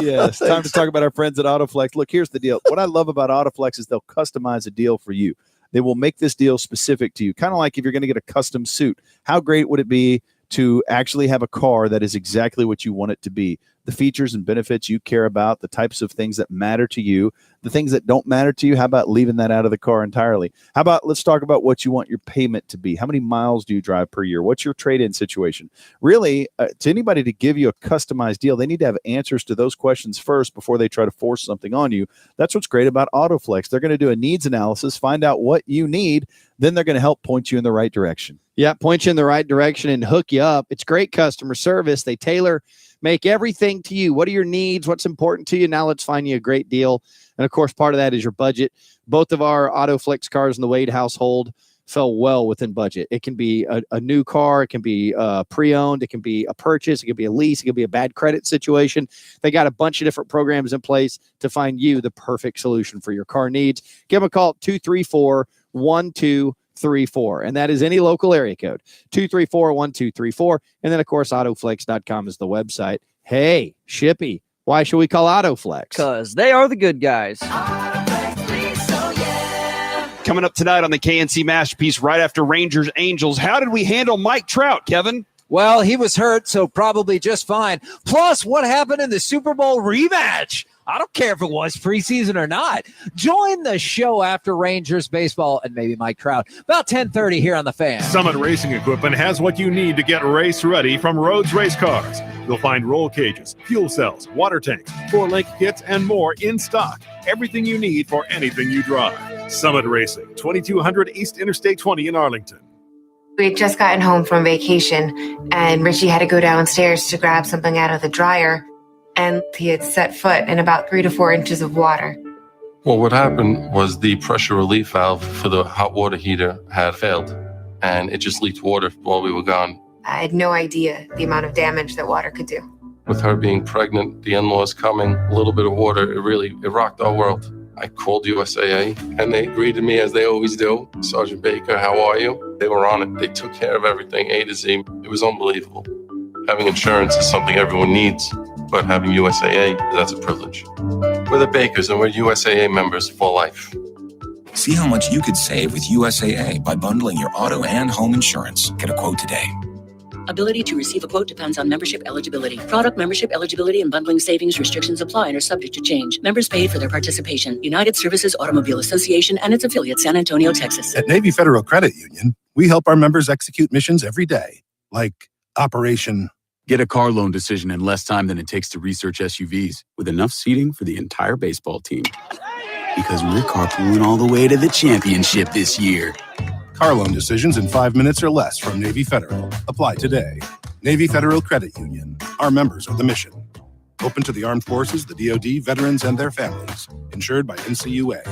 Yes. Time to talk about our friends at Autoflex. Look, here's the deal. What I love about Autoflex is they'll customize a deal for you. They will make this deal specific to you, kind of like if you're going to get a custom suit. How great would it be to actually have a car that is exactly what you want it to be. The features and benefits you care about, the types of things that matter to you, the things that don't matter to you, how about leaving that out of the car entirely? How about let's talk about what you want your payment to be? How many miles do you drive per year? What's your trade-in situation? Really, to anybody to give you a customized deal, they need to have answers to those questions first before they try to force something on you. That's what's great about AutoFlex. They're going to do a needs analysis, find out what you need, then they're going to help point you in the right direction. Yeah, point you in the right direction and hook you up. It's great customer service. They make everything to you. What are your needs? What's important to you? Now let's find you a great deal. And of course, part of that is your budget. Both of our AutoFlex cars in the Wade household fell well within budget. It can be a new car. It can be pre-owned. It can be a purchase. It can be a lease. It can be a bad credit situation. They got a bunch of different programs in place to find you the perfect solution for your car needs. Give them a call at 234-1234. And that is any local area code, 234-1234. And then, of course, autoflex.com is the website. Hey, Shippy, why should we call AutoFlex? Because they are the good guys. Coming up tonight on the KNC Masterpiece right after Rangers Angels. How did we handle Mike Trout, Kevin? Well, he was hurt, so probably just fine. Plus, what happened in the Super Bowl rematch? I don't care if it was preseason or not. Join the show after Rangers baseball and maybe Mike Trout. About 10:30 here on The Fan. Summit Racing Equipment has what you need to get race ready from Rhodes Race Cars. You'll find roll cages, fuel cells, water tanks, 4-link kits, and more in stock. Everything you need for anything you drive. Summit Racing, 2200 East Interstate 20 in Arlington. We had just gotten home from vacation, and Richie had to go downstairs to grab something out of the dryer, and he had set foot in about 3 to 4 inches of water. Well, what happened was the pressure relief valve for the hot water heater had failed, and it just leaked water while we were gone. I had no idea the amount of damage that water could do. With her being pregnant, the in-laws coming, a little bit of water, it rocked our world. I called USAA, and they greeted me as they always do. Sergeant Baker, how are you? They were on it. They took care of everything, A to Z. It was unbelievable. Having insurance is something everyone needs, but having USAA, that's a privilege. We're the Bakers, and we're USAA members for life. See how much you could save with USAA by bundling your auto and home insurance. Get a quote today. Ability to receive a quote depends on membership eligibility. Product membership eligibility and bundling savings restrictions apply and are subject to change. Members paid for their participation. United Services Automobile Association and its affiliate, San Antonio, Texas. At Navy Federal Credit Union, we help our members execute missions every day, like Operation. Get a car loan decision in less time than it takes to research SUVs with enough seating for the entire baseball team. Because we're carpooling all the way to the championship this year. Car loan decisions in 5 minutes or less from Navy Federal. Apply today. Navy Federal Credit Union. Our members are the mission. Open to the armed forces, the DoD, veterans, and their families. Insured by NCUA.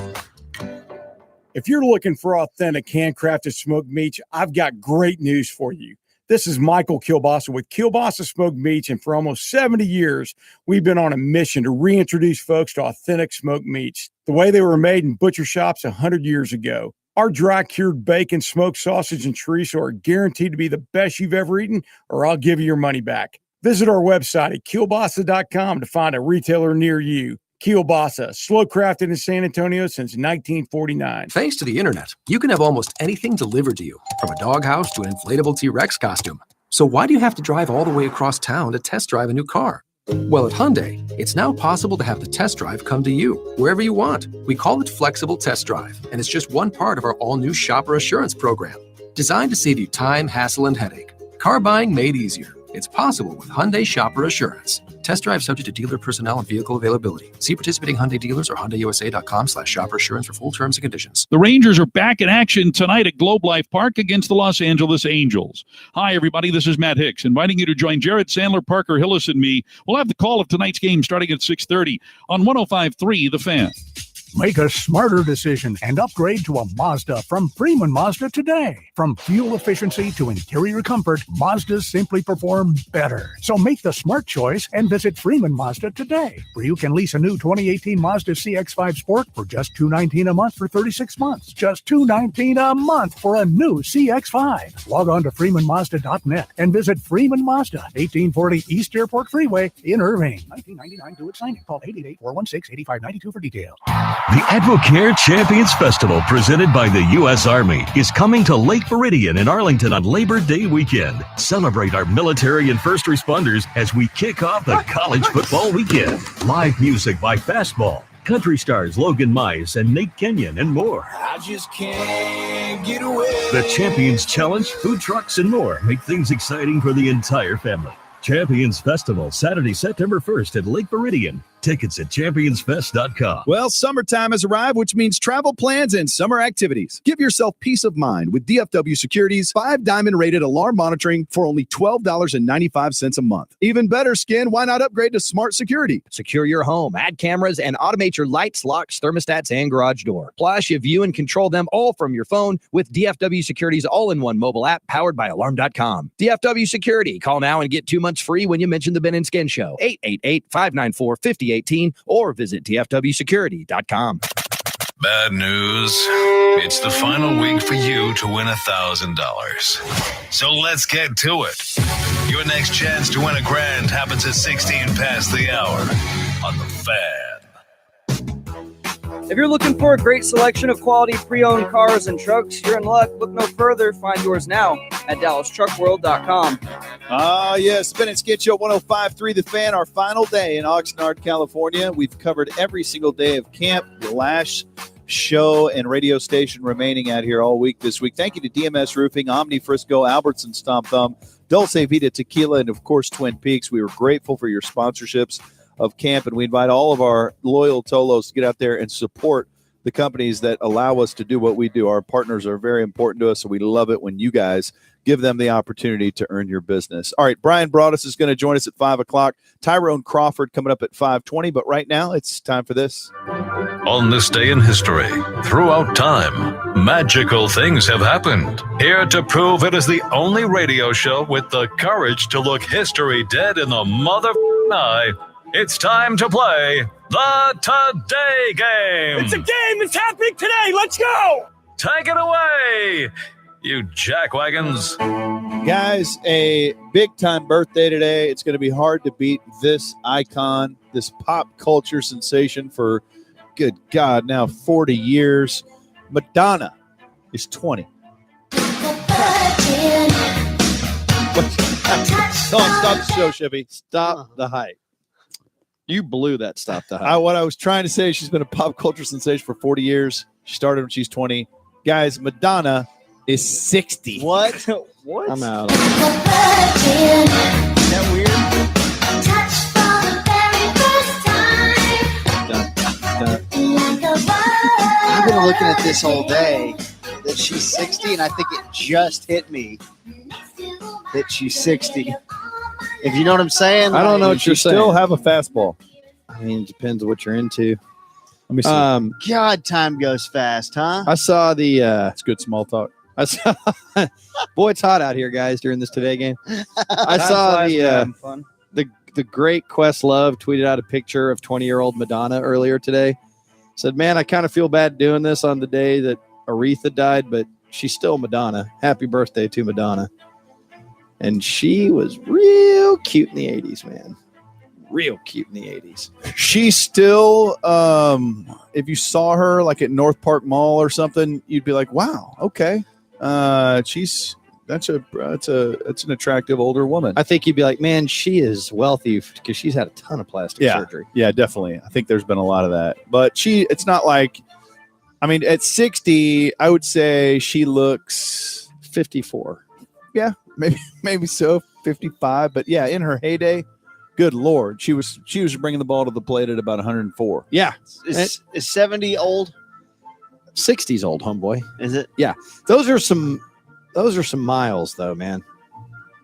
If you're looking for authentic handcrafted smoked meats, I've got great news for you. This is Michael Kilbasa with Kilbasa Smoked Meats, and for almost 70 years, we've been on a mission to reintroduce folks to authentic smoked meats, the way they were made in butcher shops 100 years ago. Our dry-cured bacon, smoked sausage, and chorizo are guaranteed to be the best you've ever eaten, or I'll give you your money back. Visit our website at Kilbasa.com to find a retailer near you. Kilbasa, slow crafted in San Antonio since 1949. Thanks to the internet, you can have almost anything delivered to you, from a doghouse to an inflatable T-Rex costume. So why do you have to drive all the way across town to test drive a new car? Well, at Hyundai, it's now possible to have the test drive come to you, wherever you want. We call it Flexible Test Drive, and it's just one part of our all-new Shopper Assurance program, designed to save you time, hassle, and headache. Car buying made easier. It's possible with Hyundai Shopper Assurance. Test drive subject to dealer personnel and vehicle availability. See participating Hyundai dealers or HyundaiUSA.com/shopper assurance for full terms and conditions. The Rangers are back in action tonight at Globe Life Park against the Los Angeles Angels. Hi, everybody. This is Matt Hicks, inviting you to join Jared Sandler, Parker Hillis, and me. We'll have the call of tonight's game starting at 6:30 on 105.3 The Fan. Make a smarter decision and upgrade to a Mazda from Freeman Mazda today. From fuel efficiency to interior comfort, Mazdas simply perform better. So make the smart choice and visit Freeman Mazda today, where you can lease a new 2018 Mazda CX-5 Sport for just $219 a month for 36 months. Just $219 a month for a new CX-5. Log on to freemanmazda.net and visit Freeman Mazda, 1840 East Airport Freeway in Irving. $19.99 due at signing. Call 888-416-8592 for details. The Advocare Champions Festival, presented by the U.S. Army, is coming to Lake Meridian in Arlington on Labor Day weekend. Celebrate our military and first responders as we kick off the college football weekend. Live music by Fastball, country stars Logan Mize and Nate Kenyon, and more. I just can't get away. The Champions Challenge, food trucks, and more make things exciting for the entire family. Champions Festival, Saturday, September 1st at Lake Meridian. Tickets at championsfest.com. Well, summertime has arrived, which means travel plans and summer activities. Give yourself peace of mind with DFW Security's 5-diamond rated alarm monitoring for only $12.95 a month. Even better, Skin, why not upgrade to Smart Security? Secure your home, add cameras, and automate your lights, locks, thermostats, and garage door. Plus, you view and control them all from your phone with DFW Security's all-in-one mobile app powered by Alarm.com. DFW Security. Call now and get 2 months free when you mention the Ben and Skin Show. 888-594-5018 or visit dfwsecurity.com. Bad news. It's the final week for you to win $1,000. So let's get to it. Your next chance to win a grand happens at 16 past the hour on The Fan. If you're looking for a great selection of quality pre-owned cars and trucks, you're in luck. Look no further. Find yours now at DallasTruckWorld.com. Yes, Ben and Skid Show 105.3 The Fan, our final day in Oxnard, California. We've covered every single day of camp, the last show and radio station remaining out here all week this week. Thank you to DMS Roofing, Omni Frisco, Albertson Stomp Thumb, Dulce Vita Tequila, and of course Twin Peaks. We were grateful for your sponsorships of camp, and we invite all of our loyal Tolos to get out there and support the companies that allow us to do what we do. Our partners are very important to us, so we love it when you guys give them the opportunity to earn your business. All right, Brian Broaddus is going to join us at 5 o'clock. Tyrone Crawford coming up at 5:20, but right now it's time for this. On this day in history, throughout time, magical things have happened. Here to prove it is the only radio show with the courage to look history dead in the mother eye. It's time to play the Today Game. It's a game that's happening today. Let's go. Take it away, you jackwagons. Guys, a big-time birthday today. It's going to be hard to beat this icon, this pop culture sensation for, good God, now 40 years. Madonna is 20. Stop the show, Shippy. Stop the hype. You blew that stop the hype. What I was trying to say, she's been a pop culture sensation for 40 years. She started when she's 20. Guys, Madonna is 60. What? What? I'm out. Is that weird? I've been looking at this all day that she's 60, and I think it just hit me that she's 60. If you know what I'm saying? I don't know what you're saying. Still have a fastball. I mean, it depends on what you're into. Let me see. God, time goes fast, huh? I saw the. It's good small talk. I saw. Boy, it's hot out here, guys, during this Today Game. I saw the great Questlove tweeted out a picture of 20-year-old Madonna earlier today. Said, man, I kind of feel bad doing this on the day that Aretha died, but she's still Madonna. Happy birthday to Madonna. And she was real cute in the 80s, man. Real cute in the 80s. She's still, if you saw her like at North Park Mall or something, you'd be like, wow, okay. That's an attractive older woman. I think you'd be like, man, she is wealthy because she's had a ton of plastic surgery. Yeah, definitely. I think there's been a lot of that. But it's not like, I mean, at 60, I would say she looks 54. Yeah, maybe so, 55. But yeah, in her heyday, good Lord, she was bringing the ball to the plate at about 104. Yeah. Is 70 old? 60's old, homeboy. Is it? Yeah. Those are some miles, though, man.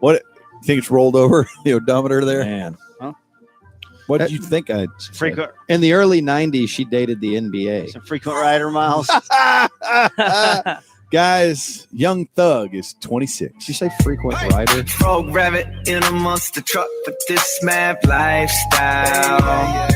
What? You think it's rolled over the odometer there? Man. Huh? What did you think I'd frequent? In the early 90s, she dated the NBA. Some frequent rider miles. Guys, Young Thug is 26. Did you say frequent rider? Frog rabbit in a monster truck with this mad lifestyle.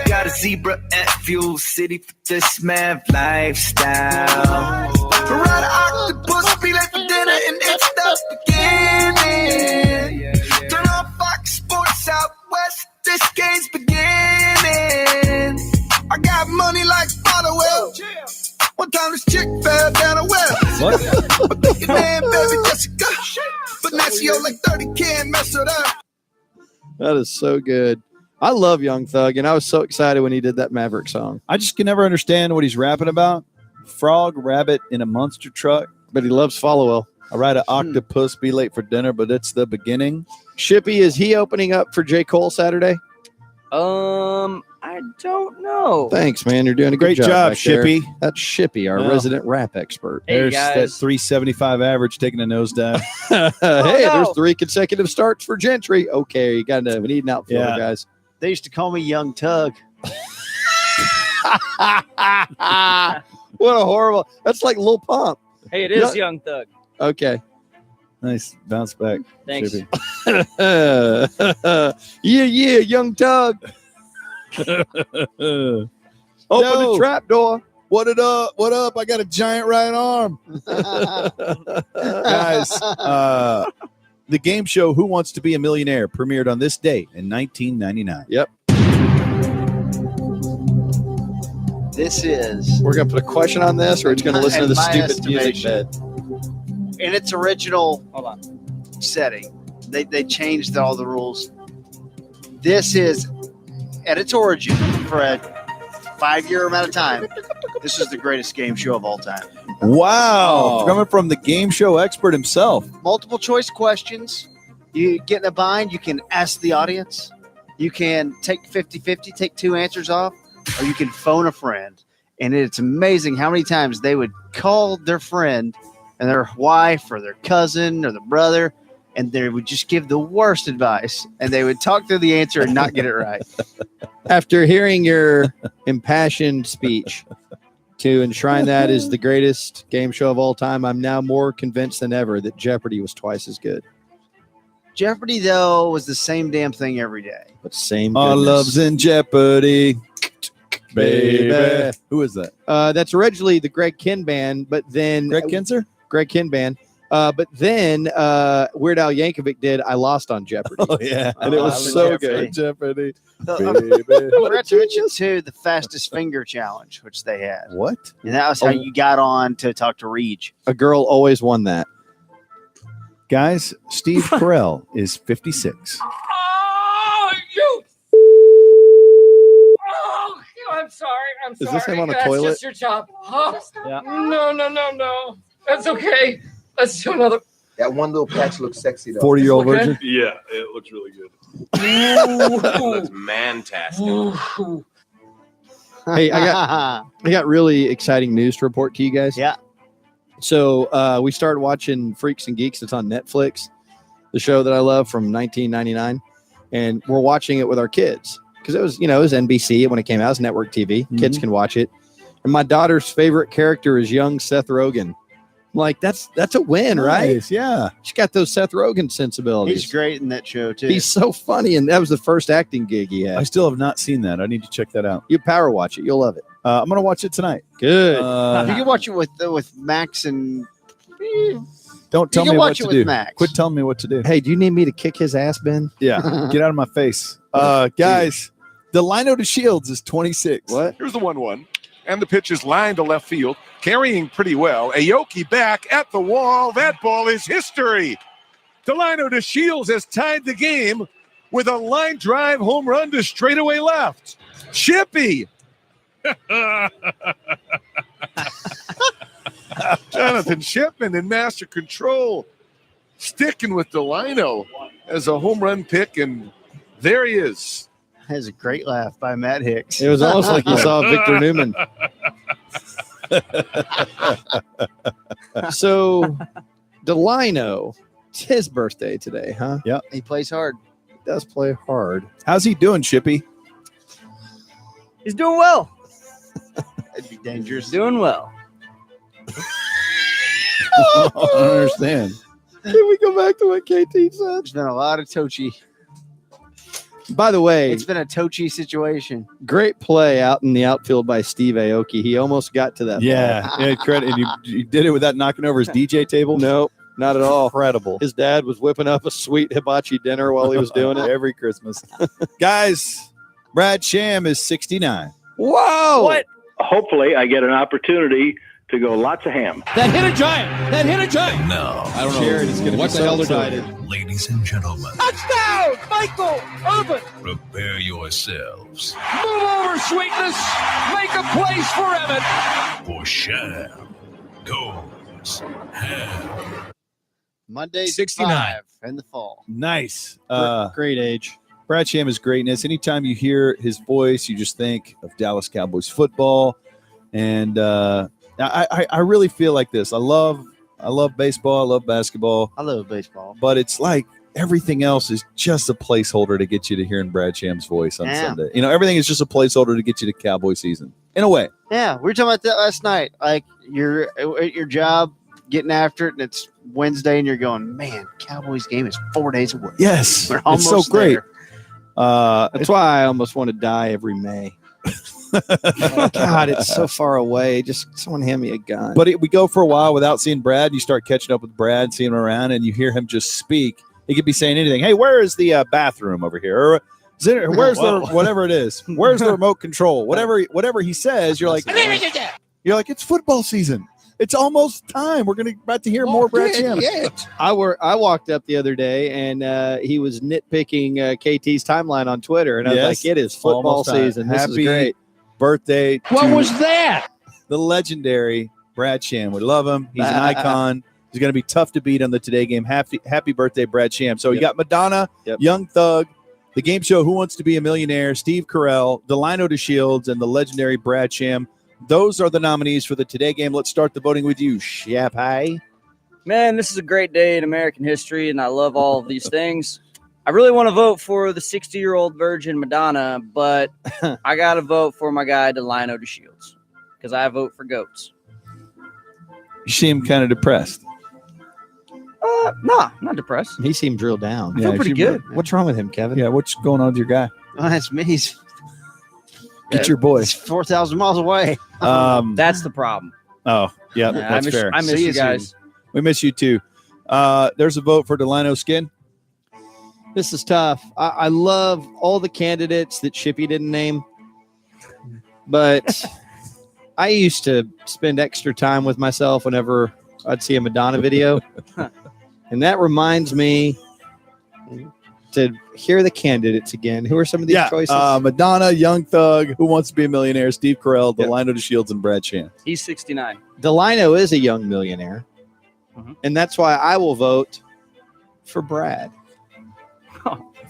Got a zebra at Fuel City for this mad lifestyle. Ride an octopus, be late for dinner, and it's the beginning. Turn on Fox Sports Southwest, this game's beginning. I got money like Father Man, baby, Jessica. But now she owe like 30, can't mess with her. That is so good. I love Young Thug, and I was so excited when he did that Maverick song. I just can never understand what he's rapping about. Frog, rabbit in a monster truck. But he loves Followell. I ride an octopus, be late for dinner, but it's the beginning. Shippy, is he opening up for J. Cole Saturday? I don't know. Thanks, man. You're doing a Great good job, back there. Shippy. That's Shippy, our Yeah. resident rap expert. Hey, There's guys. that 375 average taking a nosedive. There's 3 consecutive starts for Gentry. Okay, we need an outfielder, Yeah. guys. They used to call me Young Tug. What a horrible. That's like Lil Pump. Hey, it is Young Thug. Okay. Nice bounce back. Thanks. Shippy. Yeah, Young Tug. Open the trap door. What up? I got a giant right arm. Guys, the game show Who Wants to Be a Millionaire premiered on this date in 1999. Yep. We're going to put a question on this, or it's going to listen to the In my stupid music estimation, bed. in its original setting, they changed all the rules. This is, at its origin, for a 5-year amount of time, this is the greatest game show of all time. Wow. Coming from the game show expert himself. Multiple choice questions. You get in a bind, you can ask the audience. You can take 50-50, take 2 answers off, or you can phone a friend. And it's amazing how many times they would call their friend and their wife or their cousin or their brother, and they would just give the worst advice, and they would talk through the answer and not get it right. After hearing your impassioned speech to enshrine that as the greatest game show of all time, I'm now more convinced than ever that Jeopardy was twice as good. Jeopardy, though, was the same damn thing every day. But same Our goodness. love's in jeopardy. Baby. Who is that? That's originally the Greg Kihn band, but then Greg Kinzer? Greg Kihn band. But then Weird Al Yankovic did I Lost on Jeopardy. Oh, yeah. And it was so good. Jeopardy. I forgot to mention, too, the fastest finger challenge, which they had. What? And that was how you got on to talk to Reach. A girl always won that. Guys, Steve Carell is 56. Oh, you! Oh, I'm sorry. I'm sorry. Is this him on a That's toilet? just your job. Oh, Yeah. No. That's okay. Let's do another. That one little patch looks sexy, though. 40-year-old Okay. virgin? Yeah, it looks really good. Ooh. Man-tastic. Ooh. Hey, I got really exciting news to report to you guys. Yeah. So we started watching Freaks and Geeks. It's on Netflix, the show that I love from 1999, and we're watching it with our kids because it was NBC when it came out. It was network TV. Kids can watch it. And my daughter's favorite character is young Seth Rogen. I'm like, that's a win, right? Nice, yeah. She's got those Seth Rogen sensibilities. He's great in that show, too. He's so funny, and that was the first acting gig he had. I still have not seen that. I need to check that out. You power watch it. You'll love it. I'm going to watch it tonight. Good. You can watch it with Max and... Don't tell you me can what watch to it do. with Max. Quit telling me what to do. Hey, do you need me to kick his ass, Ben? Yeah. Get out of my face. Guys, Delino to Shields is 26. What? Here's the 1-1. And the pitch is lined to left field, carrying pretty well. Aoki back at the wall. That ball is history. Delino to Shields has tied the game with a line drive home run to straightaway left. Chippy. Jonathan Shipman in master control, sticking with Delino as a home run pick, and there he is. That was a great laugh by Matt Hicks. It was almost like you saw Victor Newman. So, Delino, it's his birthday today, huh? Yeah. He plays hard. He does play hard. How's he doing, Chippy? He's doing well. That'd be dangerous. Doing well. I don't understand. Can we go back to what KT said? There's been a lot of Tochi. By the way, It's been a Tochi situation. great play out in the outfield by Steve Aoki. He almost got to that Yeah. ball. Yeah, credit. And you did it without knocking over his DJ table? Nope, not at all. Incredible. His dad was whipping up a sweet hibachi dinner while he was doing it. Every Christmas. Guys, Brad Sham is 69. Whoa! What? Hopefully I get an opportunity to go lots of ham. That hit a giant. Now, I don't know. Jared is going to be so excited. ladies and gentlemen, Touchdown, Michael Irvin. prepare yourselves Move over, sweetness. Make a place for Emmett. for Sham Goes Ham. Monday 69 in the fall. Nice. Great age. Brad Sham is greatness. Anytime you hear his voice, you just think of Dallas Cowboys football. And I really feel like this. I love baseball. I love basketball. I love baseball. But it's like everything else is just a placeholder to get you to hearing Brad Sham's voice on Sunday. You know, everything is just a placeholder to get you to Cowboy season, in a way. Yeah, we were talking about that last night. Like, you're at your job, getting after it, and it's Wednesday, and you're going, man, Cowboys game is 4 days away. Yes, we're it's almost so great. there. That's why I almost want to die every May. God, it's so far away. Just someone hand me a gun. But we go for a while without seeing Brad. And you start catching up with Brad, seeing him around, and you hear him just speak. He could be saying anything. Hey, where is the bathroom over here? Or where's the whatever it is? Where's the remote control? Whatever he says, you're like, it's football season. It's almost time. We're about to hear more Brad Sham. I walked up the other day and he was nitpicking KT's timeline on Twitter, and I was like, "It is football Almost time. season. This is Happy great." Birthday! What to was that? The legendary Brad Sham. We love him. He's an icon. He's going to be tough to beat on the Today Game. Happy birthday, Brad Sham. So you got Madonna, Young Thug, the game show Who Wants to Be a Millionaire, Steve Carell, Delino DeShields, and the legendary Brad Sham. Those are the nominees for the Today Game. Let's start the voting with you, Shapai. Man, this is a great day in American history, and I love all of these things. I really want to vote for the 60-year-old virgin Madonna, but I got to vote for my guy, Delino DeShields, because I vote for goats. You seem kind of depressed. Nah, not depressed. He seemed real down. I feel pretty good. What's wrong with him, Kevin? Yeah, what's going on with your guy? Oh, that's me. Get your boy. It's 4,000 miles away. That's the problem. Oh, yeah, that's fair. I miss you guys. We miss you too. There's a vote for Delino Skin. This is tough. I love all the candidates that Shippy didn't name, but I used to spend extra time with myself whenever I'd see a Madonna video. And that reminds me to hear the candidates again. Who are some of these choices? Madonna, Young Thug, Who Wants to Be a Millionaire, Steve Carell, Delino DeShields, and Brad Sham. He's 69. Delino is a young millionaire. And that's why I will vote for Brad.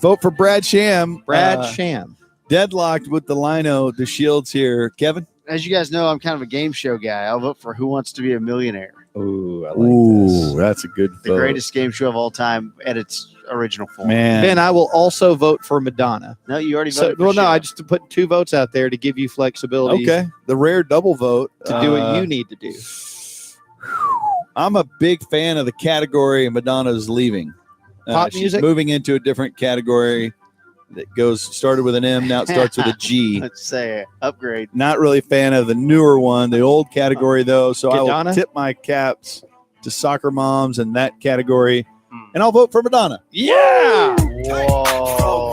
Vote for Brad Sham. Sham. Deadlocked with Delino DeShields here. Kevin? As you guys know, I'm kind of a game show guy. I'll vote for Who Wants to Be a Millionaire. Ooh, I like this. That's a good vote. The greatest game show of all time at its original form. Man. Ben, I will also vote for Madonna. No, you already voted for no, Sham. I just put 2 votes out there to give you flexibility. Okay. The rare double vote. To do what you need to do. I'm a big fan of the category Madonna's leaving. Pop she's music? moving into a different category that started with an M, now it starts with a G. Let's say upgrade. Not really a fan of the newer one, the old category though. So I Madonna? will tip my caps to soccer moms in that category, and I'll vote for Madonna. Yeah. Whoa.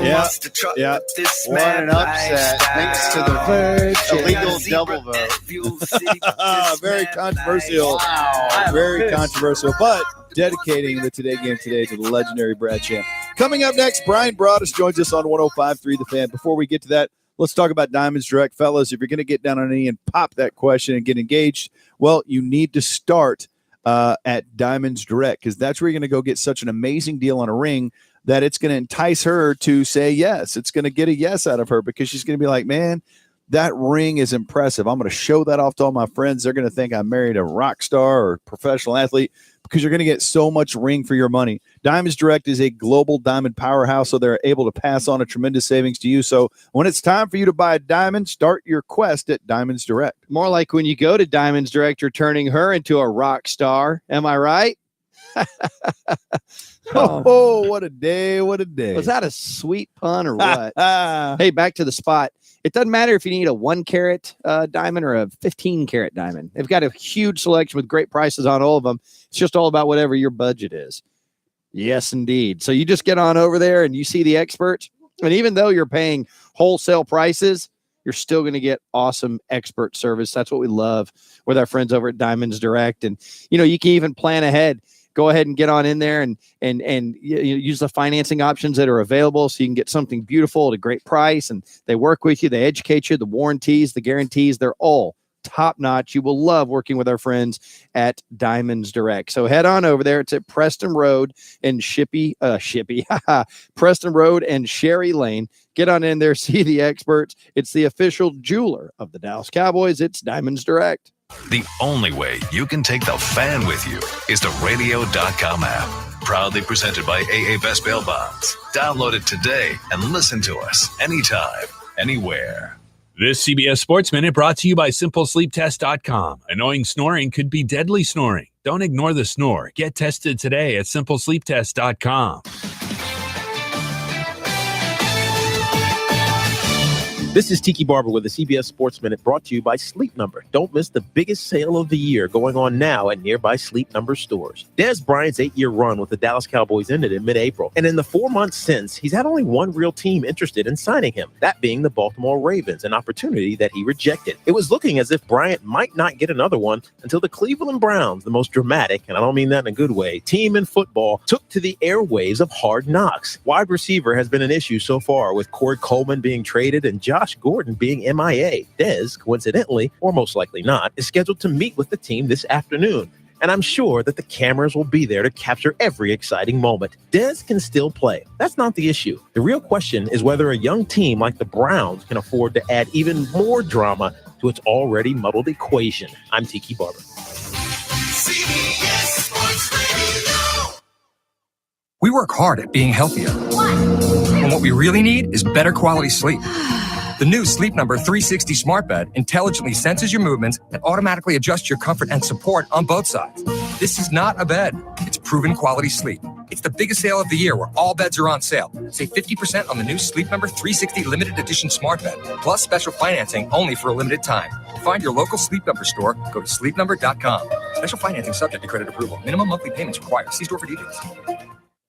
Yeah. Yeah. What an upset. Thanks to the illegal double vote. Very controversial. Wow. Very controversial, but dedicating the Today Game today to the legendary Brad Sham. Coming up next, Brian Broaddus joins us on 105.3 The Fan. Before we get to that, let's talk about Diamonds Direct. Fellas, if you're going to get down on a knee and pop that question and get engaged, well, you need to start at Diamonds Direct, because that's where you're going to go get such an amazing deal on a ring that it's going to entice her to say yes. It's going to get a yes out of her, because she's going to be like, man, that ring is impressive. I'm going to show that off to all my friends. They're going to think I married a rock star or professional athlete, because you're going to get so much ring for your money. Diamonds Direct is a global diamond powerhouse, so they're able to pass on a tremendous savings to you. So when it's time for you to buy a diamond, start your quest at Diamonds Direct. More like when you go to Diamonds Direct, you're turning her into a rock star. Am I right? Oh, what a day. What a day. Was that a sweet pun or what? Hey, back to the spot. It doesn't matter if you need a 1-carat diamond or a 15-carat diamond. They've got a huge selection with great prices on all of them. It's just all about whatever your budget is. Yes, indeed. So you just get on over there and you see the experts. And even though you're paying wholesale prices, you're still going to get awesome expert service. That's what we love with our friends over at Diamonds Direct. And, you can even plan ahead. Go ahead and get on in there and use the financing options that are available so you can get something beautiful at a great price. And they work with you. They educate you. The warranties, the guarantees, they're all top notch. You will love working with our friends at Diamonds Direct. So head on over there. It's at Preston Road and Preston Road and Sherry Lane. Get on in there, see the experts. It's the official jeweler of the Dallas Cowboys. It's Diamonds Direct. The only way you can take the fan with you is the radio.com app. Proudly presented by AA Best Bail Bonds. Download it today and listen to us anytime, anywhere. This CBS Sports Minute brought to you by SimpleSleepTest.com. Annoying snoring could be deadly snoring. Don't ignore the snore. Get tested today at SimpleSleepTest.com. This is Tiki Barber with the CBS Sports Minute brought to you by Sleep Number. Don't miss the biggest sale of the year going on now at nearby Sleep Number stores. Dez Bryant's 8-year run with the Dallas Cowboys ended in mid-April. And in the 4 months since, he's had only one real team interested in signing him, that being the Baltimore Ravens, an opportunity that he rejected. It was looking as if Bryant might not get another one until the Cleveland Browns, the most dramatic, and I don't mean that in a good way, team in football, took to the airwaves of Hard Knocks. Wide receiver has been an issue so far, with Corey Coleman being traded and Josh Gordon being MIA. Dez, coincidentally, or most likely not, is scheduled to meet with the team this afternoon. And I'm sure that the cameras will be there to capture every exciting moment. Dez can still play. That's not the issue. The real question is whether a young team like the Browns can afford to add even more drama to its already muddled equation. I'm Tiki Barber. CBS Sports Radio. We work hard at being healthier. And what we really need is better quality sleep. The new Sleep Number 360 smart bed intelligently senses your movements and automatically adjusts your comfort and support on both sides. This is not a bed. It's proven quality sleep. It's the biggest sale of the year where all beds are on sale. Save 50% on the new Sleep Number 360 limited edition smart bed, plus special financing only for a limited time. To find your local Sleep Number store, go to sleepnumber.com. Special financing subject to credit approval. Minimum monthly payments required. See store for details.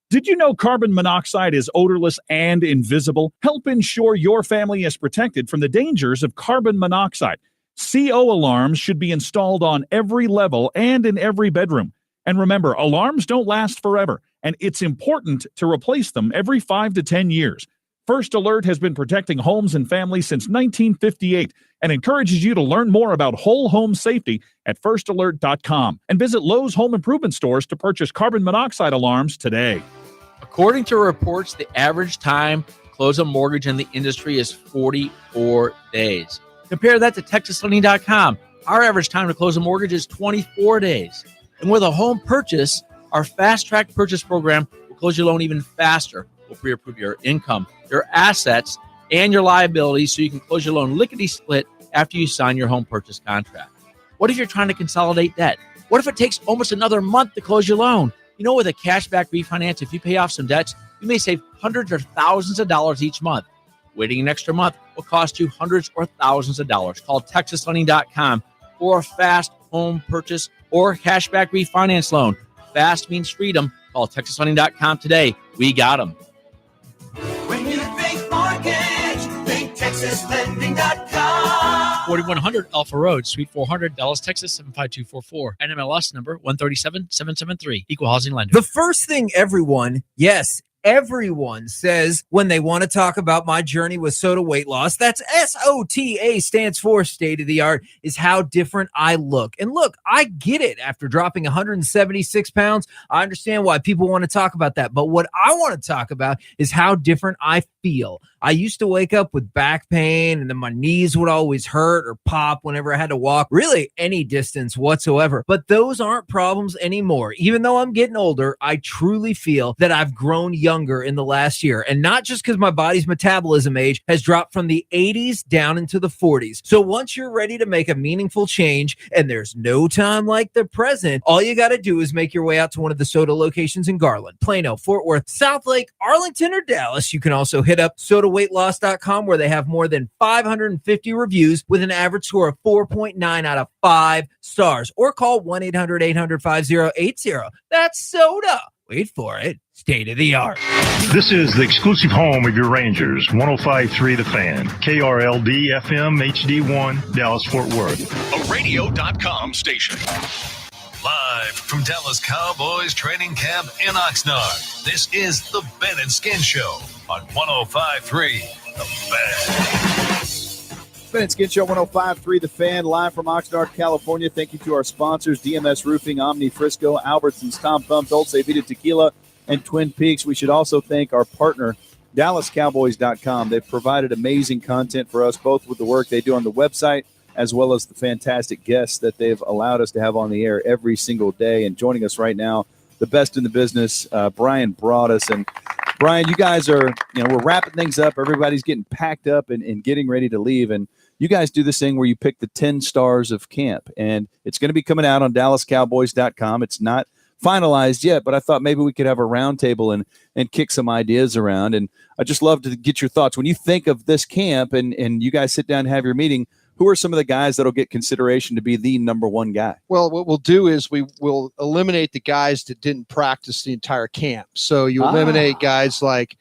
Did you know carbon monoxide is odorless and invisible? Help ensure your family is protected from the dangers of carbon monoxide. CO alarms should be installed on every level and in every bedroom. And remember, alarms don't last forever, and it's important to replace them every 5 to 10 years. First Alert has been protecting homes and families since 1958 and encourages you to learn more about whole home safety at firstalert.com and visit Lowe's Home Improvement stores to purchase carbon monoxide alarms today. According to reports, the average time to close a mortgage in the industry is 44 days. Compare that to TexasLending.com. Our average time to close a mortgage is 24 days. And with a home purchase, our fast-track purchase program will close your loan even faster. We'll pre-approve your income, your assets, and your liabilities so you can close your loan lickety-split after you sign your home purchase contract. What if you're trying to consolidate debt? What if it takes almost another month to close your loan? You know, with a cashback refinance, if you pay off some debts, you may save hundreds or thousands of dollars each month. Waiting an extra month will cost you hundreds or thousands of dollars. Call TexasLending.com for a fast home purchase or cashback refinance loan. Fast means freedom. Call TexasLending.com today. We got them. When you think mortgage, think TexasLending.com. 4100 Alpha Road, Suite 400, Dallas, Texas, 75244. NMLS number 137773. Equal housing lender. The first thing everyone says when they want to talk about my journey with soda weight loss, that's SOTA, stands for state of the art, is how different I look. And look, I get it. After dropping 176 pounds, I understand why people want to talk about that. But what I want to talk about is how different I feel. I used to wake up with back pain, and then my knees would always hurt or pop whenever I had to walk, really any distance whatsoever. But those aren't problems anymore. Even though I'm getting older, I truly feel that I've grown younger in the last year. And not just because my body's metabolism age has dropped from the 80s down into the 40s. So once you're ready to make a meaningful change, and there's no time like the present, all you got to do is make your way out to one of the soda locations in Garland, Plano, Fort Worth, Southlake, Arlington, or Dallas. You can also hit up sodaweightloss.com, where they have more than 550 reviews with an average score of 4.9 out of 5 stars. Or call 1-800-800-5080. That's soda. wait for it, state of the art. This is the exclusive home of your Rangers, 105.3 The Fan, KRLD FM HD1, Dallas Fort Worth. A radio.com station. Live from Dallas Cowboys training camp in Oxnard, this is the Ben and Skin Show on 105.3 The Fan. Ben and Skin Show 105.3 The Fan, live from Oxnard, California. Thank you to our sponsors, DMS Roofing, Omni Frisco, Albertsons, Tom Thumb, Dulce Vita Tequila, and Twin Peaks. We should also thank our partner, DallasCowboys.com. They've provided amazing content for us, both with the work they do on the website as well as the fantastic guests that they've allowed us to have on the air every single day. And joining us right now, the best in the business, Brian Broaddus. And Brian, you guys are, we're wrapping things up. Everybody's getting packed up and getting ready to leave. And you guys do this thing where you pick the 10 stars of camp. And it's going to be coming out on DallasCowboys.com. It's not finalized yet, but I thought maybe we could have a roundtable and kick some ideas around. And I just love to get your thoughts. When you think of this camp and you guys sit down and have your meeting, who are some of the guys that'll get consideration to be the number one guy? Well, what we'll do is we will eliminate the guys that didn't practice the entire camp. So you eliminate guys like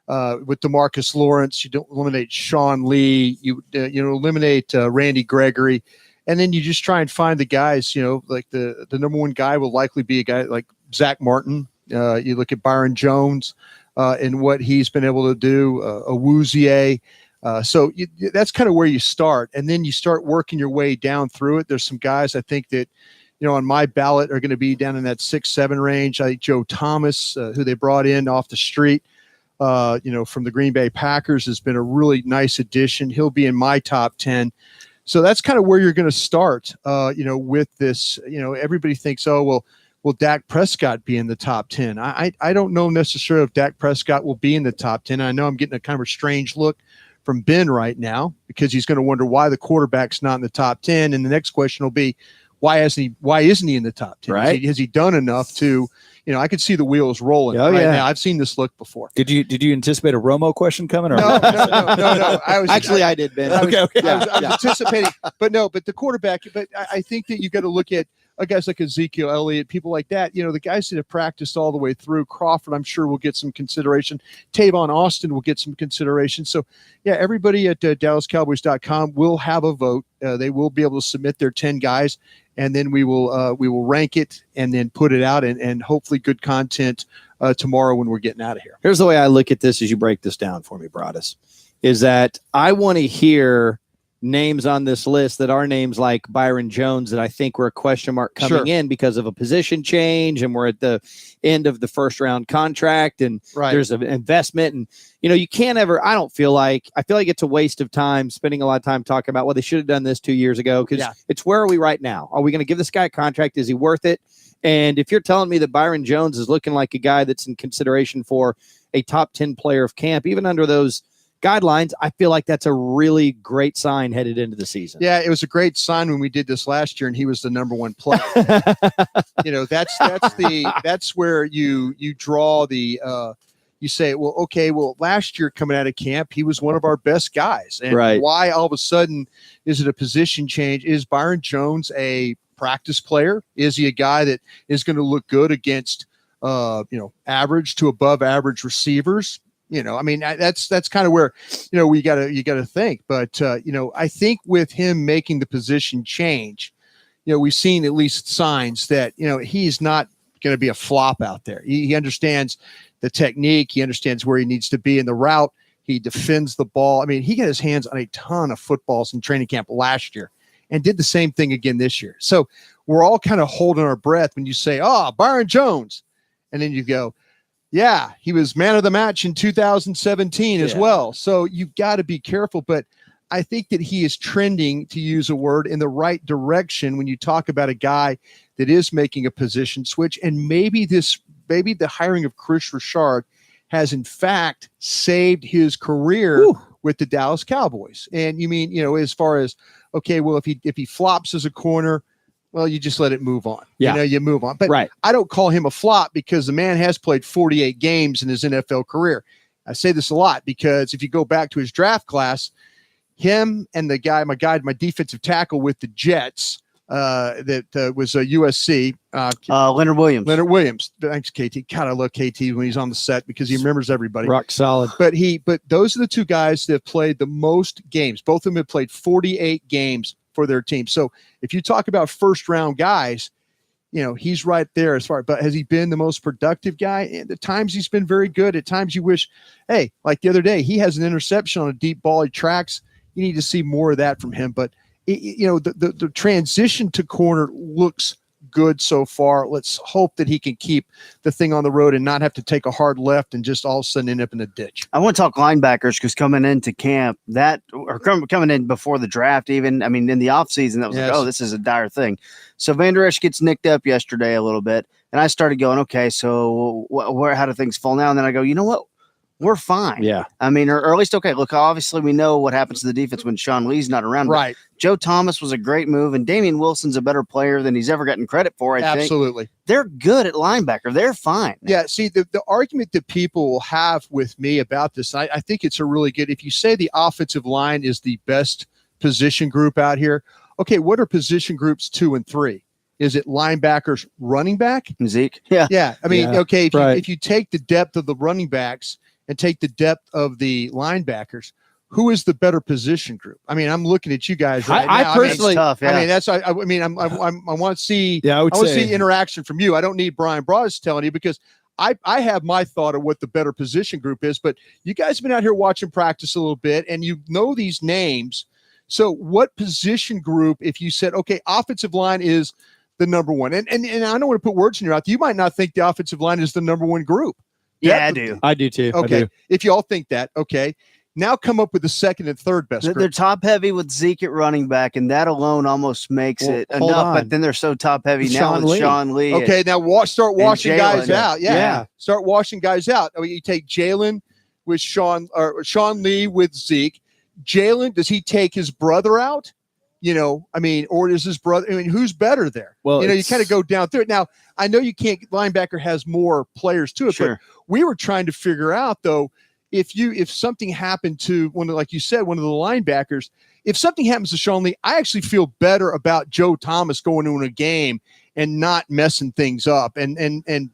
with DeMarcus Lawrence. You don't eliminate Sean Lee. You eliminate Randy Gregory. And then you just try and find the guys, like the number one guy will likely be a guy like Zach Martin. You look at Byron Jones and what he's been able to do, Awuzie. So that's kind of where you start. And then you start working your way down through it. There's some guys I think that, on my ballot are going to be down in that 6-7 range. I think Joe Thomas, who they brought in off the street, from the Green Bay Packers, has been a really nice addition. He'll be in my top 10. So that's kind of where you're going to start, with this. Everybody thinks, will Dak Prescott be in the top 10? I don't know necessarily if Dak Prescott will be in the top 10. I know I'm getting a kind of a strange look from Ben right now because he's going to wonder why the quarterback's not in the top 10. And the next question will be, why isn't he in the top 10? Right. Has he done enough to, I could see the wheels rolling now. I've seen this look before. Did you anticipate a Romo question coming? Or No. I did, Ben. I was anticipating, but the quarterback. But I think that you got to look at guys like Ezekiel Elliott, people like that. The guys that have practiced all the way through. Crawford, I'm sure, will get some consideration. Tavon Austin will get some consideration. So, everybody at DallasCowboys.com will have a vote. They will be able to submit their 10 guys, and then we will rank it and then put it out and hopefully good content tomorrow when we're getting out of here. Here's the way I look at this as you break this down for me, Broaddus, is that I want to hear names on this list that are names like Byron Jones that I think were a question mark coming in because of a position change, and we're at the end of the first round contract, and there's an investment, and you can't ever. I feel like it's a waste of time spending a lot of time talking about, well, they should have done this 2 years ago, because it's where are we right now? Are we going to give this guy a contract? Is he worth it? And if you're telling me that Byron Jones is looking like a guy that's in consideration for a top 10 player of camp, even under those guidelines, I feel like that's a really great sign headed into the season. Yeah, it was a great sign when we did this last year and he was the number one player. That's where you draw the you say, last year coming out of camp, he was one of our best guys. And why all of a sudden is it a position change? Is Byron Jones a practice player? Is he a guy that is going to look good against average to above average receivers? That's kind of where, you got to think. But, I think with him making the position change, we've seen at least signs that, he's not going to be a flop out there. He understands the technique. He understands where he needs to be in the route. He defends the ball. He got his hands on a ton of footballs in training camp last year and did the same thing again this year. So we're all kind of holding our breath when you say, Byron Jones. And then you go, yeah, he was man of the match in 2017 as well. So you've got to be careful. But I think that he is trending, to use a word, in the right direction when you talk about a guy that is making a position switch. And maybe the hiring of Chris Richard has in fact saved his career with the Dallas Cowboys. And you mean, as far as, if he flops as a corner, well, you just let it move on. You move on. But I don't call him a flop because the man has played 48 games in his NFL career. I say this a lot because if you go back to his draft class, him and my defensive tackle with the Jets, that was a USC. Leonard Williams. Leonard Williams. Thanks, KT. God, I love KT when he's on the set because he remembers everybody. Rock solid. But those are the two guys that have played the most games. Both of them have played 48 games for their team. So if you talk about first round guys, he's right there as far. But has he been the most productive guy? At the times he's been very good. At times you wish, hey, like the other day, he has an interception on a deep ball. He tracks. You need to see more of that from him. But the transition to corner looks good so far. Let's hope that he can keep the thing on the road and not have to take a hard left and just all of a sudden end up in a ditch. I want to talk linebackers because coming into camp coming in before the draft, even, I mean, in the offseason, that was like, oh, this is a dire thing. So Van Der Esch gets nicked up yesterday a little bit. And I started going, okay, so how do things fall now? And then I go, you know what? We're fine. Yeah. I mean, or at least, okay, look, obviously we know what happens to the defense when Sean Lee's not around. Right. Joe Thomas was a great move, and Damian Wilson's a better player than he's ever gotten credit for, I think. Absolutely. They're good at linebacker. They're fine. Yeah, see, the argument that people will have with me about this, I think it's a really good, if you say the offensive line is the best position group out here, okay, what are position groups 2 and 3? Is it linebackers, running back? Zeke. Yeah. Yeah. I mean, Yeah, okay, right. if you take the depth of the running backs and take the depth of the linebackers, who is the better position group? I mean, I'm looking at you guys right now. I personally, tough, yeah. I mean, that's. I mean, I want to see. Yeah, I would I want to say- see interaction from you. I don't need Brian Bros telling you because I have my thought of what the better position group is. But you guys have been out here watching practice a little bit, and you know these names. So, what position group? If you said, okay, offensive line is the number one, and I don't want to put words in your mouth. You might not think the offensive line is the number one group. Yeah, I do. I do too. Okay, I do. if you all think that, okay. Now come up with the second and third best They're group. top heavy with Zeke at running back, and that alone almost makes it hold enough. on. But then they're so top heavy now Sean with Lee. Sean Lee. Okay, now start washing Jalen. guys out. Yeah. Yeah. Start washing guys out. I mean, you take Jalen with Sean Lee with Zeke. Jalen, does he take his brother out? I mean, or is his brother? I mean, who's better there? Well, you kind of go down through it. Now, I know you can't. Linebacker has more players to it, Sure. but we were trying to figure out though, if something happened to like you said, one of the linebackers, if something happens to Sean Lee, I actually feel better about Joe Thomas going into a game and not messing things up and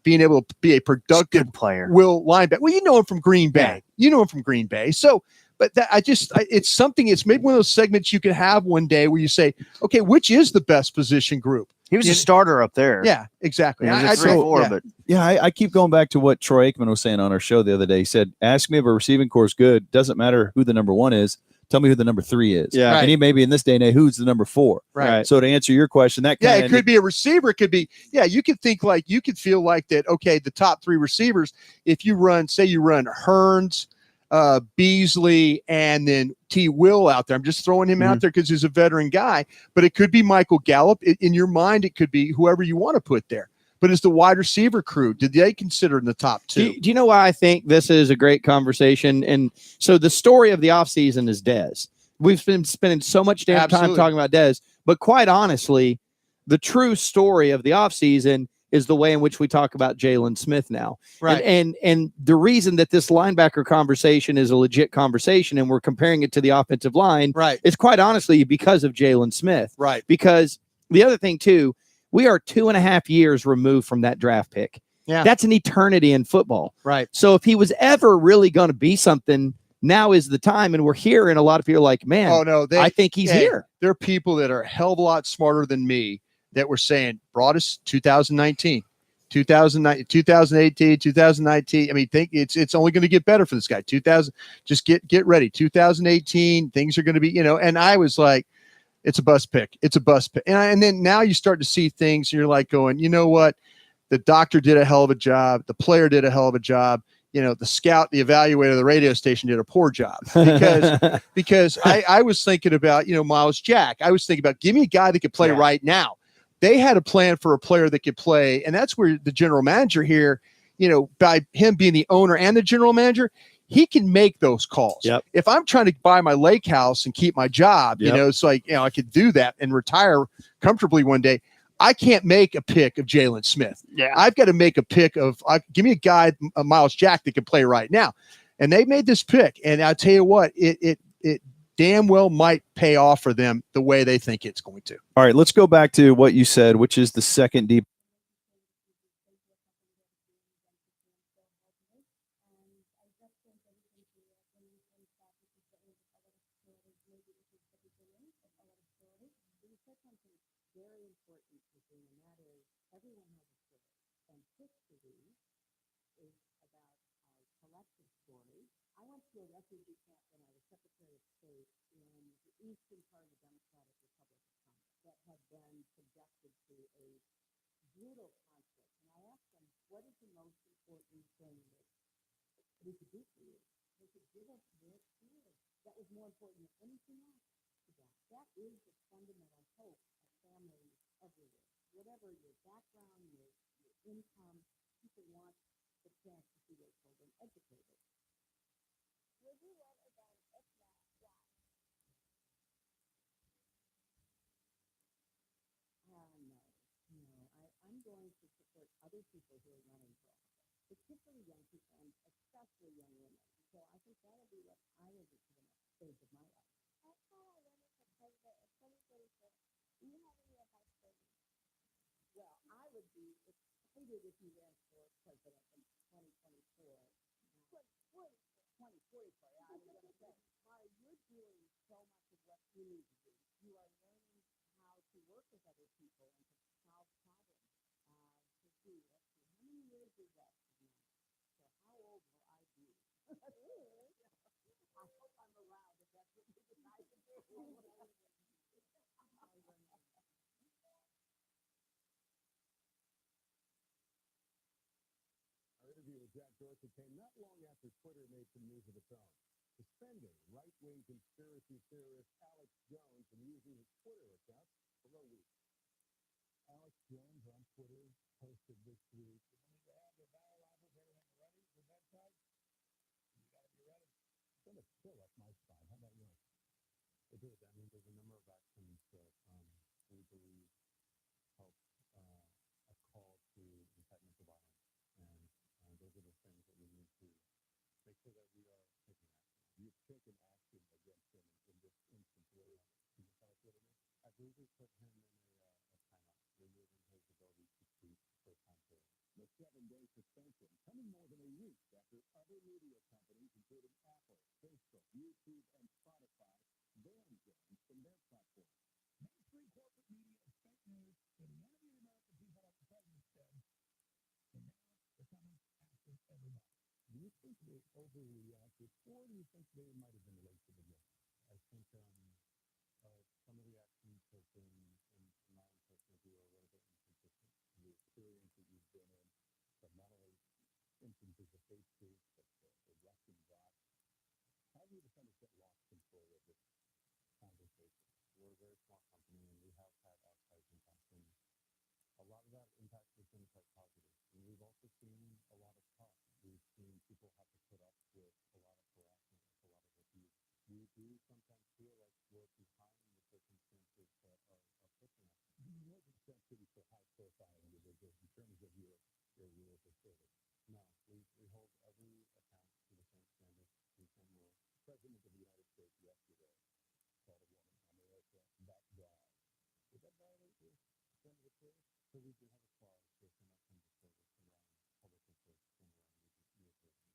being able to be a productive Good player. Will linebacker. Well, you know him from Green Bay. Yeah. You know him from Green Bay. So, but it's something. It's maybe one of those segments you can have one day where you say, okay, which is the best position group? He was a starter up there. Yeah, exactly. He was I- a I 3-4, yeah. but Yeah, I keep going back to what Troy Aikman was saying on our show the other day. He said, ask me if a receiving core is good. Doesn't matter who the number 1 is. Tell me who the number 3 is. Yeah. Right. And he maybe in this day and age, who's the number 4. Right. So to answer your question, that Yeah, kind it could be a receiver. It could be, you could feel like that, okay, the top 3 receivers, if you run Hearns, Beasley, and then T. Will out there. I'm just throwing him out there because he's a veteran guy, but it could be Michael Gallup. In your mind, it could be whoever you want to put there. But is the wide receiver crew, did they consider in the top 2? Do you know why I think this is a great conversation? And so the story of the offseason is Dez. We've been spending so much damn time Absolutely. talking about Dez, but quite honestly, the true story of the offseason is the way in which we talk about Jalen Smith now. Right. And the reason that this linebacker conversation is a legit conversation and we're comparing it to the offensive line Right. is quite honestly because of Jalen Smith. Right. Because the other thing too, we are 2.5 years removed from that draft pick. Yeah. That's an eternity in football. Right. So if he was ever really going to be something, now is the time. And we're hearing a lot of people like, man, Oh, no. I think he's here. There are people that are a hell of a lot smarter than me that were saying, Broadus, 2019, 2018, 2019. I mean, think it's only going to get better for this guy. 2000, just get ready. 2018, things are going to be, and I was like, it's a bust pick. It's a bust pick. And then now you start to see things and you're like going, you know what? The doctor did a hell of a job. The player did a hell of a job. The scout, the evaluator, the radio station did a poor job because I was thinking about, Miles Jack. I was thinking about, give me a guy that could play right now. They had a plan for a player that could play. And that's where the general manager here, by him being the owner and the general manager, he can make those calls. Yep. If I'm trying to buy my lake house and keep my job, it's like, I could do that and retire comfortably one day. I can't make a pick of Jalen Smith. Yeah. I've got to make a pick of give me a guy, Miles Jack, that can play right now. And they made this pick. And I'll tell you what, it damn well might pay off for them the way they think it's going to. All right, let's go back to what you said, which is the second deep. Our interview with Jack Dorsey came not long after Twitter made some news of its own, suspending right-wing conspiracy theorist Alex Jones from using his Twitter account for a week. Alex Jones on Twitter posted this week, "You need to have your battle levels, everything ready for bedtime? You got to be ready." It's going to fill up my spine. How about yours? It did. I mean, there's a number of actions that we believe help a call to incite mental violence. And those are the things that we need to make sure that we are taking action. You've taken action against him in this instance. Can you tell us what it is? I believe we put him in a timeout, removing his ability to tweet for time period. The 7-day suspension coming more than a week after other media companies, including Apple, Facebook, YouTube, and Spotify, banned Jones from their platform. Mainstream corporate media is fake news, and none of the American people, like the president said, and now they're coming after everybody. Do you think they overreacted, or do you think they might have been late to the game? I think some of the actions have been, in my own personal view, a little bit inconsistent. The experience that you've been in, but not only instances of fake truth, but the Russian bot. How do you defenders get lost control of this conversation? We're a very small company, and we have had outside impact. And a lot of that impact has been quite positive. And we've also seen a lot of cost. We've seen people have to put up with a lot of harassment, with a lot of abuse. We do sometimes feel like we're behind the circumstances that are pushing us. You wasn't sent to for high-profile individuals in terms of your rules of service. No, we hold every account to the same standards, the same rules. The President of the United States yesterday called a woman, America, that guy. Would that violate your standard of service? So we do have a clause for connection to service around public interest and around media business.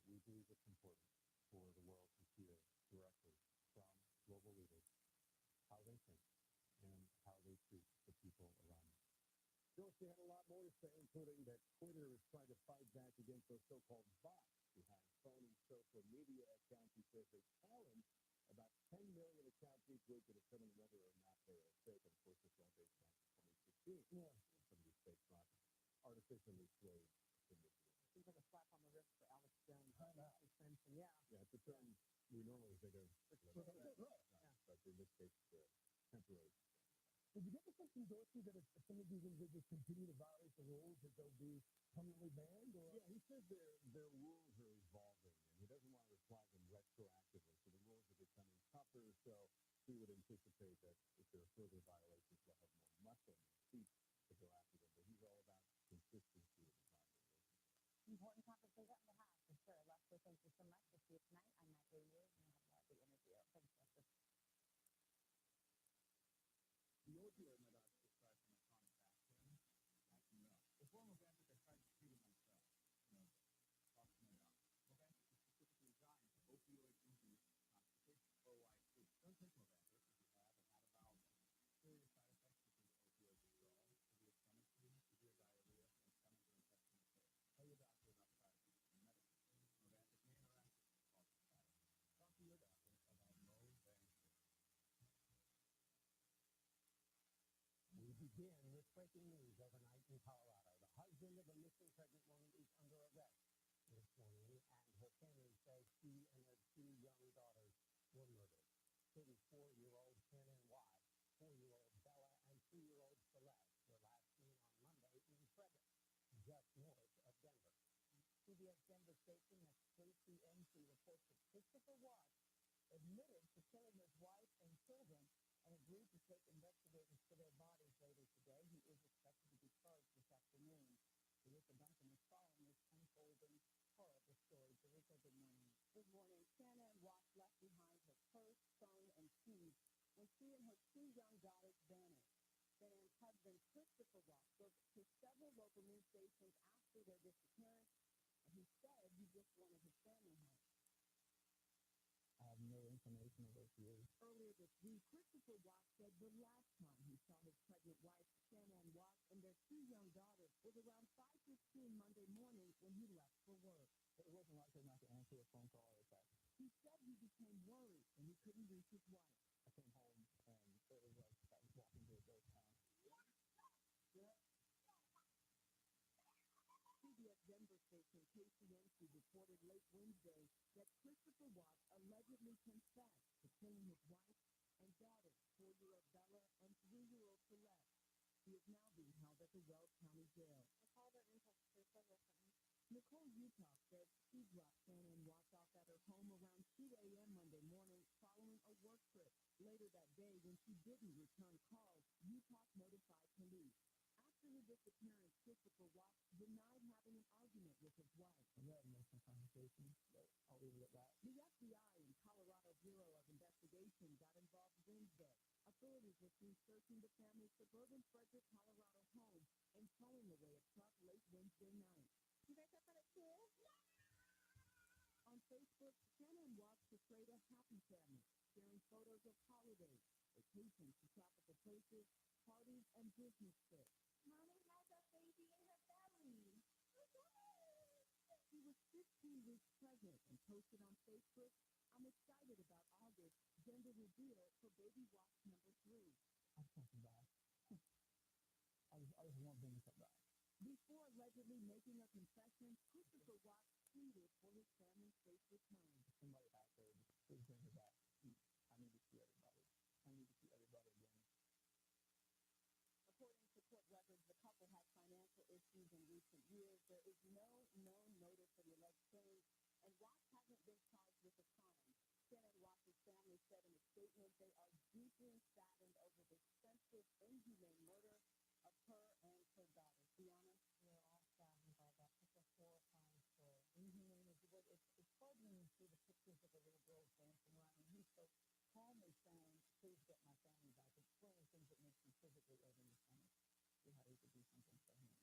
We believe it's important for the world to hear directly from global leaders how they think and how they treat the people around them. Dorsey had a lot more to say, including that Twitter is trying to fight back against those so-called bots behind phony social media accounts. He says they challenge about 10 million accounts each week to determine whether or not they are fake. And of course, this all dates back to 2016. Yeah. Some of these fake bots artificially swayed the media. Seems like a slap on the wrist for Alex Jones. Suspension, yeah. Yeah, it's a term we normally think of. But in this case, temporary. Did you get the sense from Dorsey that if some of these individuals continue to violate the rules, that they'll be permanently banned? Or? Yeah, he says their rules are evolving, and he doesn't want to apply them retroactively. So the rules are becoming tougher, so he would anticipate that if there are further violations, they'll have more muscle and feet to go after them. But he's all about consistency of the violation. Important conversation to have, for sure. Lester, thank you so much. We'll see you tonight. I'm Matt Greenwood, and we'll have more of the interview. Begin with breaking news overnight in Colorado. The husband of a missing pregnant woman is under arrest this morning, and her family says she and her 2 young daughters were murdered. 34-year-old Shannon Watt, 4-year-old Bella, and 2-year-old Celeste were last seen on Monday in Frederick, just north of Denver. CBS Denver station next KCMC reports that Christopher Watt admitted to killing his wife and children and agreed to take investigators to their bodies later today. He is expected to be charged this afternoon. Teresa Duncan is following this unfolding horrible story. Teresa, good morning. Good morning. Shannon Watt left behind her purse, phone, and keys when she and her 2 young daughters vanished. Shannon's husband, Christopher Watt, spoke to several local news stations after their disappearance, and he said he just wanted his family home. I have no information of those years. Earlier this week, Christopher Watt said the last time he saw his pregnant wife, Shannon Watt, and their 2 young daughters was around 5:15 Monday morning when he left for work. It wasn't like him not to answer a phone call or a text. He said he became worried and he couldn't reach his wife. I came home and it was like I was walking to a ghost town. CBS Denver station KCMC reported late Wednesday that Christopher Watt allegedly confessed to killing his wife and daughters, 4-year-old Bella and 3-year-old Celeste. He is now being held at the Wells County Jail. Nicole Utah says she dropped Shannon Watt off at her home around 2 a.m. Monday morning following a work trip. Later that day, when she didn't return calls, Utah notified police. After her disappearance, Christopher Watt denied having an argument with his wife. We had emotional conversation, but I'll leave it at that. The FBI and Colorado Bureau of Investigation got involved Wednesday. Authorities were seen searching the family's suburban Frederick, Colorado home and towing away a truck late Wednesday night. You guys up at it too? On Facebook, Shannon Watt portrayed a happy family, sharing photos of holidays, vacations to tropical places, parties, and business trips. Mommy has a baby in her belly. She was 15 weeks pregnant and posted on Facebook, "I'm excited about August, gender reveal for baby Watt number 3. I'm talking about. I was wondering about. Before allegedly making a confession, Christopher Watt pleaded for his family's safe return. Somebody out there, please bring her back. I need to see everybody. I need to see everybody again. According to court records, the couple had financial issues in recent years. There is no known motive for the alleged change, and Watt hasn't been charged with a crime. Shannon Watt's family said in a statement they are deeply saddened over the senseless, inhumane murder of her and her daughter. To be honest, we're all saddened by that. It's a horrifying story. Inhumane is the word. It's hard when you see the pictures of the little girls dancing around, and he's so calmly saying, "Please get my family back." It's one of the things that makes me physically ill in the stomach. See how he could do something for him.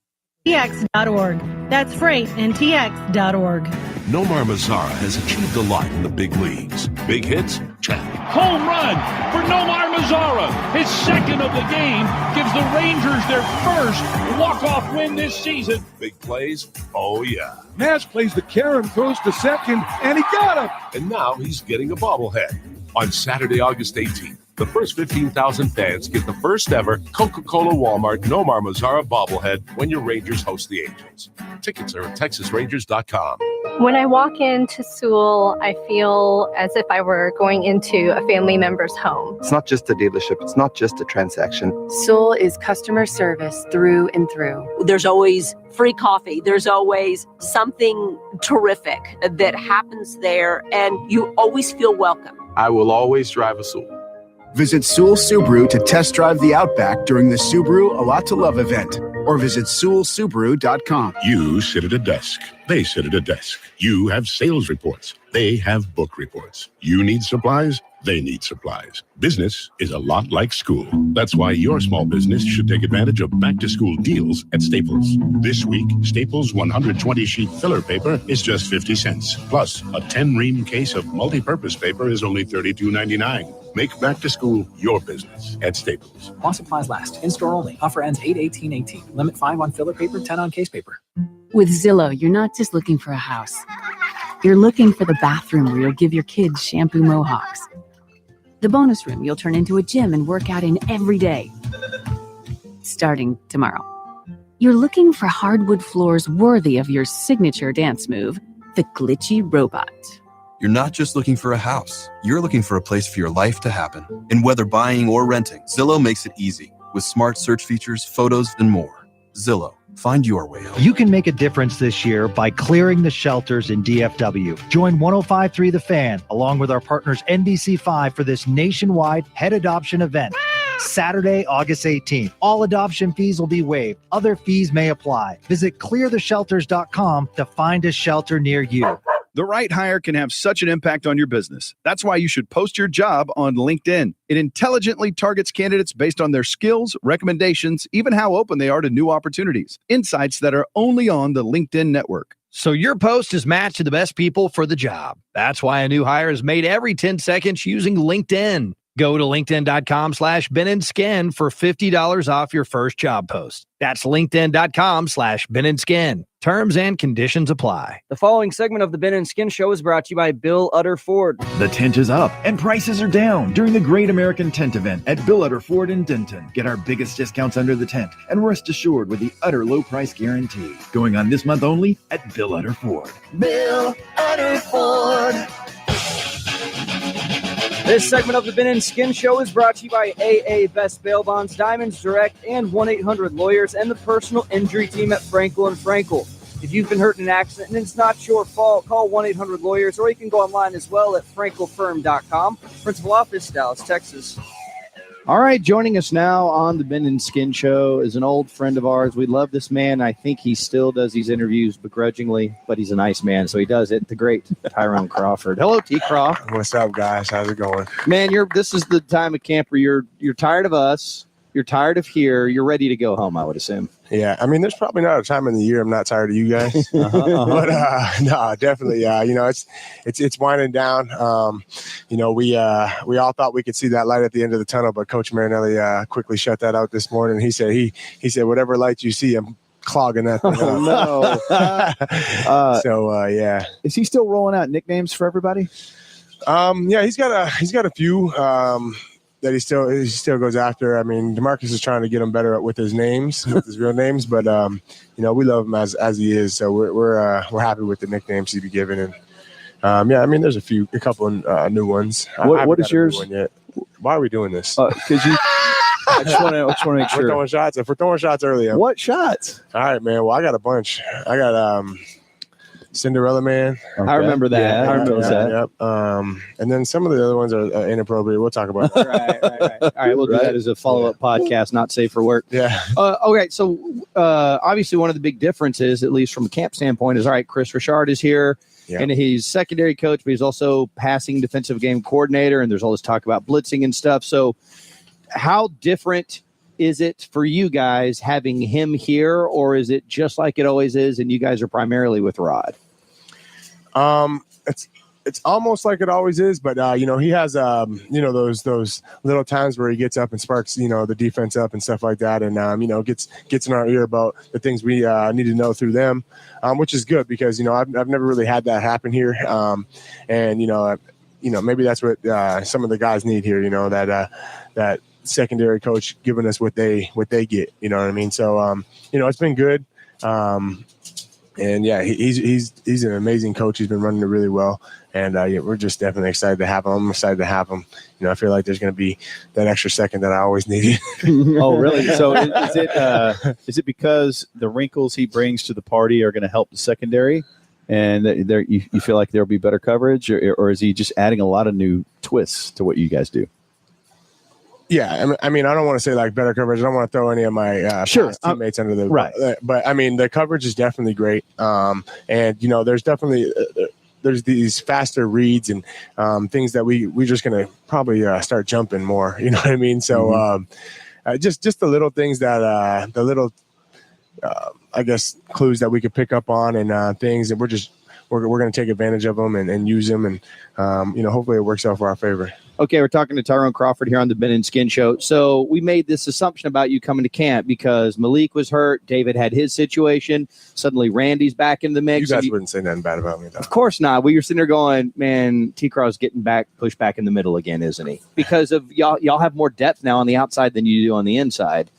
TX.org. That's freight and TX.org. Nomar Mazara has achieved a lot in the big leagues. Big hits? Check. Home run for Nomar Mazara. His second of the game gives the Rangers their first walk-off win this season. Big plays? Oh, yeah. Nash plays the carom, throws to second, and he got him. And now he's getting a bobblehead. On Saturday, August 18th, the first 15,000 fans get the first ever Coca-Cola Walmart Nomar Mazara bobblehead when your Rangers host the Angels. Tickets are at TexasRangers.com. When I walk into Sewell, I feel as if I were going into a family member's home. It's not just a dealership. It's not just a transaction. Sewell is customer service through and through. There's always free coffee. There's always something terrific that happens there, and you always feel welcome. I will always drive a Sewell. Visit Sewell Subaru to test drive the Outback during the Subaru A Lot to Love event, or visit SewellSubaru.com. You sit at a desk. They sit at a desk. You have sales reports. They have book reports. You need supplies. They need supplies. Business is a lot like school. That's why your small business should take advantage of back-to-school deals at Staples. This week, Staples 120-sheet filler paper is just 50 cents. Plus, a 10-ream case of multi-purpose paper is only $32.99. Make back-to-school your business at Staples. While supplies last. In-store only. Offer ends 8/18/18. Limit 5 on filler paper, 10 on case paper. With Zillow, you're not just looking for a house. You're looking for the bathroom where you'll give your kids shampoo mohawks. The bonus room you'll turn into a gym and work out in every day. Starting tomorrow. You're looking for hardwood floors worthy of your signature dance move, the glitchy robot. You're not just looking for a house. You're looking for a place for your life to happen. And whether buying or renting, Zillow makes it easy with smart search features, photos, and more. Zillow. Find your way home. You can make a difference this year by clearing the shelters in DFW. Join 105.3 The Fan, along with our partners NBC5 for this nationwide head adoption event. Saturday, August 18th. All adoption fees will be waived. Other fees may apply. Visit cleartheshelters.com to find a shelter near you. The right hire can have such an impact on your business. That's why you should post your job on LinkedIn. It intelligently targets candidates based on their skills, recommendations, even how open they are to new opportunities. Insights that are only on the LinkedIn network. So your post is matched to the best people for the job. That's why a new hire is made every 10 seconds using LinkedIn. Go to linkedin.com/Ben&Skin for $50 off your first job post. That's linkedin.com/Ben&Skin. Terms and conditions apply. The following segment of the Ben and Skin Show is brought to you by Bill Utter Ford. The tent is up and prices are down during the Great American Tent Event at Bill Utter Ford in Denton. Get our biggest discounts under the tent and rest assured with the utter low price guarantee. Going on this month only at Bill Utter Ford. Bill Utter Ford. This segment of the Ben and Skin Show is brought to you by AA Best Bail Bonds, Diamonds Direct, and 1-800-Lawyers, and the personal injury team at Frankel & Frankel. If you've been hurt in an accident and it's not your fault, call 1-800-Lawyers, or you can go online as well at frankelfirm.com. Principal office, Dallas, Texas. All right, joining us now on the Ben and Skin Show is an old friend of ours. We love this man. I think he still does these interviews begrudgingly, but he's a nice man, so he does it. The great Tyrone Crawford. Hello, T-Craw. What's up, guys? How's it going? Man, this is the time of camp where you're tired of us, you're tired of here, you're ready to go home, I would assume. Yeah, I mean, there's probably not a time in the year I'm not tired of you guys. But no, definitely. It's winding down. We all thought we could see that light at the end of the tunnel, but Coach Marinelli quickly shut that out this morning. He said whatever light you see, I'm clogging that thing up. Yeah. Is he still rolling out nicknames for everybody? Yeah, he's got a few. That he still goes after. I mean, DeMarcus is trying to get him better with his names, with his real names, but we love him as he is. So we're happy with the nicknames he's been given. And I mean, there's a couple of new ones. What is yours? Why are we doing this? Because you. I just want to make sure. We're throwing shots. If we're throwing shots early, what shots? All right, man. Well, I got a bunch. I got Cinderella Man. Okay. I remember that. I remember that. Yep. And then some of the other ones are inappropriate. We'll talk about that. Right. All right, we'll do that as a follow-up podcast, not safe for work. Yeah. Okay, so obviously one of the big differences, at least from a camp standpoint, is, all right, Chris Richard is here, and he's secondary coach, but he's also passing defensive game coordinator, and there's all this talk about blitzing and stuff. So how different is it for you guys having him here, or is it just like it always is and you guys are primarily with Rod? It's almost like it always is, but he has those little times where he gets up and sparks the defense up and stuff like that, and gets in our ear about the things we need to know through them, which is good because I've never really had that happen here, and maybe that's what some of the guys need here, that secondary coach giving us what they get, you know what I mean? So it's been good. And yeah, he's an amazing coach. He's been running it really well, and we're just definitely excited to have him. I'm excited to have him. I feel like there's going to be that extra second that I always needed. Oh, really? So is it because the wrinkles he brings to the party are going to help the secondary, and you feel like there'll be better coverage, or is he just adding a lot of new twists to what you guys do? Yeah, I mean, I don't want to say like better coverage. I don't want to throw any of my teammates under the right. But I mean, the coverage is definitely great. And there's definitely there's these faster reads and things that we're just gonna probably start jumping more. You know what I mean? So just the little things that the little I guess clues that we could pick up on and things, and we're going to take advantage of them and use them, and hopefully it works out for our favor. Okay, we're talking to Tyrone Crawford here on the Ben and Skin Show. So we made this assumption about you coming to camp because Malik was hurt, David had his situation, suddenly Randy's back in the mix. You guys wouldn't say nothing bad about me, though. Of course not. We were sitting there going, man, T-Craw's getting pushed back in the middle again, isn't he? Because of y'all have more depth now on the outside than you do on the inside.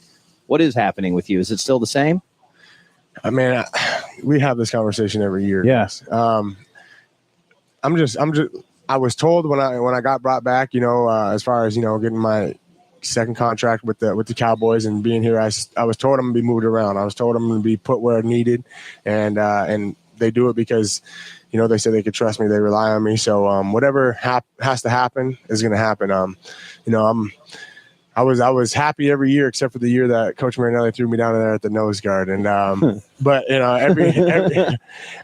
What is happening with you? Is it still the same? I mean, we have this conversation every year. Yes. I was told when I got brought back, as far as getting my second contract with the Cowboys and being here, I was told I'm gonna be moved around. I was told I'm gonna be put where needed, and they do it because they say they could trust me. They rely on me. So whatever has to happen is gonna happen. I was happy every year except for the year that Coach Marinelli threw me down there at the nose guard. And but every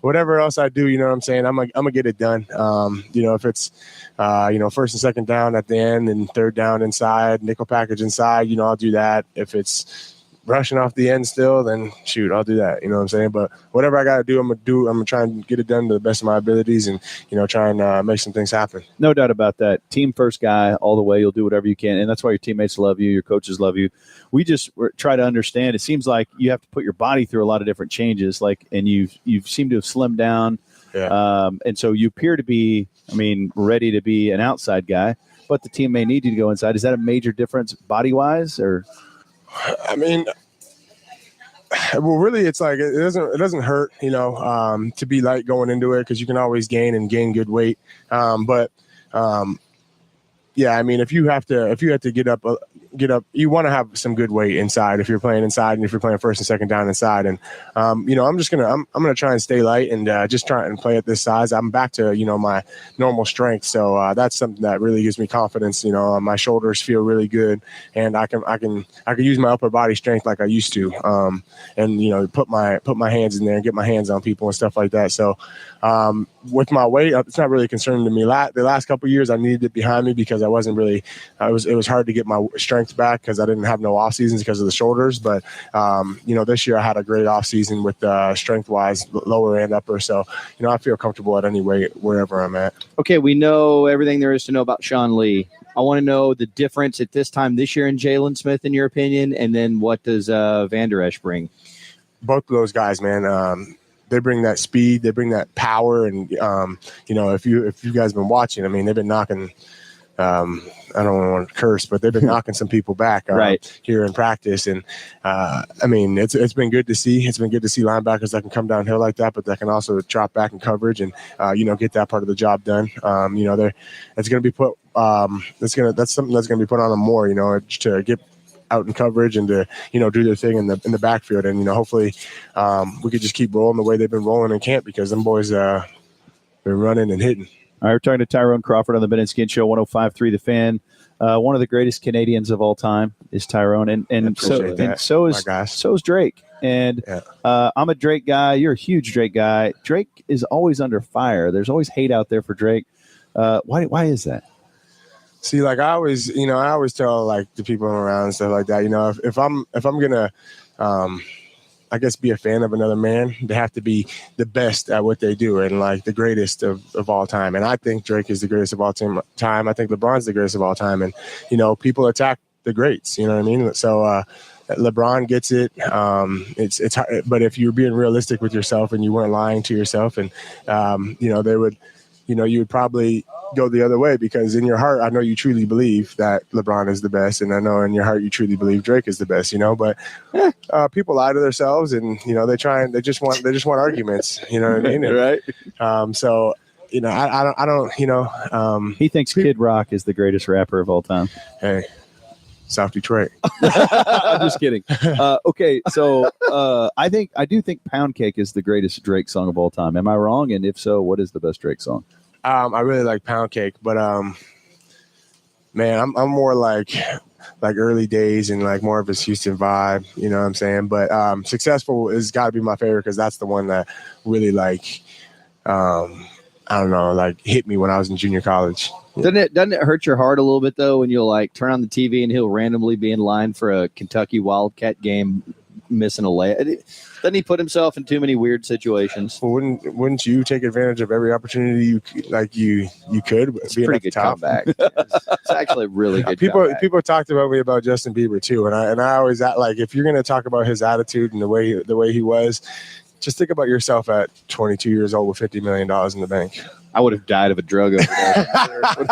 whatever else I do, you know what I'm saying, I'm gonna get it done. If it's first and second down at the end and third down inside, nickel package inside, I'll do that. If it's rushing off the end still, then shoot, I'll do that. You know what I'm saying? But whatever I got to do, I'm gonna try and get it done to the best of my abilities, and try and make some things happen. No doubt about that. Team first guy all the way. You'll do whatever you can, and that's why your teammates love you, your coaches love you. We just try to understand. It seems like you have to put your body through a lot of different changes, and you've seemed to have slimmed down. Yeah. And so you appear to be, ready to be an outside guy, but the team may need you to go inside. Is that a major difference body wise, or? Well, really, it's like it doesn't hurt, to be light going into it because you can always gain good weight. If you have to get up, you want to have some good weight inside if you're playing inside and if you're playing first and second down inside. And I'm gonna try and stay light and just try and play at this size. I'm back to my normal strength, so that's something that really gives me confidence. My shoulders feel really good, and I can use my upper body strength like I used to, and put my hands in there and get my hands on people and stuff like that. So with my weight, it's not really concerning to me. The last couple of years, I needed it behind me because I wasn't really. It was hard to get my strength back because I didn't have no off seasons because of the shoulders. But this year I had a great off season with strength wise, lower and upper. So I feel comfortable at any weight wherever I'm at. Okay, we know everything there is to know about Sean Lee. I want to know the difference at this time this year in Jalen Smith, in your opinion, and then what does Van Der Esch bring? Both of those guys, man. They bring that speed, they bring that power, and if you guys have been watching, they've been knocking. I don't want to curse, but they've been knocking some people back here in practice, and it's been good to see. It's been good to see linebackers that can come downhill like that, but that can also drop back in coverage and get that part of the job done. It's going to be put. That's something that's going to be put on them more. To get out in coverage and to do their thing in the backfield, and hopefully we could just keep rolling the way they've been rolling in camp because them boys been running and hitting. All right, we're talking to Tyrone Crawford on the Ben and Skin Show, 105.3 The Fan. One of the greatest Canadians of all time is Tyrone, and so is Drake. And I'm a Drake guy. You're a huge Drake guy. Drake is always under fire. There's always hate out there for Drake. Why is that? See, I always tell the people around and stuff like that. If I'm gonna I guess be a fan of another man, they have to be the best at what they do and the greatest of all time. And I think Drake is the greatest of all time. I think LeBron's the greatest of all time. And, people attack the greats, you know what I mean? So LeBron gets it. It's hard, but if you're being realistic with yourself and you weren't lying to yourself and, they would, you would probably go the other way because in your heart, I know you truly believe that LeBron is the best. And I know in your heart, you truly believe Drake is the best, but people lie to themselves and, they just want arguments, you know what I mean? Right. So, I don't, he thinks Kid Rock is the greatest rapper of all time. Hey, South Detroit. I'm just kidding. Okay. So I do think Pound Cake is the greatest Drake song of all time. Am I wrong? And if so, what is the best Drake song? I really like Pound Cake, but man, I'm more like early days and more of his Houston vibe, you know what I'm saying? But Successful has got to be my favorite because that's the one that really I I don't know, like hit me when I was in junior college. Doesn't it hurt your heart a little bit though when you'll like turn on the TV and he'll randomly be in line for a Kentucky Wildcat game, missing a layup? Doesn't he put himself in too many weird situations? Well, wouldn't you take advantage of every opportunity you could? It's a pretty good comeback. It's actually a really good. People talked about me about Justin Bieber too, and I always like, if you're going to talk about his attitude and the way he was, just think about yourself at 22 years old with $50 million in the bank. I would have died of a drug overdose.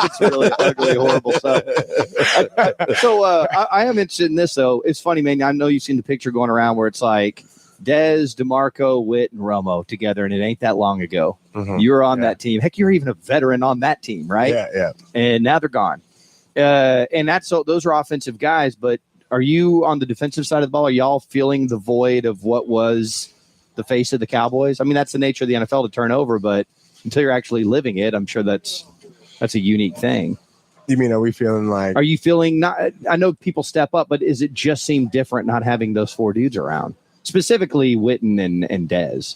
It's really ugly, horrible stuff. So I am interested in this, though. It's funny, man. I know you've seen the picture going around where it's like Dez, DeMarco, Witt, and Romo together, and it ain't that long ago. Mm-hmm. You were on that team. Heck, you're even a veteran on that team, right? Yeah. And now they're gone. And those are offensive guys, but are you on the defensive side of the ball? Are y'all feeling the void of what was the face of the Cowboys? I mean, that's the nature of the NFL to turn over, but until you're actually living it, I'm sure that's a unique thing. You mean, are we feeling like? Are you feeling not? I know people step up, but is it just seem different not having those four dudes around, specifically Witten and Dez?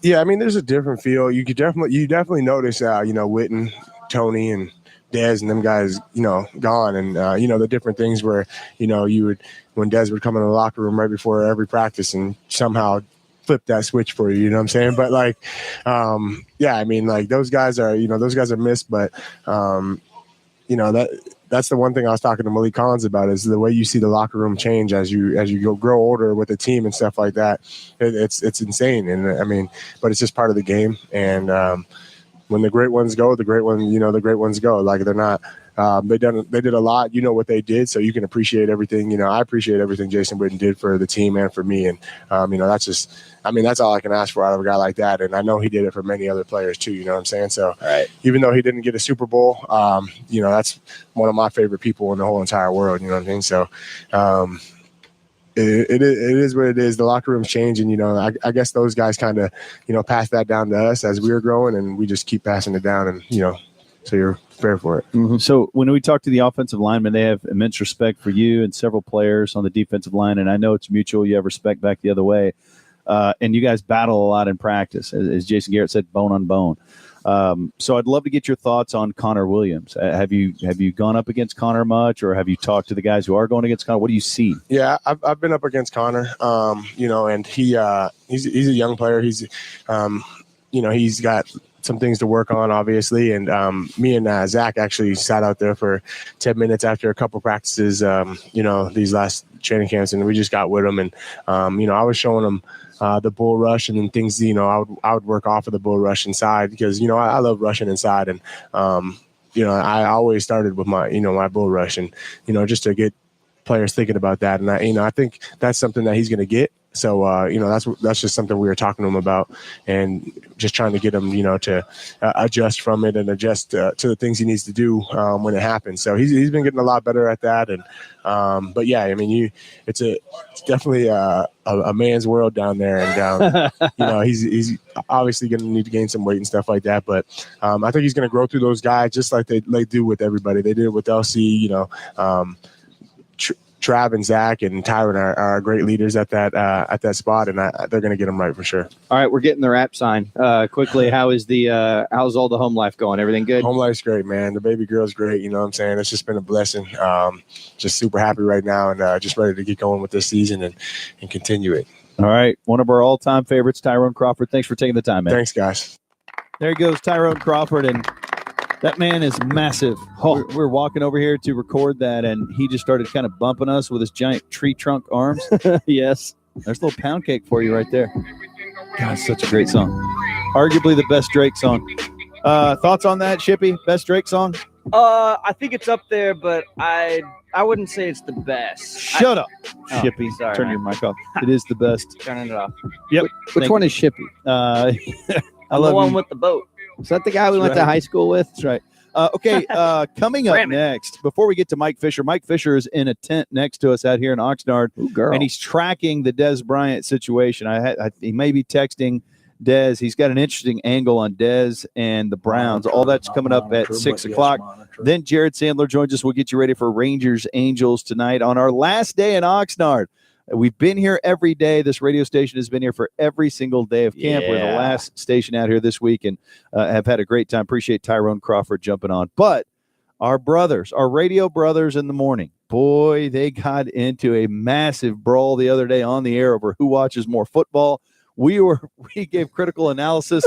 Yeah, I mean, there's a different feel. You definitely notice, Witten, Tony, and Dez and them guys, gone, and the different things where you would, when Dez would come in the locker room right before every practice and somehow flip that switch for you, you know what I'm saying? But like, yeah, I mean, like those guys are missed, but that's the one thing I was talking to Malik Collins about, is the way you see the locker room change as you grow older with the team and stuff like that. It's insane, and I mean, but it's just part of the game. And when the great ones go, the great ones go. Like, they're not. They did a lot. You know what they did, so you can appreciate everything. I appreciate everything Jason Witten did for the team and for me. And that's just, I mean, that's all I can ask for out of a guy like that. And I know he did it for many other players too. You know what I'm saying? So even though he didn't get a Super Bowl, that's one of my favorite people in the whole entire world. You know what I mean? So it is what it is. The locker room's changing. I guess those guys kind of pass that down to us as we were growing, and we just keep passing it down. And so you're fair for it. Mm-hmm. So when we talk to the offensive linemen, they have immense respect for you and several players on the defensive line, and I know it's mutual. You have respect back the other way, and you guys battle a lot in practice, as Jason Garrett said, bone on bone. So I'd love to get your thoughts on Connor Williams. Have you gone up against Connor much, or have you talked to the guys who are going against Connor? What do you see? Yeah, I've been up against Connor, and he's a young player. He's he's got some things to work on, obviously. And me and Zach actually sat out there for 10 minutes after a couple practices, these last training camps, and we just got with him. And, I was showing him the bull rush and then things, I would work off of the bull rush inside, because, I love rushing inside. And, I always started with my, my bull rush, and, just to get players thinking about that. And I think that's something that he's going to get. So, that's just something we were talking to him about, and just trying to get him, to adjust from it and adjust to the things he needs to do when it happens. So he's been getting a lot better at that. And, but yeah, I mean, it's definitely a man's world down there. And, he's obviously going to need to gain some weight and stuff like that. But I think he's going to grow through those guys just like they do with everybody. They did it with LC, Trav and Zach and Tyrone are great leaders at that spot, and they're going to get them right for sure. All right, we're getting the wrap sign. Quickly, how's all the home life going? Everything good? Home life's great, man. The baby girl's great. You know what I'm saying? It's just been a blessing. Just super happy right now, and just ready to get going with this season and continue it. All right, one of our all-time favorites, Tyrone Crawford. Thanks for taking the time, man. Thanks, guys. There he goes, Tyrone Crawford, and that man is massive. We're walking over here to record that, and he just started kind of bumping us with his giant tree trunk arms. Yes. There's a little pound cake for you right there. God, such a great song. Arguably the best Drake song. Thoughts on that, Shippy? Best Drake song? I think it's up there, but I wouldn't say it's the best. Shut up, Shippy. Sorry, Turn man. your mic off. It is the best. Turning it off. Yep. Which one is Shippy? I I'm love the one you. with the boat. Is that the guy we went to high school with? That's right. Okay, coming up next, before we get to Mike Fisher is in a tent next to us out here in Oxnard, and he's tracking the Dez Bryant situation. He may be texting Dez. He's got an interesting angle on Dez and the Browns. All that's coming up at 6 o'clock. Then Jared Sandler joins us. We'll get you ready for Rangers Angels tonight on our last day in Oxnard. We've been here every day. This radio station has been here for every single day of camp. We're the last station out here this week and have had a great time. Appreciate Tyrone Crawford jumping on. But our brothers, our radio brothers in the morning, boy, they got into a massive brawl the other day on the air over who watches more football. We gave critical analysis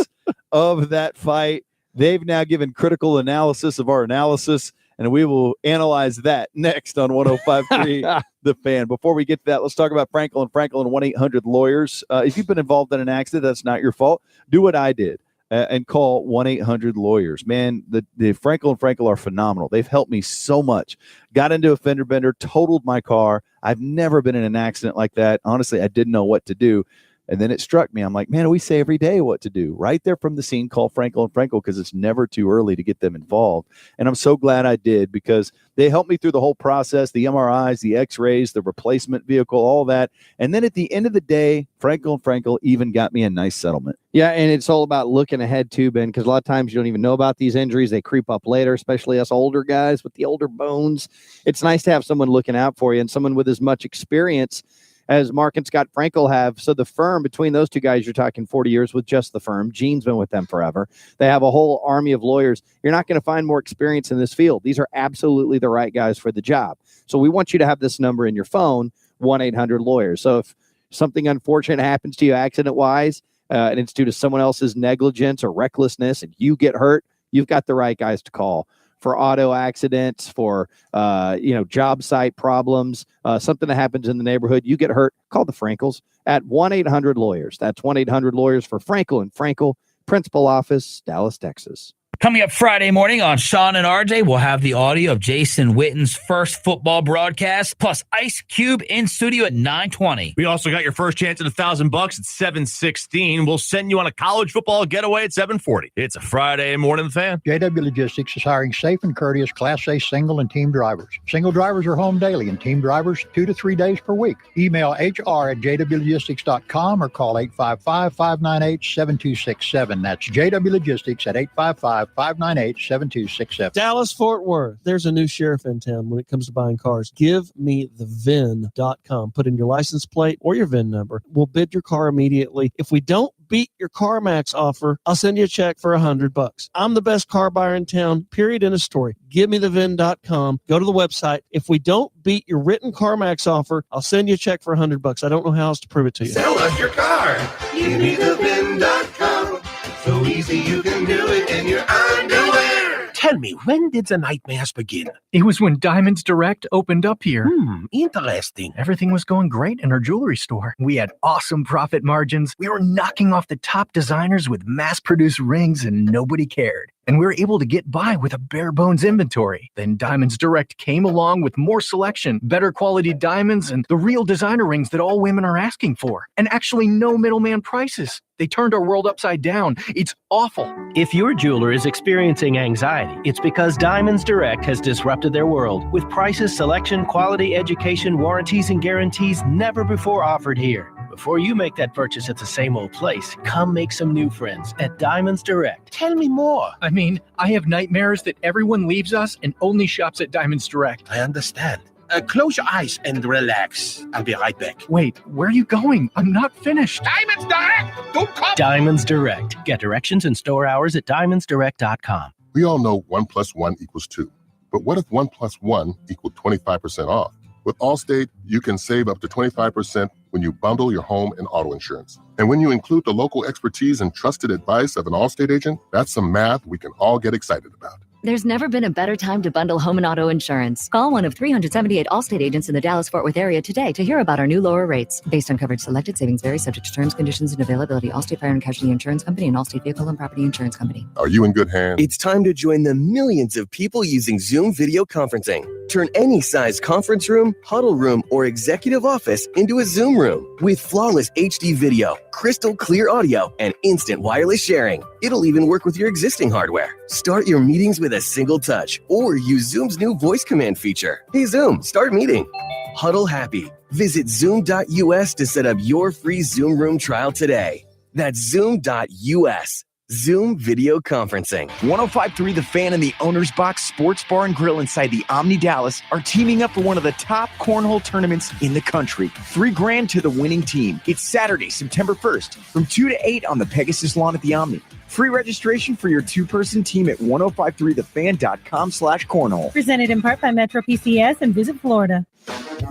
of that fight. They've now given critical analysis of our analysis, and we will analyze that next on 105.3 The Fan. Before we get to that, let's talk about Frankel & Frankel and 1-800-LAWYERS. If you've been involved in an accident, that's not your fault. Do what I did and call 1-800-LAWYERS. Man, the Frankel & Frankel are phenomenal. They've helped me so much. Got into a fender bender, totaled my car. I've never been in an accident like that. Honestly, I didn't know what to do. And then it struck me. I'm like, man, we say every day what to do. Right there from the scene, call Frankel & Frankel because it's never too early to get them involved. And I'm so glad I did because they helped me through the whole process, the MRIs, the x-rays, the replacement vehicle, all that. And then at the end of the day, Frankel & Frankel even got me a nice settlement. Yeah, and it's all about looking ahead too, Ben, because a lot of times you don't even know about these injuries. They creep up later, especially us older guys with the older bones. It's nice to have someone looking out for you and someone with as much experience as Mark and Scott Frankel have. So the firm, between those two guys, you're talking 40 years with just the firm. Gene's been with them forever. They have a whole army of lawyers. You're not going to find more experience in this field. These are absolutely the right guys for the job. So we want you to have this number in your phone, 1-800-LAWYERS. So if something unfortunate happens to you accident-wise, and it's due to someone else's negligence or recklessness, and you get hurt, you've got the right guys to call. For auto accidents, for job site problems, something that happens in the neighborhood, you get hurt, call the Frankels at 1-800-LAWYERS. That's 1-800-LAWYERS for Frankel & Frankel, Principal Office, Dallas, Texas. Coming up Friday morning on Sean and RJ, we'll have the audio of Jason Witten's first football broadcast, plus Ice Cube in studio at 9:20. We also got your first chance at $1,000 at 7:16. We'll send you on a college football getaway at 7:40. It's a Friday morning, Fan. JW Logistics is hiring safe and courteous Class A single and team drivers. Single drivers are home daily, and team drivers 2 to 3 days per week. Email hr@jwlogistics.com or call 855-598-7267. That's JW Logistics at 855-598-7267. Dallas-Fort Worth. There's a new sheriff in town when it comes to buying cars. Give me the VIN.com. Put in your license plate or your VIN number. We'll bid your car immediately. If we don't beat your CarMax offer, I'll send you a check for $100. I'm the best car buyer in town, period, in a story. Give me the VIN.com. Go to the website. If we don't beat your written CarMax offer, I'll send you a check for $100. I don't know how else to prove it to you. Sell us your car. Give me the VIN.com. So easy you can do it in your underwear. Tell me, when did the nightmares begin? It was when Diamonds Direct opened up here. Interesting. Everything was going great in our jewelry store. We had awesome profit margins. We were knocking off the top designers with mass-produced rings, and nobody cared. And we were able to get by with a bare-bones inventory. Then Diamonds Direct came along with more selection, better quality diamonds, and the real designer rings that all women are asking for. And actually no middleman prices. They turned our world upside down. It's awful. If your jeweler is experiencing anxiety, it's because Diamonds Direct has disrupted their world with prices, selection, quality, education, warranties, and guarantees never before offered here. Before you make that purchase at the same old place, come make some new friends at Diamonds Direct. Tell me more. I mean, I have nightmares that everyone leaves us and only shops at Diamonds Direct. I understand. Close your eyes and relax. I'll be right back. Wait, where are you going? I'm not finished. Diamonds Direct! Don't come! Diamonds Direct. Get directions and store hours at diamondsdirect.com. We all know 1 + 1 = 2. But what if 1 + 1 = 25% off? With Allstate, you can save up to 25% when you bundle your home and auto insurance. And when you include the local expertise and trusted advice of an Allstate agent, that's some math we can all get excited about. There's never been a better time to bundle home and auto insurance. Call one of 378 Allstate agents in the Dallas-Fort Worth area today to hear about our new lower rates. Based on coverage selected, savings vary subject to terms, conditions, and availability. Allstate Fire and Casualty Insurance Company and Allstate Vehicle and Property Insurance Company. Are you in good hands? It's time to join the millions of people using Zoom video conferencing. Turn any size conference room, huddle room, or executive office into a Zoom room. With flawless HD video, crystal clear audio, and instant wireless sharing. It'll even work with your existing hardware. Start your meetings with a single touch, or use Zoom's new voice command feature. Hey Zoom, start meeting. Huddle happy. Visit zoom.us to set up your free Zoom room trial today. That's zoom.us. Zoom video conferencing. 105.3 The Fan and the Owner's Box Sports Bar and Grill inside the Omni Dallas are teaming up for one of the top cornhole tournaments in the country. $3,000 to the winning team. It's Saturday, September 1st from 2 to 8 on the Pegasus lawn at the Omni. Free registration for your two-person team at 1053thefan.com/cornhole. Presented in part by Metro PCS and Visit Florida.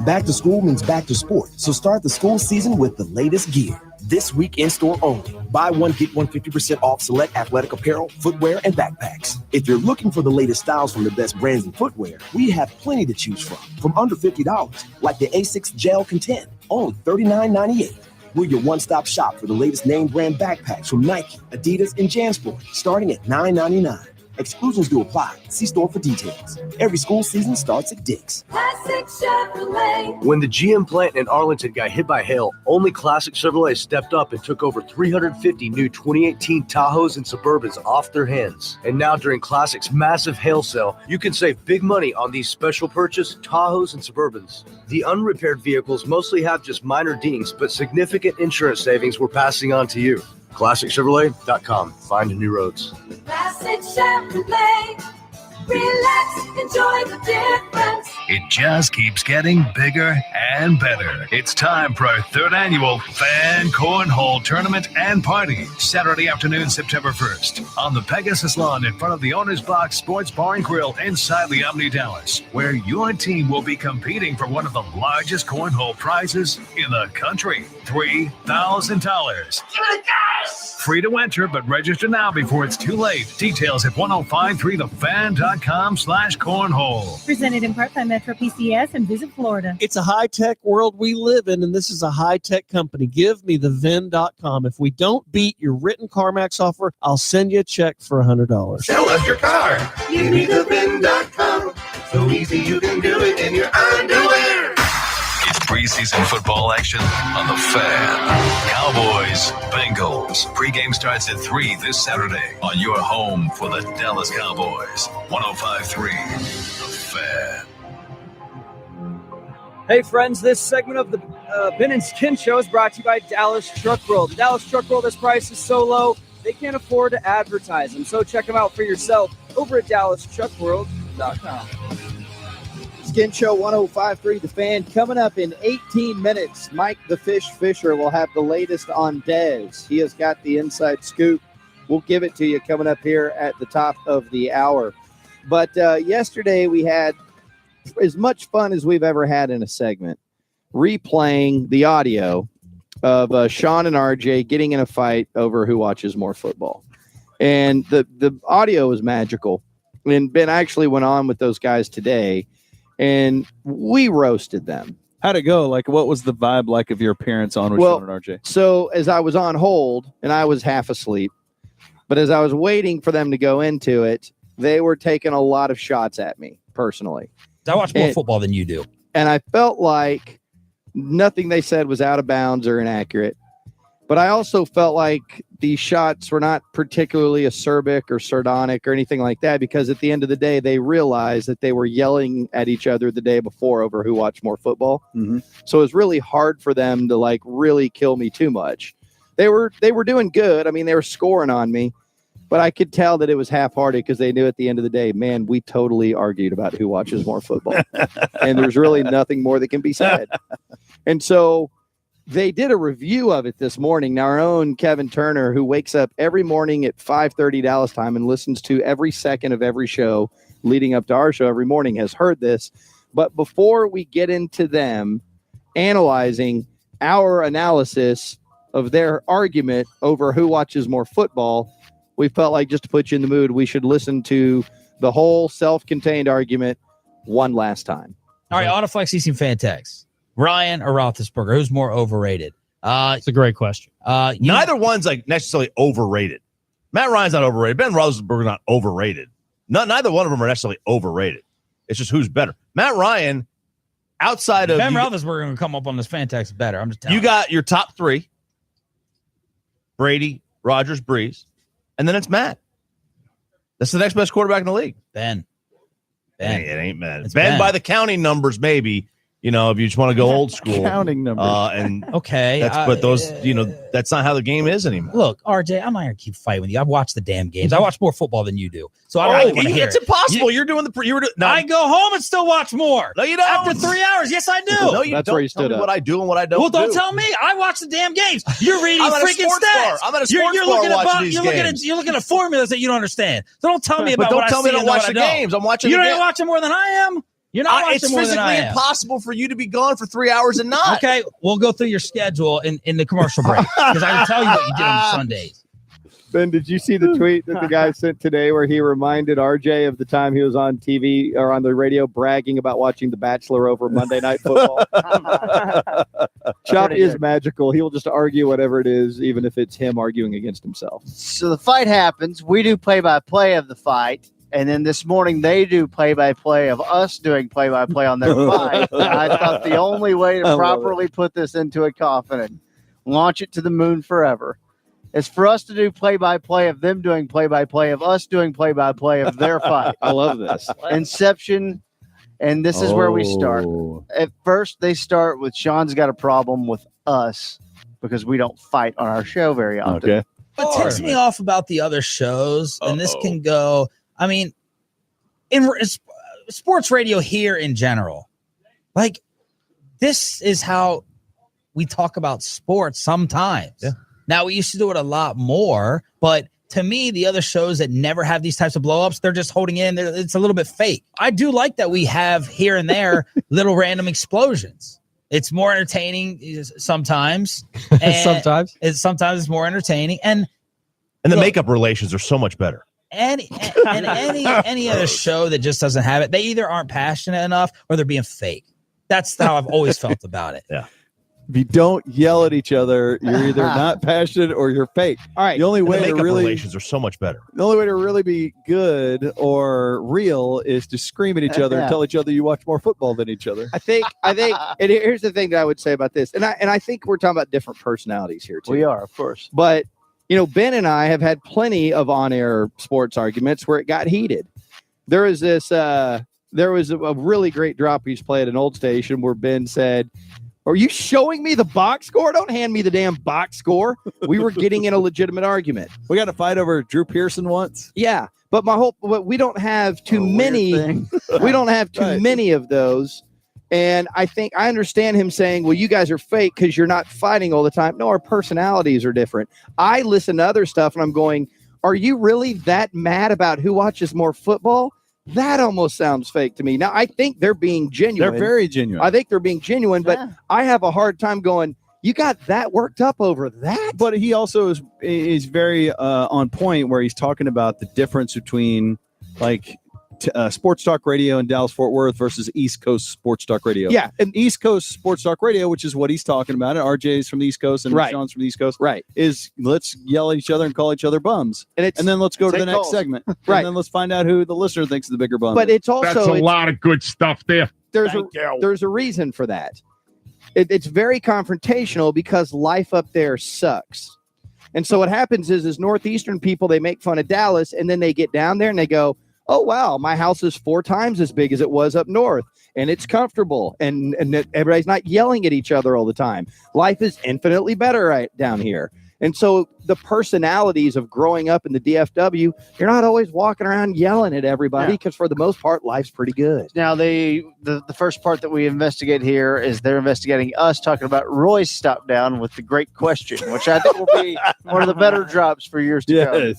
Back to school means back to sport, so start the school season with the latest gear. This week in-store only. Buy one, get one 50% off select athletic apparel, footwear, and backpacks. If you're looking for the latest styles from the best brands in footwear, we have plenty to choose from under $50, like the A6 Gel Contend, only $39.98. We're your one-stop shop for the latest name brand backpacks from Nike, Adidas, and JanSport, starting at $9.99. Exclusions do apply. See store for details. Every school season starts at Dick's. Classic Chevrolet. When the GM plant in Arlington got hit by hail, only Classic Chevrolet stepped up and took over 350 new 2018 Tahoes and Suburbans off their hands. And now during Classic's massive hail sale, you can save big money on these special purchase Tahoes and Suburbans. The unrepaired vehicles mostly have just minor dings, but significant insurance savings we're passing on to you. ClassicChevrolet.com. Find new roads. Classic Chevrolet. Relax, enjoy the difference. It just keeps getting bigger and better. It's time for our third annual Fan Cornhole Tournament and Party. Saturday afternoon, September 1st, on the Pegasus lawn in front of the Owner's Box Sports Bar and Grill inside the Omni Dallas, where your team will be competing for one of the largest cornhole prizes in the country. $3,000. Free to enter, but register now before it's too late. Details at 1053thefan.com/cornhole. Presented in part by Metro PCS and Visit Florida. It's a high-tech world we live in, and this is a high-tech company. Give me the VIN.com. If we don't beat your written CarMax offer, I'll send you a check for $100. Sell us your car. Give me the VIN.com. So easy you can do it in your underwear. It's preseason football action on the Fan. Cowboys, Bengals. Pregame starts at 3 this Saturday on your home for the Dallas Cowboys. 105.3 The Fan. Hey, friends, this segment of the Ben and Skin Show is brought to you by Dallas Truck Roll. The Dallas Truck Roll, this price is so low, they can't afford to advertise them. So check them out for yourself over at DallasTruckWorld.com. Skin Show 105.3 The Fan. Coming up in 18 minutes, Mike the Fish Fisher will have the latest on Dez. He has got the inside scoop. We'll give it to you coming up here at the top of the hour. But yesterday we had as much fun as we've ever had in a segment, replaying the audio of Sean and RJ getting in a fight over who watches more football. And the audio is magical. And Ben actually went on with those guys today, and we roasted them. How'd it go? Like, what was the vibe like of your appearance on with Sean and RJ? So as I was on hold, and I was half asleep, but as I was waiting for them to go into it, they were taking a lot of shots at me personally. I watch more football than you do. And I felt like nothing they said was out of bounds or inaccurate. But I also felt like these shots were not particularly acerbic or sardonic or anything like that, because at the end of the day, they realized that they were yelling at each other the day before over who watched more football. Mm-hmm. So it was really hard for them to like really kill me too much. They were doing good. I mean, they were scoring on me, but I could tell that it was half-hearted because they knew at the end of the day, man, we totally argued about who watches more football. And there's really nothing more that can be said. And so they did a review of it this morning. Now, our own Kevin Turner, who wakes up every morning at 5:30 Dallas time and listens to every second of every show leading up to our show every morning, has heard this. But before we get into them analyzing our analysis of their argument over who watches more football, we felt like, just to put you in the mood, we should listen to the whole self-contained argument one last time. All right, Autoflex season fan text. Ryan or Roethlisberger, who's more overrated? It's a great question. Neither one's like necessarily overrated. Matt Ryan's not overrated. Ben Roethlisberger's not overrated. Neither one of them are necessarily overrated. It's just who's better. Matt Ryan, outside of Ben Roethlisberger, will come up on this fan text better. I'm just telling you. You got your top three: Brady, Rodgers, Breeze, and then it's Matt. That's the next best quarterback in the league. Ben. It ain't Ben. Ben by the counting numbers, maybe. if you just want to go old school, Counting numbers. and Okay, but those, that's not how the game is anymore. Look, RJ, I'm not gonna keep fighting with you. I've watched the damn games. I watch more football than you do, so I don't want to hear it's impossible. You're doing no, I go home and still watch more. No, you don't. After 3 hours, yes, I do. No, you That's don't. where you Tell stood me up. what I do and what I don't. Well, don't do. tell me. I watch the damn games. You're reading I'm at a freaking sports stats. bar. I'm at a sports You're bar looking watching at these games. you're looking at formulas that you don't understand. So don't tell me about But what don't tell I me see to and watch what the I don't. games. I'm watching. You the ain't watching more than I am. You're not watching It's more than I physically am. impossible for you to be gone for 3 hours and not. Okay, we'll go through your schedule in the commercial break because I can tell you what you did on Sundays. Ben, did you see the tweet that the guy sent today where he reminded RJ of the time he was on TV or on the radio bragging about watching The Bachelor over Monday Night Football? Choppy is magical. He will just argue whatever it is, even if it's him arguing against himself. So the fight happens. We do play-by-play of the fight. And then this morning they do play-by-play of us doing play-by-play on their fight. And I thought the only way to properly put this into a coffin and launch it to the moon forever is for us to do play-by-play of them doing play-by-play of us doing play-by-play of their fight. I love this. Inception. And this is where we start. At first, they start with Sean's got a problem with us because we don't fight on our show very often. Okay. What takes me off about the other shows, and this can go, I mean, in sports radio here in general, like this is how we talk about sports sometimes. Yeah. Now, we used to do it a lot more, but to me, the other shows that never have these types of blowups, they're just holding in. It's a little bit fake. I do like that we have here and there little random explosions. It's more entertaining sometimes. Sometimes it's more entertaining, and the makeup relations are so much better. Any other show that just doesn't have it, they either aren't passionate enough or they're being fake. That's how I've always felt about it. Yeah. If you don't yell at each other, you're either not passionate or you're fake. All right. The only way to makeup really relations are so much better. The only way to really be good or real is to scream at each other and tell each other you watch more football than each other. I think, and here's the thing that I would say about this, and I think we're talking about different personalities here too. We are, of course. But Ben and I have had plenty of on-air sports arguments where it got heated. There was a really great drop we played at an old station where Ben said, "Are you showing me the box score? Don't hand me the damn box score." We were getting in a legitimate argument. We got a fight over Drew Pearson once. Yeah, but we don't have too many. We don't have too many of those. And I think I understand him saying, well, you guys are fake because you're not fighting all the time. No, our personalities are different. I listen to other stuff and I'm going, are you really that mad about who watches more football? That almost sounds fake to me. Now, I think they're being genuine. They're very genuine. I think they're being genuine, but I have a hard time going, you got that worked up over that? But he also is very on point where he's talking about the difference between like sports talk radio in Dallas-Fort Worth versus East Coast sports talk radio. Yeah. And East Coast sports talk radio, which is what he's talking about, and RJ's from the East Coast and Sean's from the East Coast, is let's yell at each other and call each other bums. And then let's go to the next segment. Right. And then let's find out who the listener thinks is the bigger bum. But it's also That's a lot of good stuff there. There's a reason for that. It's very confrontational because life up there sucks. And so what happens is Northeastern people, they make fun of Dallas, and then they get down there and they go, oh, wow, my house is 4 times as big as it was up north, and it's comfortable, and everybody's not yelling at each other all the time. Life is infinitely better right down here. And so the personalities of growing up in the DFW, you're not always walking around yelling at everybody because for the most part, life's pretty good. Now, the first part that we investigate here is they're investigating us talking about Roy's stop down with the great question, which I think will be one of the better drops for years to come.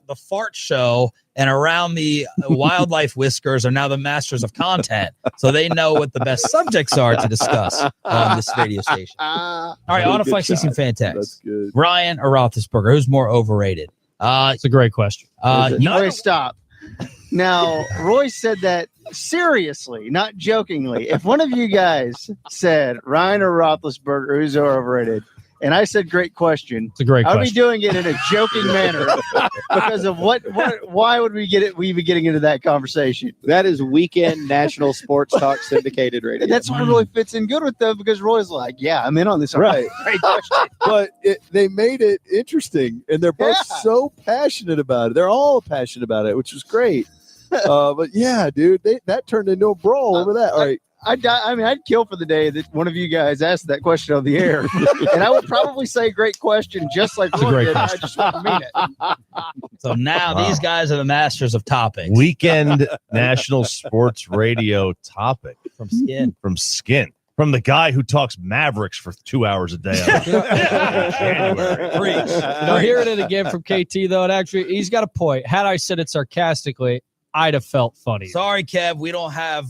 The fart show and around the wildlife whiskers are now the masters of content. So they know what the best subjects are to discuss on this radio station. All right, Autoflex Leasing Fantex. That's good. Ryan or Roethlisberger, who's more overrated? It's a great question. Roy, stop. Now, Roy said that seriously, not jokingly. If one of you guys said Ryan or Roethlisberger, who's overrated, and I said, great question. It's a great question. I'll be doing it in a joking manner because of why would we be getting into that conversation? That is weekend national sports talk syndicated radio. And that's what really fits in good with them because Roy's like, yeah, I'm in on this. Right. Great question. But they made it interesting, and they're both so passionate about it. They're all passionate about it, which is great. But yeah, dude, that turned into a brawl over that. All right. I'd kill for the day that one of you guys asked that question on the air, and I would probably say great question, just like Roy did. I just wouldn't mean it. So now these guys are the masters of topics. Weekend national sports radio topic from Skin. From the guy who talks Mavericks for 2 hours a day. January. Hearing it again from KT, though, and actually, he's got a point. Had I said it sarcastically, I'd have felt funny. Sorry, Kev, we don't have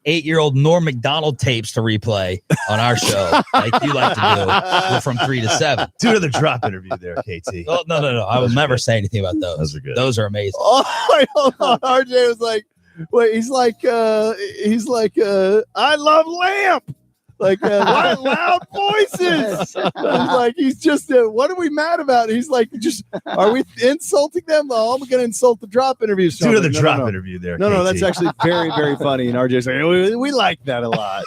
8-year-old Norm Macdonald tapes to replay on our show like you like to do from 3 to 7. Do another drop interview there, KT. Oh, no. I will never say anything about those. Those are good. Those are amazing. Oh, hold on. RJ was like, wait, he's like, I love Lamp. Like, loud voices. He's like, he's just, what are we mad about? He's like, are we insulting them? Oh, I'm going to insult the drop interview. Do another drop interview there. No, KT. that's actually very, very funny. And RJ's like, we like that a lot.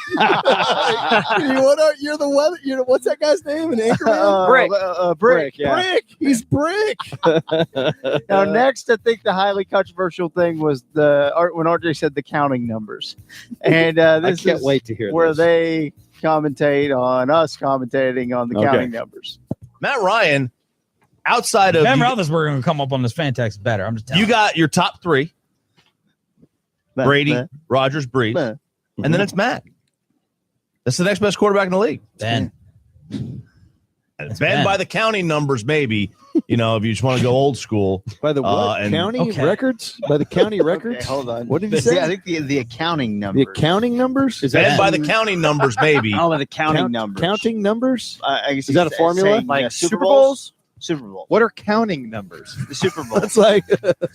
You're the weather. What's that guy's name? An Anchorman? Brick. Yeah. Brick. He's Brick. Now, next, I think the highly controversial thing was when RJ said the counting numbers, and this I can't wait to hear where this. they commentate on us commentating on the counting numbers. Matt Ryan, outside of Ben Roethlisberger going to come up on this Fantex better. I'm just telling you. Got your top three: Brady, Rodgers, Breeze, and then it's Matt. That's the next best quarterback in the league. Ben. And Ben by the counting numbers, maybe. If you just want to go old school. By the what? County records? By the county records? Okay, hold on. What did you say? I think the accounting numbers. The accounting numbers? Is that by the counting numbers, maybe? Oh, the counting numbers. Counting numbers? I guess is that a formula? Like Super Bowls? Super Bowl. What are counting numbers? The Super Bowl. That's like.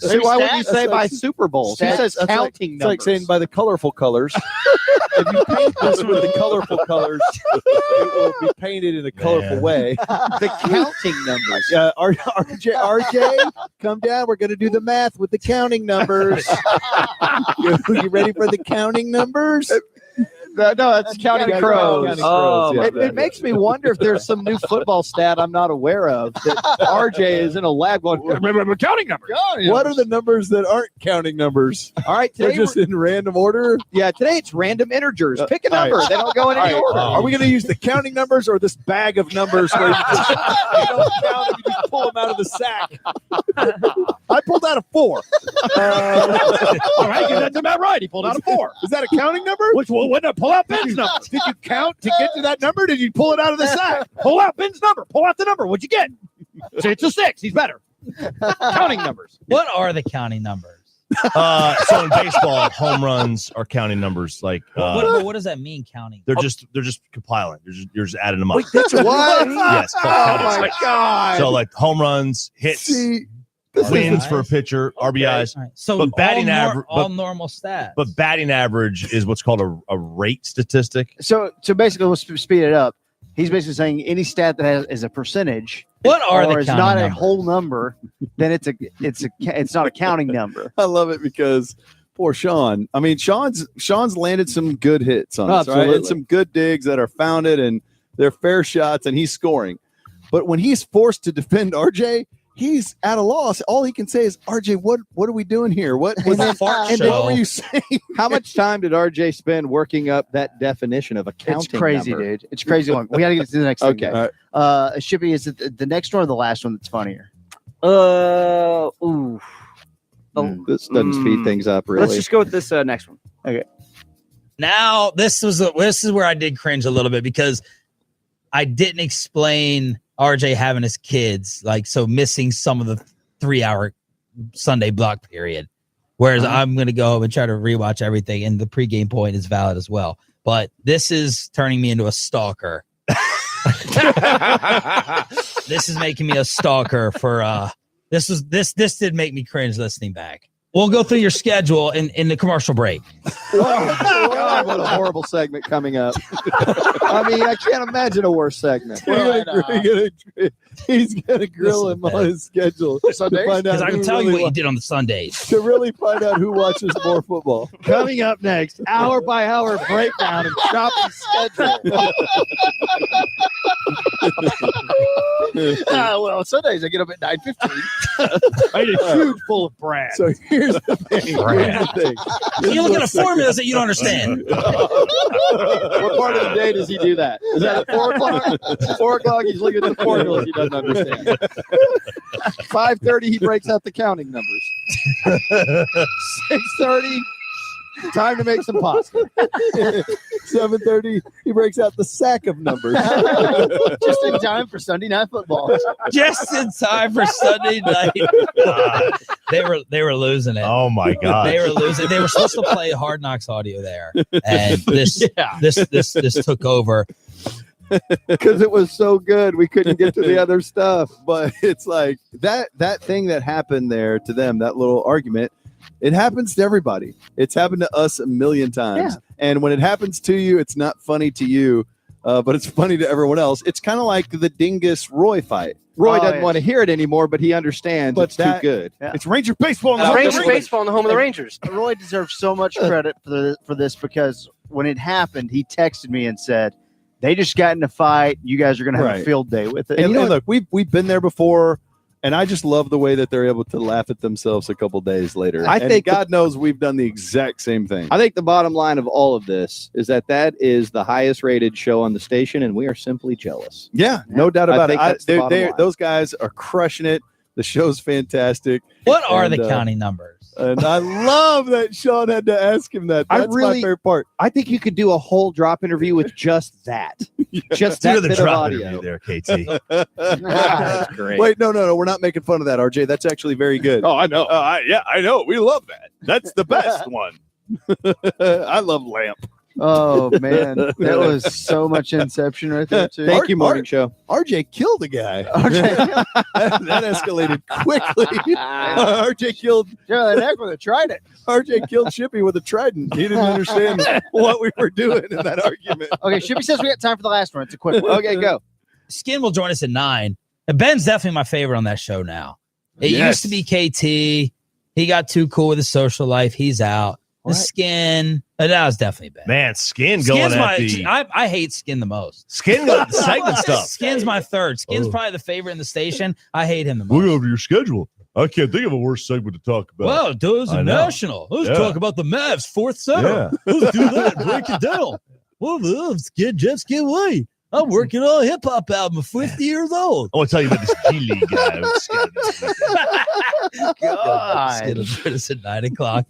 Hey, why would you say by Super Bowls? He says That's counting It's like numbers. saying by the colorful colors. If you paint this with the colorful colors, it will be painted in a colorful way. The counting numbers. RJ, come down. We're going to do the math with the counting numbers. You ready for the counting numbers? No, that's Counting Crows. It makes me wonder if there's some new football stat I'm not aware of that RJ is in a lab going, remember counting numbers. What are the numbers that aren't counting numbers? All right, They're today just in random order. Yeah, today it's random integers. Pick a number. All right. They don't go in any order. Are we going to use the counting numbers or this bag of numbers where you just you don't count them, you just pull them out of the sack? I pulled out a 4. All right, that's about right. He pulled out a 4. Is that a counting number? Which will win a pull out Ben's number. Did you count to get to that number? Did you pull it out of the sack? Pull out Ben's number. Pull out the number. What'd you get? It's a 6. He's better. Counting numbers. What are the counting numbers? So in baseball, home runs are counting numbers. Like what does that mean? Counting? They're just compiling. You're just adding them up. Wait, that's what? Yes. Oh my God. So like home runs, hits, wins for a pitcher, RBIs. Right. So but batting average, all normal stats. But batting average is what's called a rate statistic. So basically, let's speed it up. He's basically saying any stat that is a percentage. What are or the is counting not numbers? a whole number, then it's not a counting number. I love it because poor Sean. I mean, Sean's landed some good hits on us, right? Absolutely. And some good digs that are founded and they're fair shots, and he's scoring. But when he's forced to defend RJ, he's at a loss. All he can say is, "RJ, what are we doing here? What was that fart show? What were you saying?" How much time did RJ spend working up that definition of a counting It's crazy, number? dude. It's crazy long. We got to get to the next thing. Okay. guys. Shippy, is it the next one or the last one that's funnier? This doesn't speed things up, really. Let's just go with this next one. Okay. Now this is where I did cringe a little bit because I didn't explain RJ having his kids, missing some of the 3-hour Sunday block period. Whereas I'm going to go and try to rewatch everything, and the pregame point is valid as well. But this is turning me into a stalker. This is making me a stalker for this did make me cringe listening back. We'll go through your schedule in the commercial break. God, what a horrible segment coming up. I mean, I can't imagine a worse segment. He's gonna grill him on his schedule Sundays? Because I can tell you what you did on the Sundays. to really find out who watches more football. Coming up next, hour by hour breakdown of Choppy's schedule. Well, Sundays I get up at 9:15. I eat a huge full of bran. So here's the thing. You're looking at formulas that you don't understand. What part of the day does he do that? Is that at 4 o'clock? 4 o'clock, he's looking at the formulas he doesn't understand. 5:30, he breaks out the counting numbers. 6:30, time to make some pasta. 7:30, he breaks out the sack of numbers. Just in time for Sunday Night Football. Just in time for Sunday night. They were losing it. Oh my God. They were losing. They were supposed to play Hard Knocks audio there, and this took over. Because it was so good, we couldn't get to the other stuff. But it's like that thing that happened there to them, that little argument, it happens to everybody. It's happened to us a million times. Yeah. And when it happens to you, it's not funny to you, but it's funny to everyone else. It's kind of like the Dingus Roy fight. Roy doesn't want to hear it anymore, but he understands it's too good. Yeah. It's Ranger baseball. Ranger baseball in the home of the Rangers. Roy deserves so much credit for this because when it happened, he texted me and said, they just got in a fight. You guys are going to have a field day with it. And look, we've been there before, and I just love the way that they're able to laugh at themselves a couple days later. I think God knows we've done the exact same thing. I think the bottom line of all of this is that is the highest rated show on the station, and we are simply jealous. Yeah, no doubt about it. Those guys are crushing it. The show's fantastic. What are the counting numbers? And I love that Sean had to ask him that. That's my favorite part. I think you could do a whole drop interview with just that. Just Do that the bit of drop audio. interview there, KT. That's great. Wait, no. We're not making fun of that, RJ. That's actually very good. Oh, I know. I know. We love that. That's the best one. I love Lamp. Oh, man. That was so much Inception right there, too. Thank you, Morning Show. RJ killed a guy. that escalated quickly. RJ killed the neck with a trident. RJ killed Shippy with a trident. He didn't understand what we were doing in that argument. Okay, Shippy says we got time for the last one. It's a quick one. Okay, go. Skin will join us at 9. And Ben's definitely my favorite on that show now. It used to be KT. He got too cool with his social life. He's out. The Skin. That was definitely bad. Man, Skin going at the... I hate Skin the most. Skin going at the segment stuff. Skin's my third. Skin's probably the favorite in the station. I hate him the most. Look over your schedule. I can't think of a worse segment to talk about. Well, those are national. Let's talk about the Mavs, fourth center. Yeah. Let's do that. Break it down. Well, Jeff Skin White. I'm working on a hip hop album at 50 years old. I want to tell you about this G League guy. God. Skin will join us at 9 o'clock.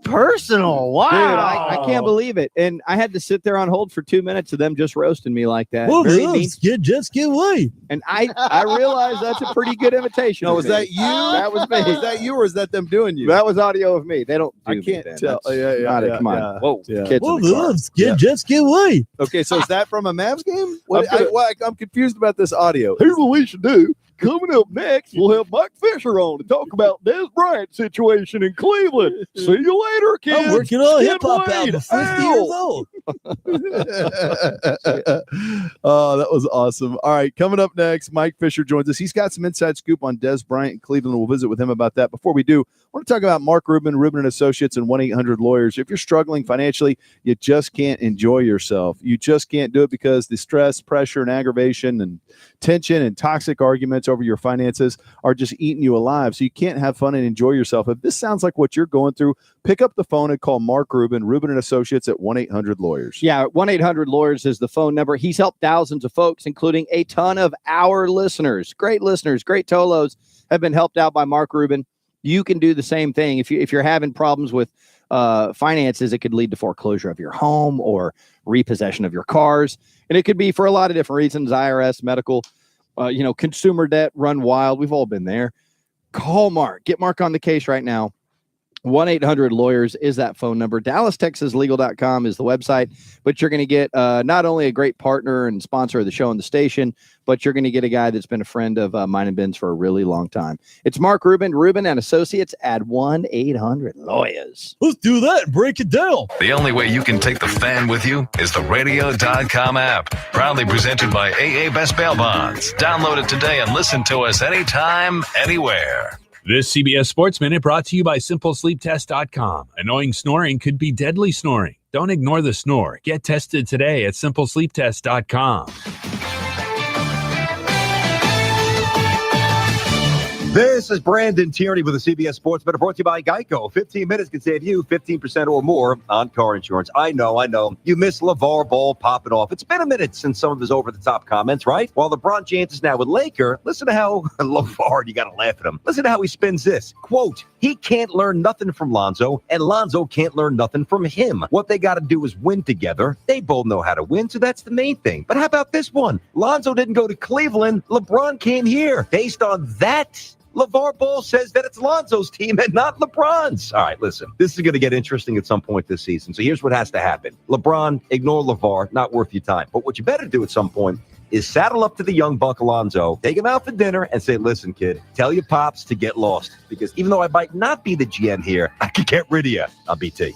Personal. Wow. Dude, I can't believe it. And I had to sit there on hold for 2 minutes of them just roasting me like that. Well, Very mean. Jeff Skin White. And I realized that's a pretty good imitation. No, of was me. that you? That was me. Was that you or is that them doing you? That was audio of me. They don't do I can't me, tell. That's not it. Come on. Whoa. Yeah. Kids in the car. Jeff Skin White. Okay, so is that from a Mavs game? I'm confused about this audio. Here's what we should do. Coming up next, we'll have Mike Fisher on to talk about Dez Bryant situation in Cleveland. See you later, kids. I'm working on a hip hop Wade. album at 50 years old. Oh, that was awesome. All right, coming up next, Mike Fisher joins us. He's got some inside scoop on Dez Bryant in Cleveland. We'll visit with him about that. Before we do, I want to talk about Mark Rubin, Rubin & Associates, and 1-800-Lawyers. If you're struggling financially, you just can't enjoy yourself. You just can't do it because the stress, pressure, and aggravation and tension and toxic arguments over your finances are just eating you alive. So you can't have fun and enjoy yourself. If this sounds like what you're going through, pick up the phone and call Mark Rubin, Rubin & Associates at 1-800-Lawyers. Yeah, 1-800-Lawyers is the phone number. He's helped thousands of folks, including a ton of our listeners. Great Tolos have been helped out by Mark Rubin. You can do the same thing. If you're having problems with finances, it could lead to foreclosure of your home or repossession of your cars. And it could be for a lot of different reasons, IRS, medical, consumer debt, run wild. We've all been there. Call Mark. Get Mark on the case right now. 1-800-Lawyers is that phone number. DallasTexasLegal.com is the website. But you're going to get not only a great partner and sponsor of the show and the station, but you're going to get a guy that's been a friend of mine and Ben's for a really long time. It's Mark Rubin and Associates at 1-800-Lawyers. Let's do that and break it down. The only way you can take the fan with you is the radio.com app. Proudly presented by AA Best Bail Bonds. Download it today and listen to us anytime, anywhere. This CBS Sports Minute brought to you by SimpleSleepTest.com. Annoying snoring could be deadly snoring. Don't ignore the snore. Get tested today at SimpleSleepTest.com. This is Brandon Tierney with the CBS Sports Minute brought to you by Geico. 15 minutes can save you 15% or more on car insurance. I know. You miss LeVar Ball popping off. It's been a minute since some of his over-the-top comments, right? While LeBron James is now with Laker, listen to how LeVar, you got to laugh at him. Listen to how he spins this. Quote, he can't learn nothing from Lonzo, and Lonzo can't learn nothing from him. What they got to do is win together. They both know how to win, so that's the main thing. But how about this one? Lonzo didn't go to Cleveland. LeBron came here. Based on that, LeVar Ball says that it's Lonzo's team and not LeBron's. All right, listen, this is going to get interesting at some point this season. So here's what has to happen. LeBron, ignore LeVar, not worth your time. But what you better do at some point is saddle up to the young buck Lonzo, take him out for dinner and say, listen, kid, tell your pops to get lost. Because even though I might not be the GM here, I can get rid of you. I'm BT.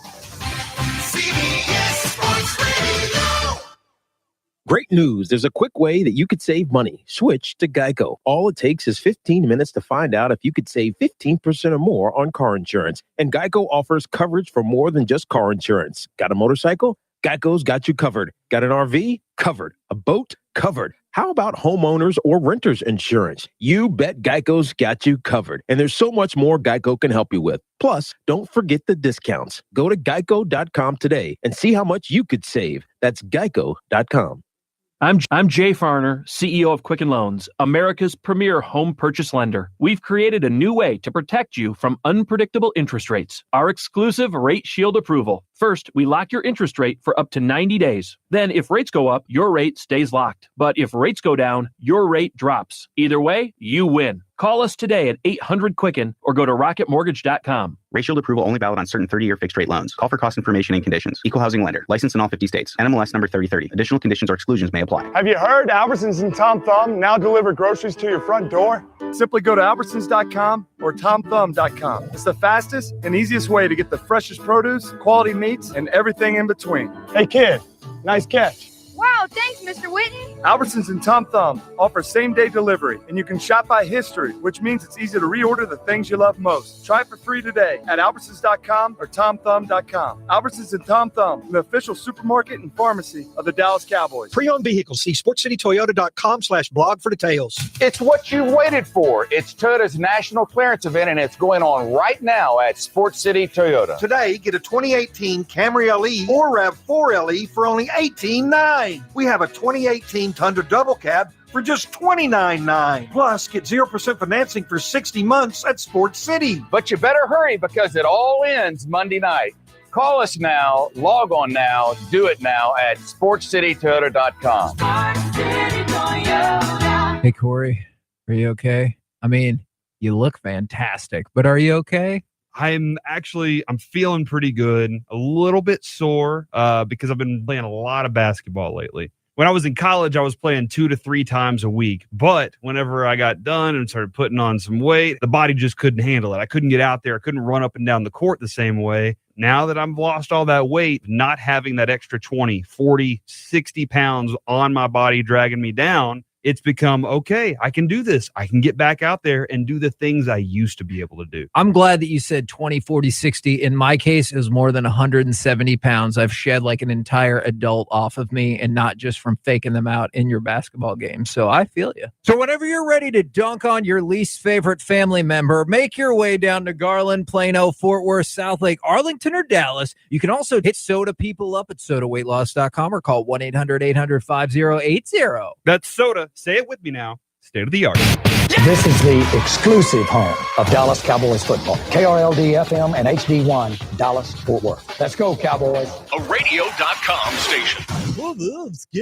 Great news. There's a quick way that you could save money. Switch to Geico. All it takes is 15 minutes to find out if you could save 15% or more on car insurance. And Geico offers coverage for more than just car insurance. Got a motorcycle? Geico's got you covered. Got an RV? Covered. A boat? Covered. How about homeowners or renters insurance? You bet Geico's got you covered. And there's so much more Geico can help you with. Plus, don't forget the discounts. Go to geico.com today and see how much you could save. That's geico.com. I'm Jay Farner, CEO of Quicken Loans, America's premier home purchase lender. We've created a new way to protect you from unpredictable interest rates. Our exclusive Rate Shield approval. First, we lock your interest rate for up to 90 days. Then, if rates go up, your rate stays locked. But if rates go down, your rate drops. Either way, you win. Call us today at 800-QUICKEN or go to rocketmortgage.com. Rate Shield approval only valid on certain 30-year fixed-rate loans. Call for cost information and conditions. Equal housing lender. Licensed in all 50 states. NMLS number 3030. Additional conditions or exclusions may apply. Have you heard Albertsons and Tom Thumb now deliver groceries to your front door? Simply go to albertsons.com or tomthumb.com. It's the fastest and easiest way to get the freshest produce, quality meats, and everything in between. Hey, kid, nice catch. Wow, thanks, Mr. Whitten. Albertsons and Tom Thumb offer same-day delivery, and you can shop by history, which means it's easy to reorder the things you love most. Try it for free today at albertsons.com or tomthumb.com. Albertsons and Tom Thumb, the official supermarket and pharmacy of the Dallas Cowboys. Pre-owned vehicles. See sportscitytoyota.com/blog for details. It's what you've waited for. It's Toyota's national clearance event, and it's going on right now at Sports City Toyota. Today, get a 2018 Camry LE or RAV4 LE for only $18,900. We have a 2018 Tundra Double Cab for just $29,900. Plus, get 0% financing for 60 months at Sports City. But you better hurry because it all ends Monday night. Call us now, log on now, do it now at sportscitytoyota.com. Hey, Corey, are you okay? I mean, you look fantastic, but are you okay? I'm feeling pretty good. A little bit sore because I've been playing a lot of basketball lately. When I was in college, I was playing 2 to 3 times a week. But whenever I got done and started putting on some weight, the body just couldn't handle it. I couldn't get out there. I couldn't run up and down the court the same way. Now that I've lost all that weight, not having that extra 20, 40, 60 pounds on my body dragging me down, it's become, okay, I can do this. I can get back out there and do the things I used to be able to do. I'm glad that you said 20, 40, 60. In my case, it was more than 170 pounds. I've shed like an entire adult off of me, and not just from faking them out in your basketball game. So I feel you. So whenever you're ready to dunk on your least favorite family member, make your way down to Garland, Plano, Fort Worth, Southlake, Arlington, or Dallas. You can also hit Soda people up at sodaweightloss.com or call 1-800-800-5080. That's Soda. Say it with me now. State of the art. This is the exclusive home of Dallas Cowboys football. KRLD FM and HD1, Dallas, Fort Worth. Let's go, Cowboys. A radio.com station.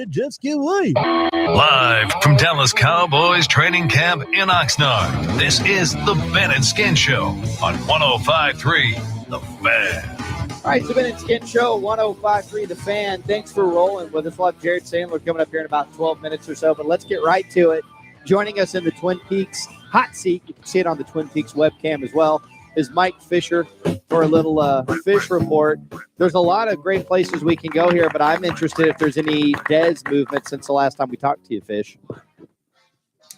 Just get away. Live from Dallas Cowboys training camp in Oxnard. This is the Ben and Skin Show on 105.3 The Fan. All right, it's the Ben and Skin Show, 105.3 The Fan. Thanks for rolling with us. We'll have Jared Sandler coming up here in about 12 minutes or so, but let's get right to it. Joining us in the Twin Peaks hot seat, you can see it on the Twin Peaks webcam as well, is Mike Fisher for a little fish report. There's a lot of great places we can go here, but I'm interested if there's any Dez movement since the last time we talked to you, Fish.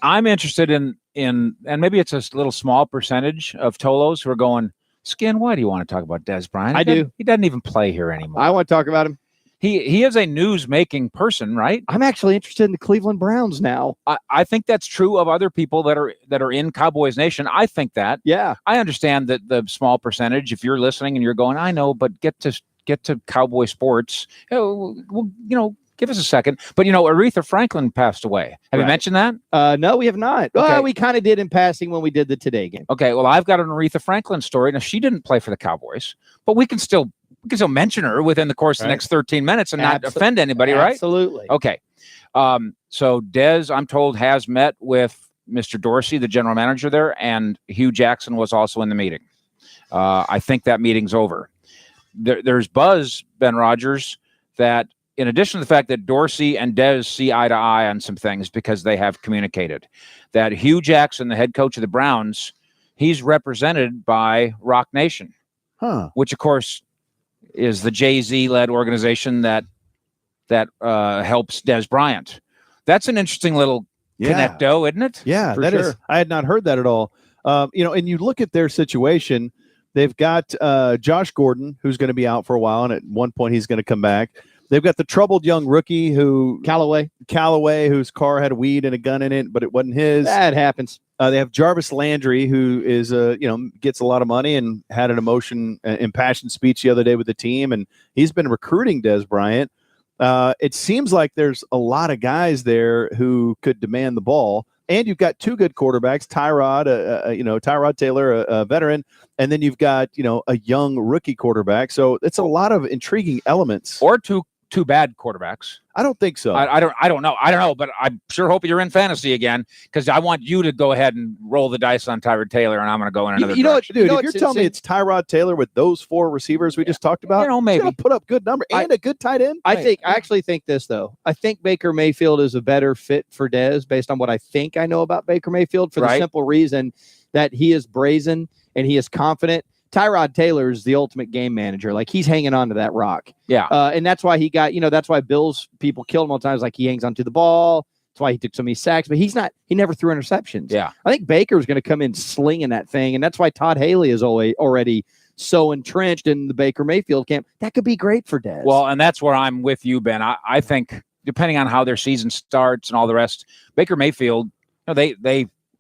I'm interested in, and maybe it's a little small percentage of Tolos who are going, Skin, why do you want to talk about Dez Bryant? I do. He doesn't even play here anymore. I want to talk about him. He is a news-making person, right? I'm actually interested in the Cleveland Browns now. I think that's true of other people that are in Cowboys Nation. I think that. Yeah. I understand that the small percentage, if you're listening and you're going, I know, but get to Cowboy sports. Give us a second. But, Aretha Franklin passed away. Have you mentioned that? No, we have not. Okay. Well, we kind of did in passing when we did the Today game. Okay, well, I've got an Aretha Franklin story. Now, she didn't play for the Cowboys, but we can still mention her within the course of the next 13 minutes and not offend anybody, right? Absolutely. Okay. So Dez, I'm told, has met with Mr. Dorsey, the general manager there, and Hugh Jackson was also in the meeting. I think that meeting's over. There's buzz, Ben Rogers, that in addition to the fact that Dorsey and Dez see eye to eye on some things because they have communicated, that Hugh Jackson, the head coach of the Browns, he's represented by Rock Nation, which, of course, is the Jay-Z-led organization that helps Dez Bryant. That's an interesting little connecto, isn't it? Yeah, For that sure. is. I had not heard that at all. And you look at their situation, they've got Josh Gordon, who's going to be out for a while, and at one point he's going to come back. They've got the troubled young rookie Callaway, whose car had weed and a gun in it, but it wasn't his. That happens. They have Jarvis Landry, who is gets a lot of money and had an impassioned speech the other day with the team, and he's been recruiting Dez Bryant. It seems like there's a lot of guys there who could demand the ball, and you've got two good quarterbacks, Tyrod Taylor, a veteran, and then you've got a young rookie quarterback. So it's a lot of intriguing elements. Or two bad quarterbacks. I don't think so. I don't know, but I sure hope you're in fantasy again, because I want you to go ahead and roll the dice on Tyrod Taylor, and I'm going to go in another direction. Dude, if you're telling me it's Tyrod Taylor with those four receivers we just talked about, maybe he's going to put up good number and a good tight end. I actually think this, though. I think Baker Mayfield is a better fit for Dez based on what I think I know about Baker Mayfield, for the simple reason that he is brazen and he is confident. Tyrod Taylor is the ultimate game manager. Like, he's hanging on to that rock. Yeah. And that's why he got, that's why Bills people killed him all the times. Like, he hangs onto the ball. That's why he took so many sacks, but he never threw interceptions. Yeah. I think Baker's going to come in slinging that thing. And that's why Todd Haley is already so entrenched in the Baker Mayfield camp. That could be great for Dez. Well, and that's where I'm with you, Ben. I think depending on how their season starts and all the rest, Baker Mayfield,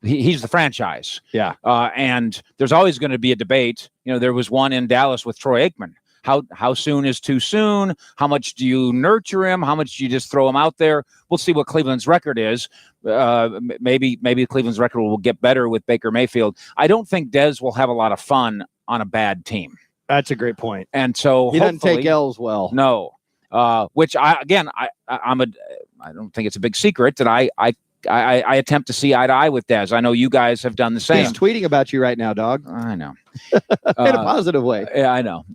he's the franchise. Yeah. And there's always going to be a debate. There was one in Dallas with Troy Aikman. How soon is too soon? How much do you nurture him? How much do you just throw him out there? We'll see what Cleveland's record is. Maybe Cleveland's record will get better with Baker Mayfield. I don't think Dez will have a lot of fun on a bad team. That's a great point. And so he doesn't take L's well. No. Which I don't think it's a big secret that I attempt to see eye to eye with Dez. I know you guys have done the same. He's tweeting about you right now, dog. I know. In a positive way. Yeah, I know.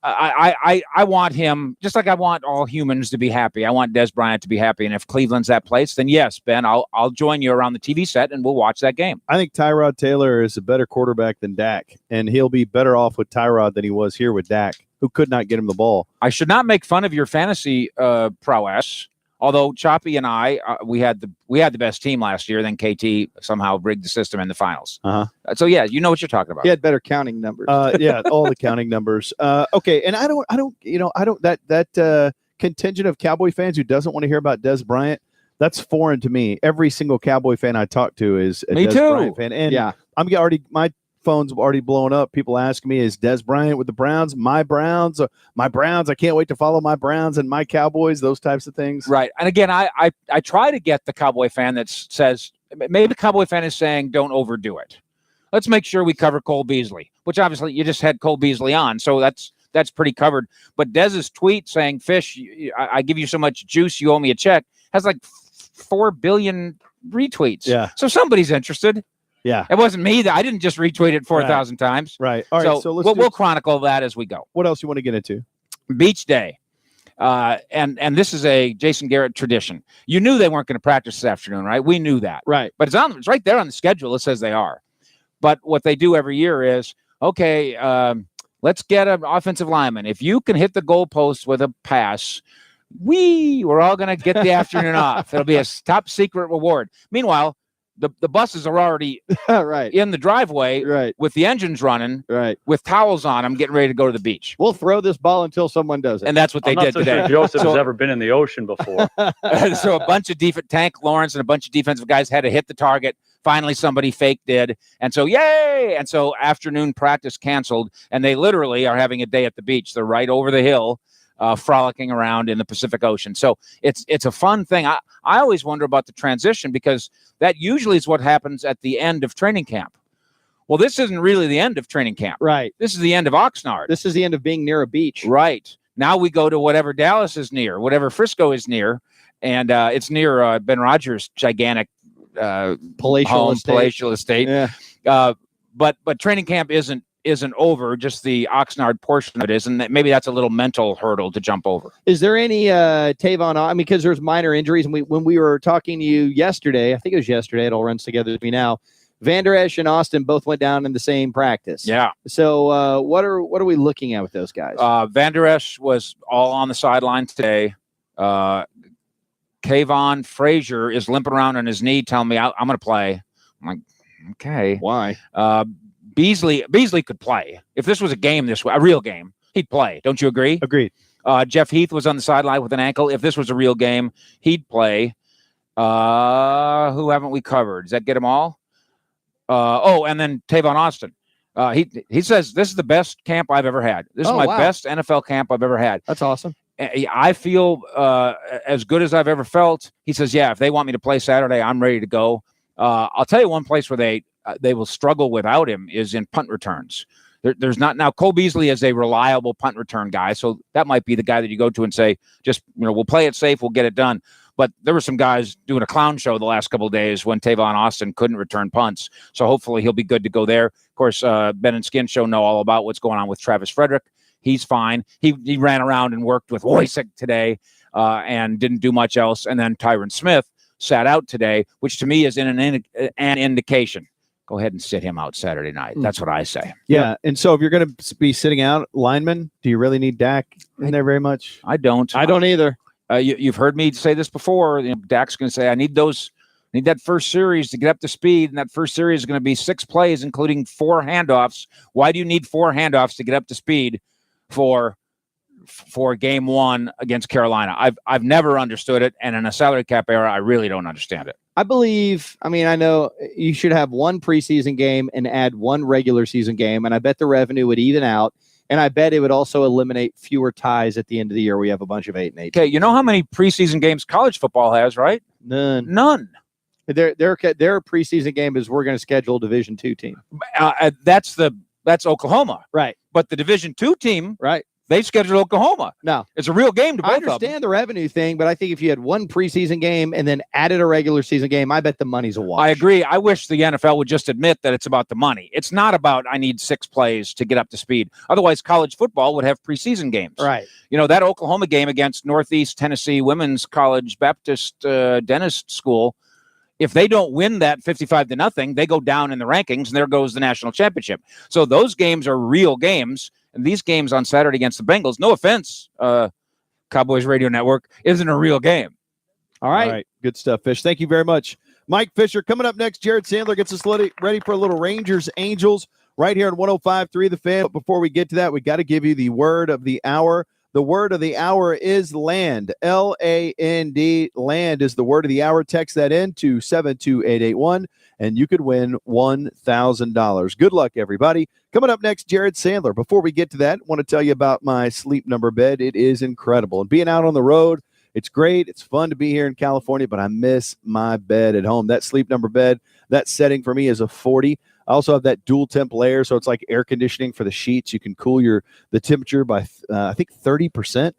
I want him, just like I want all humans to be happy. I want Dez Bryant to be happy. And if Cleveland's that place, then yes, Ben, I'll join you around the TV set and we'll watch that game. I think Tyrod Taylor is a better quarterback than Dak, and he'll be better off with Tyrod than he was here with Dak, who could not get him the ball. I should not make fun of your fantasy prowess. Although Choppy and I, we had the best team last year. Then KT somehow rigged the system in the finals. So yeah, you know what you're talking about. He had better counting numbers. Yeah, all the counting numbers. Okay, and I don't. That contingent of Cowboy fans who doesn't want to hear about Dez Bryant, that's foreign to me. Every single Cowboy fan I talk to is a Me Dez too. Bryant fan, and yeah, my phone's already blown up. People ask me, is Dez Bryant with the Browns? My Browns. I can't wait to follow my Browns and my Cowboys, those types of things. Right. And again, I try to get the Cowboy fan that says, maybe the Cowboy fan is saying, don't overdo it. Let's make sure we cover Cole Beasley, which obviously you just had Cole Beasley on. So that's pretty covered. But Dez's tweet saying, Fish, I give you so much juice, you owe me a check, has like 4 billion retweets. Yeah. So somebody's interested. Yeah. It wasn't me. I didn't just retweet it 4,000 times. Right. All right. So we'll chronicle that as we go. What else you want to get into? Beach day. And this is a Jason Garrett tradition. You knew they weren't going to practice this afternoon, right? We knew that. Right. But it's right there on the schedule. It says they are. But what they do every year is, okay, let's get an offensive lineman. If you can hit the goalpost with a pass, we're all going to get the afternoon off. It'll be a top secret reward. Meanwhile, the buses are already right in the driveway, right, with the engines running, right, with towels on them, getting ready to go to the beach. We'll throw this ball until someone does it, and that's what they did today. Sure Joseph has ever been in the ocean before. So a bunch of Tank Lawrence and a bunch of defensive guys had to hit the target. Finally, somebody fake did, and so yay! And so afternoon practice canceled, and they literally are having a day at the beach. They're right over the hill. Frolicking around in the Pacific Ocean. So it's a fun thing. I always wonder about the transition, because that usually is what happens at the end of training camp. Well, this isn't really the end of training camp. Right. This is the end of Oxnard. This is the end of being near a beach. Right. Now we go to whatever Dallas is near, whatever Frisco is near, and it's near Ben Rogers' gigantic palatial estate. Yeah. But training camp isn't over, just the Oxnard portion of it is, and maybe that's a little mental hurdle to jump over. Is there any Tavon? I mean, because there's minor injuries, and when we were talking to you yesterday, I think it was yesterday, it all runs together to me now. Van Der Esch and Austin both went down in the same practice. Yeah. So what are we looking at with those guys? Van Der Esch was all on the sidelines today. Kayvon Frazier is limping around on his knee, telling me I'm going to play. I'm like, okay. Why? Beasley could play. If this was a game a real game, he'd play. Don't you agree? Agreed. Jeff Heath was on the sideline with an ankle. If this was a real game, he'd play. Who haven't we covered? Does that get them all? And then Tavon Austin. He says, this is the best camp I've ever had. This is my best NFL camp I've ever had. That's awesome. I feel as good as I've ever felt. He says, yeah, if they want me to play Saturday, I'm ready to go. I'll tell you one place where they will struggle without him is in punt returns. There's not now. Cole Beasley is a reliable punt return guy, so that might be the guy that you go to and say, just we'll play it safe, we'll get it done. But there were some guys doing a clown show the last couple of days when Tavon Austin couldn't return punts, so hopefully he'll be good to go there. Of course, Ben and Skin Show know all about what's going on with Travis Frederick. He's fine. He ran around and worked with Wojcik today and didn't do much else. And then Tyron Smith sat out today, which to me is an indication. Go ahead and sit him out Saturday night. That's what I say. Yeah. And so if you're going to be sitting out linemen, do you really need Dak in there very much? I don't. I don't either. You've heard me say this before. Dak's going to say, I need that first series to get up to speed. And that first series is going to be 6 plays, including 4 handoffs. Why do you need 4 handoffs to get up to speed for game 1 against Carolina? I've never understood it. And in a salary cap era, I really don't understand it. I know you should have 1 preseason game and add 1 regular season game. And I bet the revenue would even out. And I bet it would also eliminate fewer ties at the end of the year. We have a bunch of 8-8. Okay. You know how many preseason games college football has, right? None. Their preseason game is we're going to schedule a Division II team. That's Oklahoma. Right. But the Division II team, right, they've scheduled Oklahoma. No. It's a real game to both I of them. understand the revenue thing, but I think if you had 1 preseason game and then added a regular season game, I bet the money's a wash. I agree. I wish the NFL would just admit that it's about the money. It's not about I need 6 plays to get up to speed. Otherwise, college football would have preseason games. Right. That Oklahoma game against Northeast Tennessee Women's College Baptist Dentist School, if they don't win that 55-0, they go down in the rankings, and there goes the national championship. So those games are real games. And these games on Saturday against the Bengals, no offense, Cowboys Radio Network, isn't a real game. All right. Good stuff, Fish. Thank you very much. Mike Fisher coming up next. Jared Sandler gets us ready for a little Rangers Angels right here on 105.3 The Fan. But before we get to that, we got to give you the word of the hour. The word of the hour is land. LAND. Land is the word of the hour. Text that in to 72881, and you could win $1,000. Good luck, everybody. Coming up next, Jared Sandler. Before we get to that, I want to tell you about my Sleep Number bed. It is incredible. And being out on the road, it's great. It's fun to be here in California, but I miss my bed at home. That Sleep Number bed, that setting for me is a 40. I also have that dual temp layer, so it's like air conditioning for the sheets. You can cool the temperature by, I think, 30%.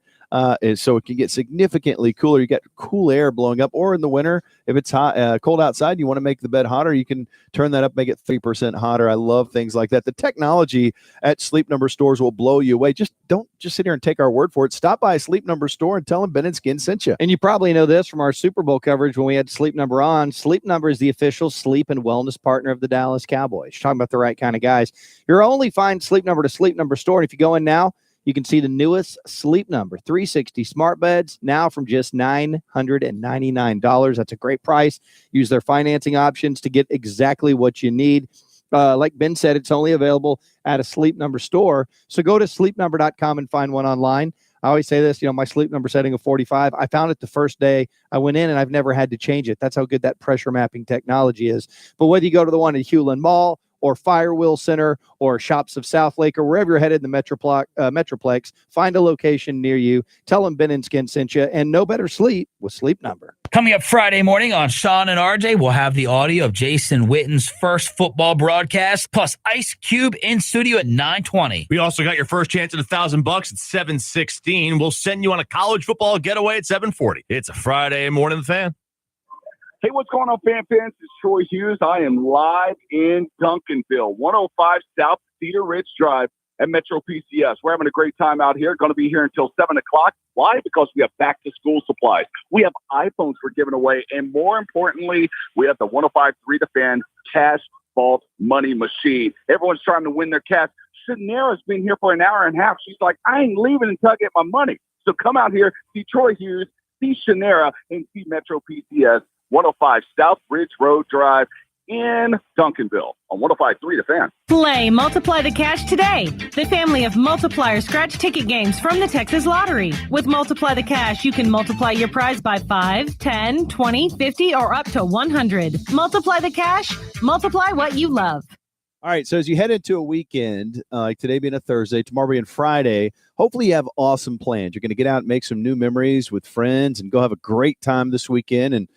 so it can get significantly cooler. You got cool air blowing up, or in the winter, if it's hot, cold outside, you want to make the bed hotter, you can turn that up, make it 3% hotter. I love things like that. The technology at Sleep Number stores will blow you away. Don't just sit here and take our word for it. Stop by a Sleep Number store and tell them Ben and Skin sent you. And you probably know this from our Super Bowl coverage when we had Sleep Number on. Sleep Number is the official sleep and wellness partner of the Dallas Cowboys. You're talking about the right kind of guys. You're only find Sleep Number to Sleep Number store. And if you go in now, you can see the newest Sleep Number 360 smart beds now from just $999. That's a great price. Use their financing options to get exactly what you need. Like Ben said, it's only available at a Sleep Number store. So go to sleepnumber.com and find one online. I always say this, my Sleep Number setting of 45. I found it the first day I went in, and I've never had to change it. That's how good that pressure mapping technology is. But whether you go to the one at Hewlin Mall or Firewheel Center or Shops of Southlake or wherever you're headed in the Metroplex, find a location near you. Tell them Ben and Skin sent you, and no better sleep with Sleep Number. Coming up Friday morning on Sean and RJ, we'll have the audio of Jason Witten's first football broadcast, plus Ice Cube in studio at 9:20. We also got your first chance at $1,000 at 7:16. We'll send you on a college football getaway at 7:40. It's a Friday morning, The Fan. Hey, what's going on, fans? It's Troy Hughes. I am live in Duncanville, 105 South Cedar Ridge Drive at Metro PCS. We're having a great time out here. Going to be here until 7 o'clock. Why? Because we have back-to-school supplies. We have iPhones we're giving away. And more importantly, we have the 105.3 The Fan Cash Vault Money Machine. Everyone's trying to win their cash. Shanara's been here for an hour and a half. She's like, I ain't leaving until I get my money. So come out here, see Troy Hughes, see Shanara, and see Metro PCS. 105 South Ridge Road Drive in Duncanville on 105.3 The Fan. Play Multiply the Cash today. The family of multiplier scratch ticket games from the Texas Lottery. With Multiply the Cash, you can multiply your prize by 5, 10, 20, 50, or up to 100. Multiply the Cash. Multiply what you love. All right, so as you head into a weekend, like today being a Thursday, tomorrow being Friday, hopefully you have awesome plans. You're going to get out and make some new memories with friends and go have a great time this weekend. And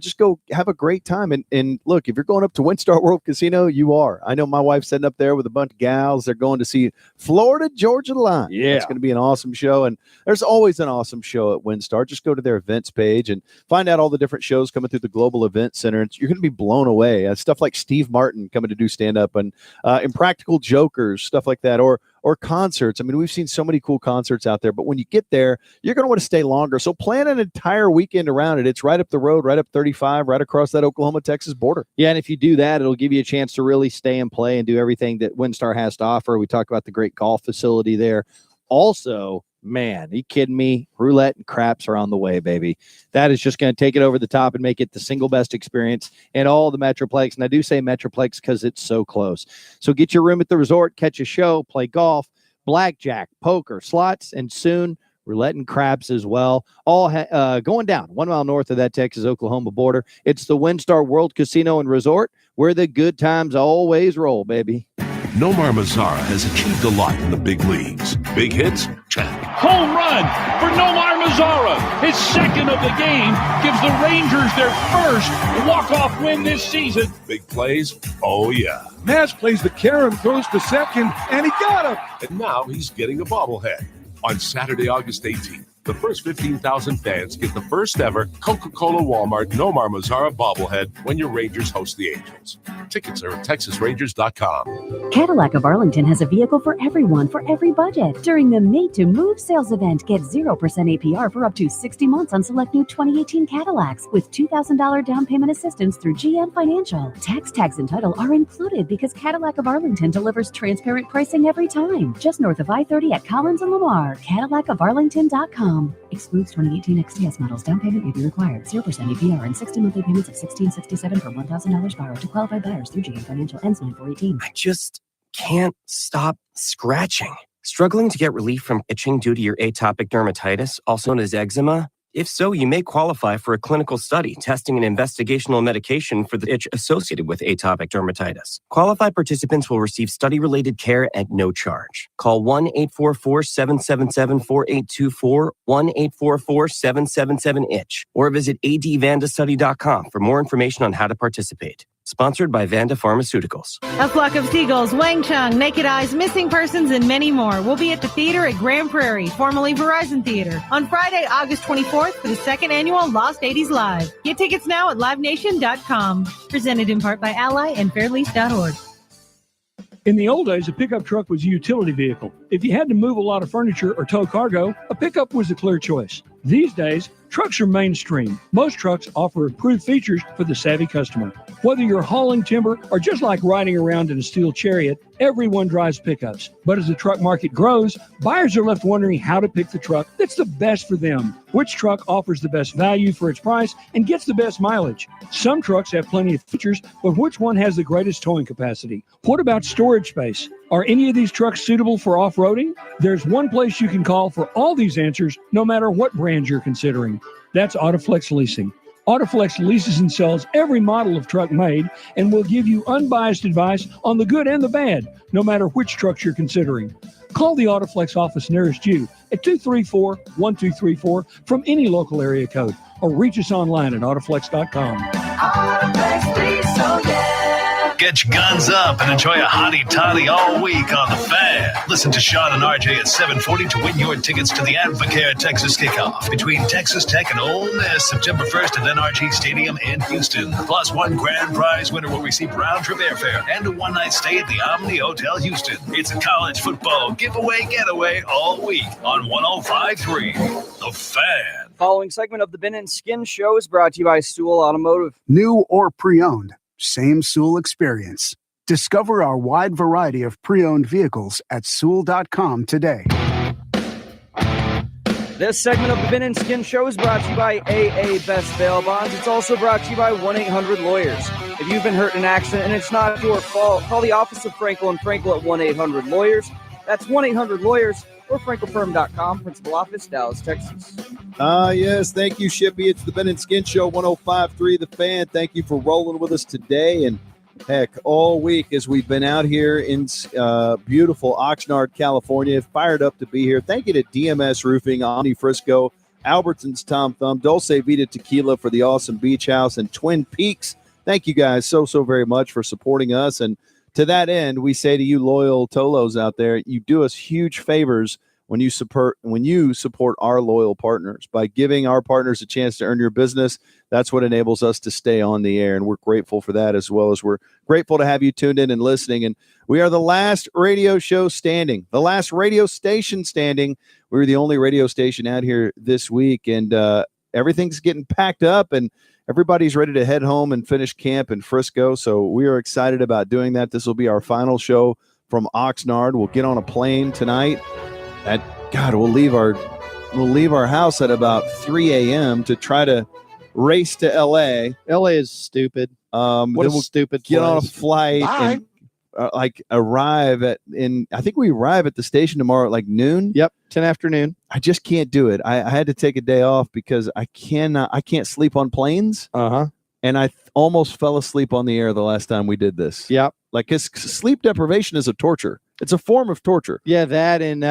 just go have a great time. And look, if you're going up to WinStar World Casino, you are. I know my wife's sitting up there with a bunch of gals. They're going to see Florida Georgia Line. Yeah. It's going to be an awesome show. And there's always an awesome show at WinStar. Just go to their events page and find out all the different shows coming through the Global Event Center. You're going to be blown away. Stuff like Steve Martin coming to do stand-up and Impractical Jokers, stuff like that. Or concerts. I mean, we've seen so many cool concerts out there, but when you get there, you're going to want to stay longer. So plan an entire weekend around it. It's right up the road, right up 35, right across that Oklahoma-Texas border. Yeah, and if you do that, it'll give you a chance to really stay and play and do everything that WinStar has to offer. We talked about the great golf facility there. Also, man, are you kidding me? Roulette and craps are on the way, baby. That is just going to take it over the top and make it the single best experience in all the Metroplex. And I do say Metroplex because it's so close. So get your room at the resort, catch a show, play golf, blackjack, poker, slots, and soon roulette and craps as well. All going down 1 mile north of that Texas-Oklahoma border. It's the WinStar World Casino and Resort where the good times always roll, baby. Nomar Mazara has achieved a lot in the big leagues. Big hits? Check. Home run for Nomar Mazara. His second of the game gives the Rangers their first walk-off win this season. Big plays? Oh, yeah. Nash plays the carom, throws to second, and he got him. And now he's getting a bobblehead. On Saturday, August 18th, the first 15,000 fans get the first ever Coca-Cola Walmart Nomar Mazara bobblehead when your Rangers host the Angels. Tickets are at TexasRangers.com. Cadillac of Arlington has a vehicle for everyone, for every budget. During the Made to Move sales event, get 0% APR for up to 60 months on select new 2018 Cadillacs with $2,000 down payment assistance through GM Financial. Tags, and title are included because Cadillac of Arlington delivers transparent pricing every time. Just north of I-30 at Collins and Lamar. CadillacofArlington.com. Excludes 2018 XTS models. Down payment may be required. 0% APR and 60 monthly payments of $1,667 for $1,000 borrowed to qualified buyers through GM Financial. Ends 9/4/18. I just can't stop scratching. Struggling to get relief from itching due to your atopic dermatitis, also known as eczema? If so, you may qualify for a clinical study testing an investigational medication for the itch associated with atopic dermatitis. Qualified participants will receive study-related care at no charge. Call 1-844-777-4824, 1-844-777-ITCH, or visit advandastudy.com for more information on how to participate. Sponsored by Vanda Pharmaceuticals. A Flock of Seagulls, Wang Chung, Naked Eyes, Missing Persons, and many more will be at the theater at Grand Prairie, formerly Verizon Theater, on Friday, August 24th for the second annual Lost 80s Live. Get tickets now at livenation.com. Presented in part by Ally and fairlease.org. In the old days, a pickup truck was a utility vehicle. If you had to move a lot of furniture or tow cargo, a pickup was a clear choice. These days, trucks are mainstream. Most trucks offer improved features for the savvy customer. Whether you're hauling timber or just like riding around in a steel chariot, everyone drives pickups. But as the truck market grows, buyers are left wondering how to pick the truck that's the best for them. Which truck offers the best value for its price and gets the best mileage? Some trucks have plenty of features, but which one has the greatest towing capacity? What about storage space? Are any of these trucks suitable for off-roading? There's one place you can call for all these answers, no matter what brand you're considering. That's Autoflex Leasing. Autoflex leases and sells every model of truck made and will give you unbiased advice on the good and the bad, no matter which trucks you're considering. Call the Autoflex office nearest you at 234-1234 from any local area code, or reach us online at autoflex.com. Autoflex Lease, oh yeah. Get your guns up and enjoy a hottie toddy all week on The Fan. Listen to Sean and RJ at 7:40 to win your tickets to the Advocare Texas kickoff between Texas Tech and Ole Miss September 1st at NRG Stadium in Houston. Plus, one grand prize winner will receive round-trip airfare and a one-night stay at the Omni Hotel Houston. It's a college football giveaway getaway all week on 105.3 The Fan. Following segment of the Ben and Skin Show is brought to you by Sewell Automotive. New or pre-owned, same Sewell experience. Discover our wide variety of pre-owned vehicles at Sewell.com today. This segment of the Ben and Skin Show is brought to you by AA Best Bail Bonds. It's also brought to you by 1-800-LAWYERS. If you've been hurt in an accident and it's not your fault, call the office of Frankel and Frankel at 1-800-LAWYERS. That's 1-800-LAWYERS or FrankelFirm.com, Principal Office, Dallas, Texas. Yes, thank you, Shippy. It's the Ben and Skin Show, 105.3 The Fan. Thank you for rolling with us today and, heck, all week as we've been out here in beautiful Oxnard, California. Fired up to be here. Thank you to DMS Roofing, Omni Frisco, Albertson's Tom Thumb, Dulce Vita Tequila for the awesome beach house, and Twin Peaks. Thank you guys so very much for supporting us. And to that end, we say to you loyal Tolos out there, you do us huge favors when you support our loyal partners by giving our partners a chance to earn your business. That's what enables us to stay on the air, and we're grateful for that, as well as we're grateful to have you tuned in and listening. And we are the last radio show standing, the last radio station standing. We were the only radio station out here this week, and everything's getting packed up, and everybody's ready to head home and finish camp in Frisco. So we are excited about doing that. This will be our final show from Oxnard. We'll get on a plane tonight. We'll leave our house at about 3 a.m. to try to race to LA. LA is stupid. What a stupid get place. on a flight and arrive I think we arrive at the station tomorrow at like noon. Yep, 10 afternoon. I just can't do it. I had to take a day off because I can't sleep on planes. And I almost fell asleep on the air the last time we did this. Yep. Like, his sleep deprivation is a torture. It's a form of torture. Yeah, that and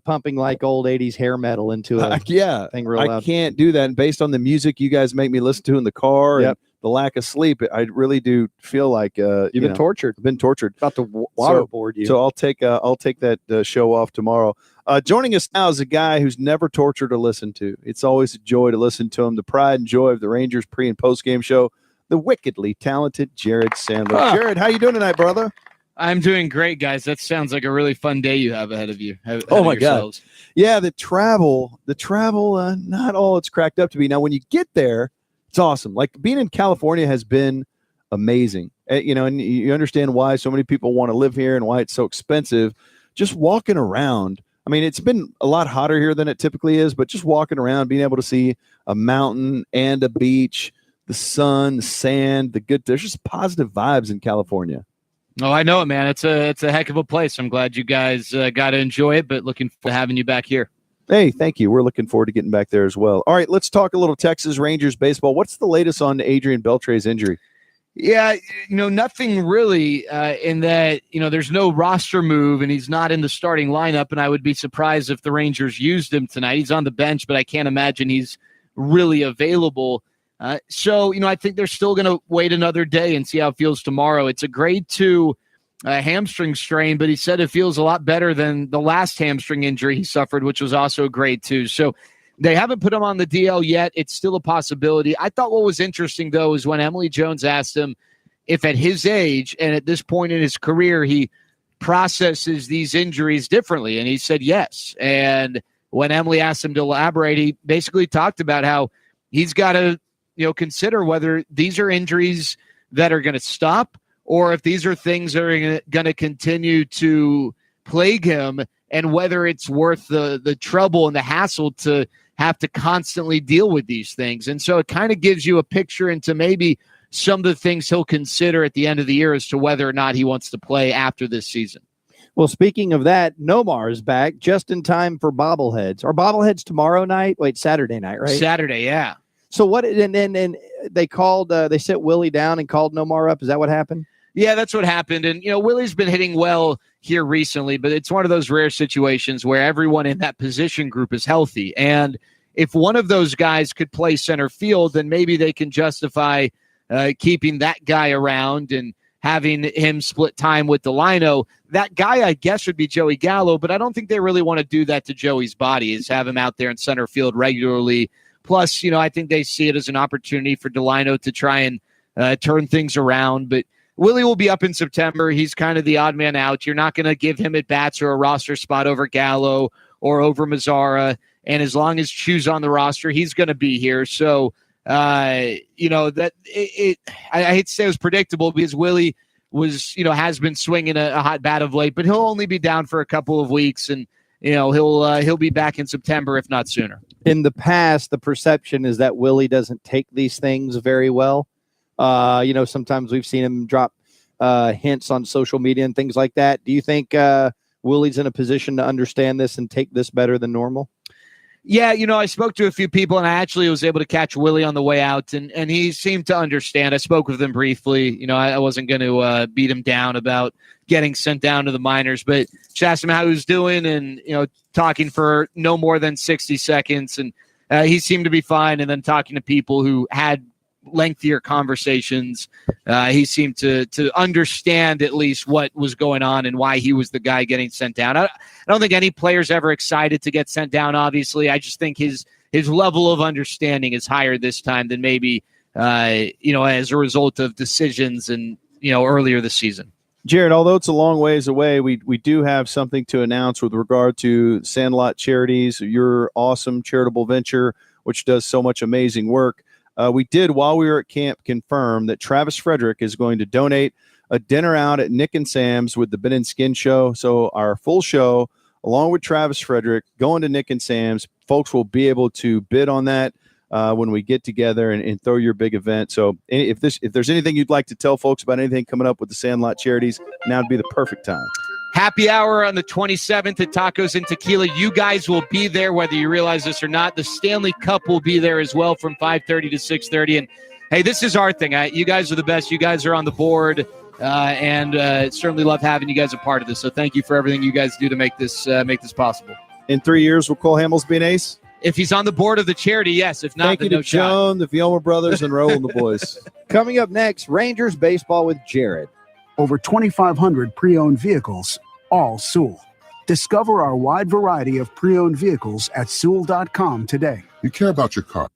pumping like old 80s hair metal into a thing real loud. I can't do that. And based on the music you guys make me listen to in the car and the lack of sleep, I really do feel like you've been tortured. I've been tortured. About to waterboard you. So I'll take that show off tomorrow. Joining us now is a guy who's never tortured to listen to. It's always a joy to listen to him. The pride and joy of the Rangers pre- and post-game show, the wickedly talented Jared Sandler. Jared, how you doing tonight, brother? I'm doing great, guys. That sounds like a really fun day you have ahead of you. Oh my God. Yeah, the travel, not all it's cracked up to be. Now, when you get there, it's awesome. Like, being in California has been amazing. And you understand why so many people want to live here and why it's so expensive. Just walking around. I mean, it's been a lot hotter here than it typically is, but just walking around, being able to see a mountain and a beach, the sun, the sand, there's just positive vibes in California. Oh, I know it, man. It's a heck of a place. I'm glad you guys got to enjoy it, but looking forward to having you back here. Hey, thank you. We're looking forward to getting back there as well. All right, let's talk a little Texas Rangers baseball. What's the latest on Adrian Beltre's injury? Yeah, nothing really in that, there's no roster move and he's not in the starting lineup, and I would be surprised if the Rangers used him tonight. He's on the bench, but I can't imagine he's really available. So, I think they're still going to wait another day and see how it feels tomorrow. It's a grade 2 hamstring strain, but he said it feels a lot better than the last hamstring injury he suffered, which was also a grade 2. So they haven't put him on the DL yet. It's still a possibility. I thought what was interesting, though, is when Emily Jones asked him if at his age and at this point in his career, he processes these injuries differently. And he said yes. And when Emily asked him to elaborate, he basically talked about how he's got to consider whether these are injuries that are going to stop or if these are things that are going to continue to plague him, and whether it's worth the trouble and the hassle to have to constantly deal with these things. And so it kind of gives you a picture into maybe some of the things he'll consider at the end of the year as to whether or not he wants to play after this season. Well, speaking of that, Nomar is back just in time for bobbleheads. Are bobbleheads tomorrow night? Wait, Saturday night, right? Saturday, yeah. So what? And they called. They set Willie down and called Nomar up. Is that what happened? Yeah, that's what happened. And Willie's been hitting well here recently, but it's one of those rare situations where everyone in that position group is healthy. And if one of those guys could play center field, then maybe they can justify keeping that guy around and having him split time with Delino. That guy, I guess, would be Joey Gallo, but I don't think they really want to do that to Joey's body, is have him out there in center field regularly. Plus, I think they see it as an opportunity for Delino to try and turn things around. But Willie will be up in September. He's kind of the odd man out. You're not going to give him at-bats or a roster spot over Gallo or over Mazzara. And as long as Chu's on the roster, he's going to be here. So, I hate to say it was predictable because Willie was, has been swinging a hot bat of late, but he'll only be down for a couple of weeks, and he'll be back in September, if not sooner. In the past, the perception is that Willie doesn't take these things very well. Sometimes we've seen him drop hints on social media and things like that. Do you think Willie's in a position to understand this and take this better than normal? Yeah, I spoke to a few people, and I actually was able to catch Willie on the way out, and he seemed to understand. I spoke with him briefly. I wasn't going to beat him down about getting sent down to the minors, but just asked him how he was doing and, talking for no more than 60 seconds, and he seemed to be fine. And then talking to people who had lengthier conversations, he seemed to understand at least what was going on and why he was the guy getting sent down. I don't think any player's ever excited to get sent down, obviously. I just think his level of understanding is higher this time than maybe as a result of decisions and earlier this season. Jared, although it's a long ways away, we do have something to announce with regard to Sandlot Charities, your awesome charitable venture, which does so much amazing work. We did, while we were at camp, confirm that Travis Frederick is going to donate a dinner out at Nick and Sam's with the Ben and Skin Show. So our full show, along with Travis Frederick, going to Nick and Sam's. Folks will be able to bid on that when we get together and throw your big event. So if there's anything you'd like to tell folks about anything coming up with the Sandlot Charities, now would be the perfect time. Happy hour on the 27th at Tacos and Tequila. You guys will be there, whether you realize this or not. The Stanley Cup will be there as well from 5:30 to 6:30. And, hey, this is our thing. You guys are the best. You guys are on the board, and certainly love having you guys a part of this. So thank you for everything you guys do to make this possible. In 3 years, will Cole Hamels be an ace? If he's on the board of the charity, yes. If not, thank you to Joan, the Vioma brothers, and Raul and the boys. Coming up next, Rangers baseball with Jared. Over 2,500 pre-owned vehicles, all Sewell. Discover our wide variety of pre-owned vehicles at Sewell.com today. You care about your car.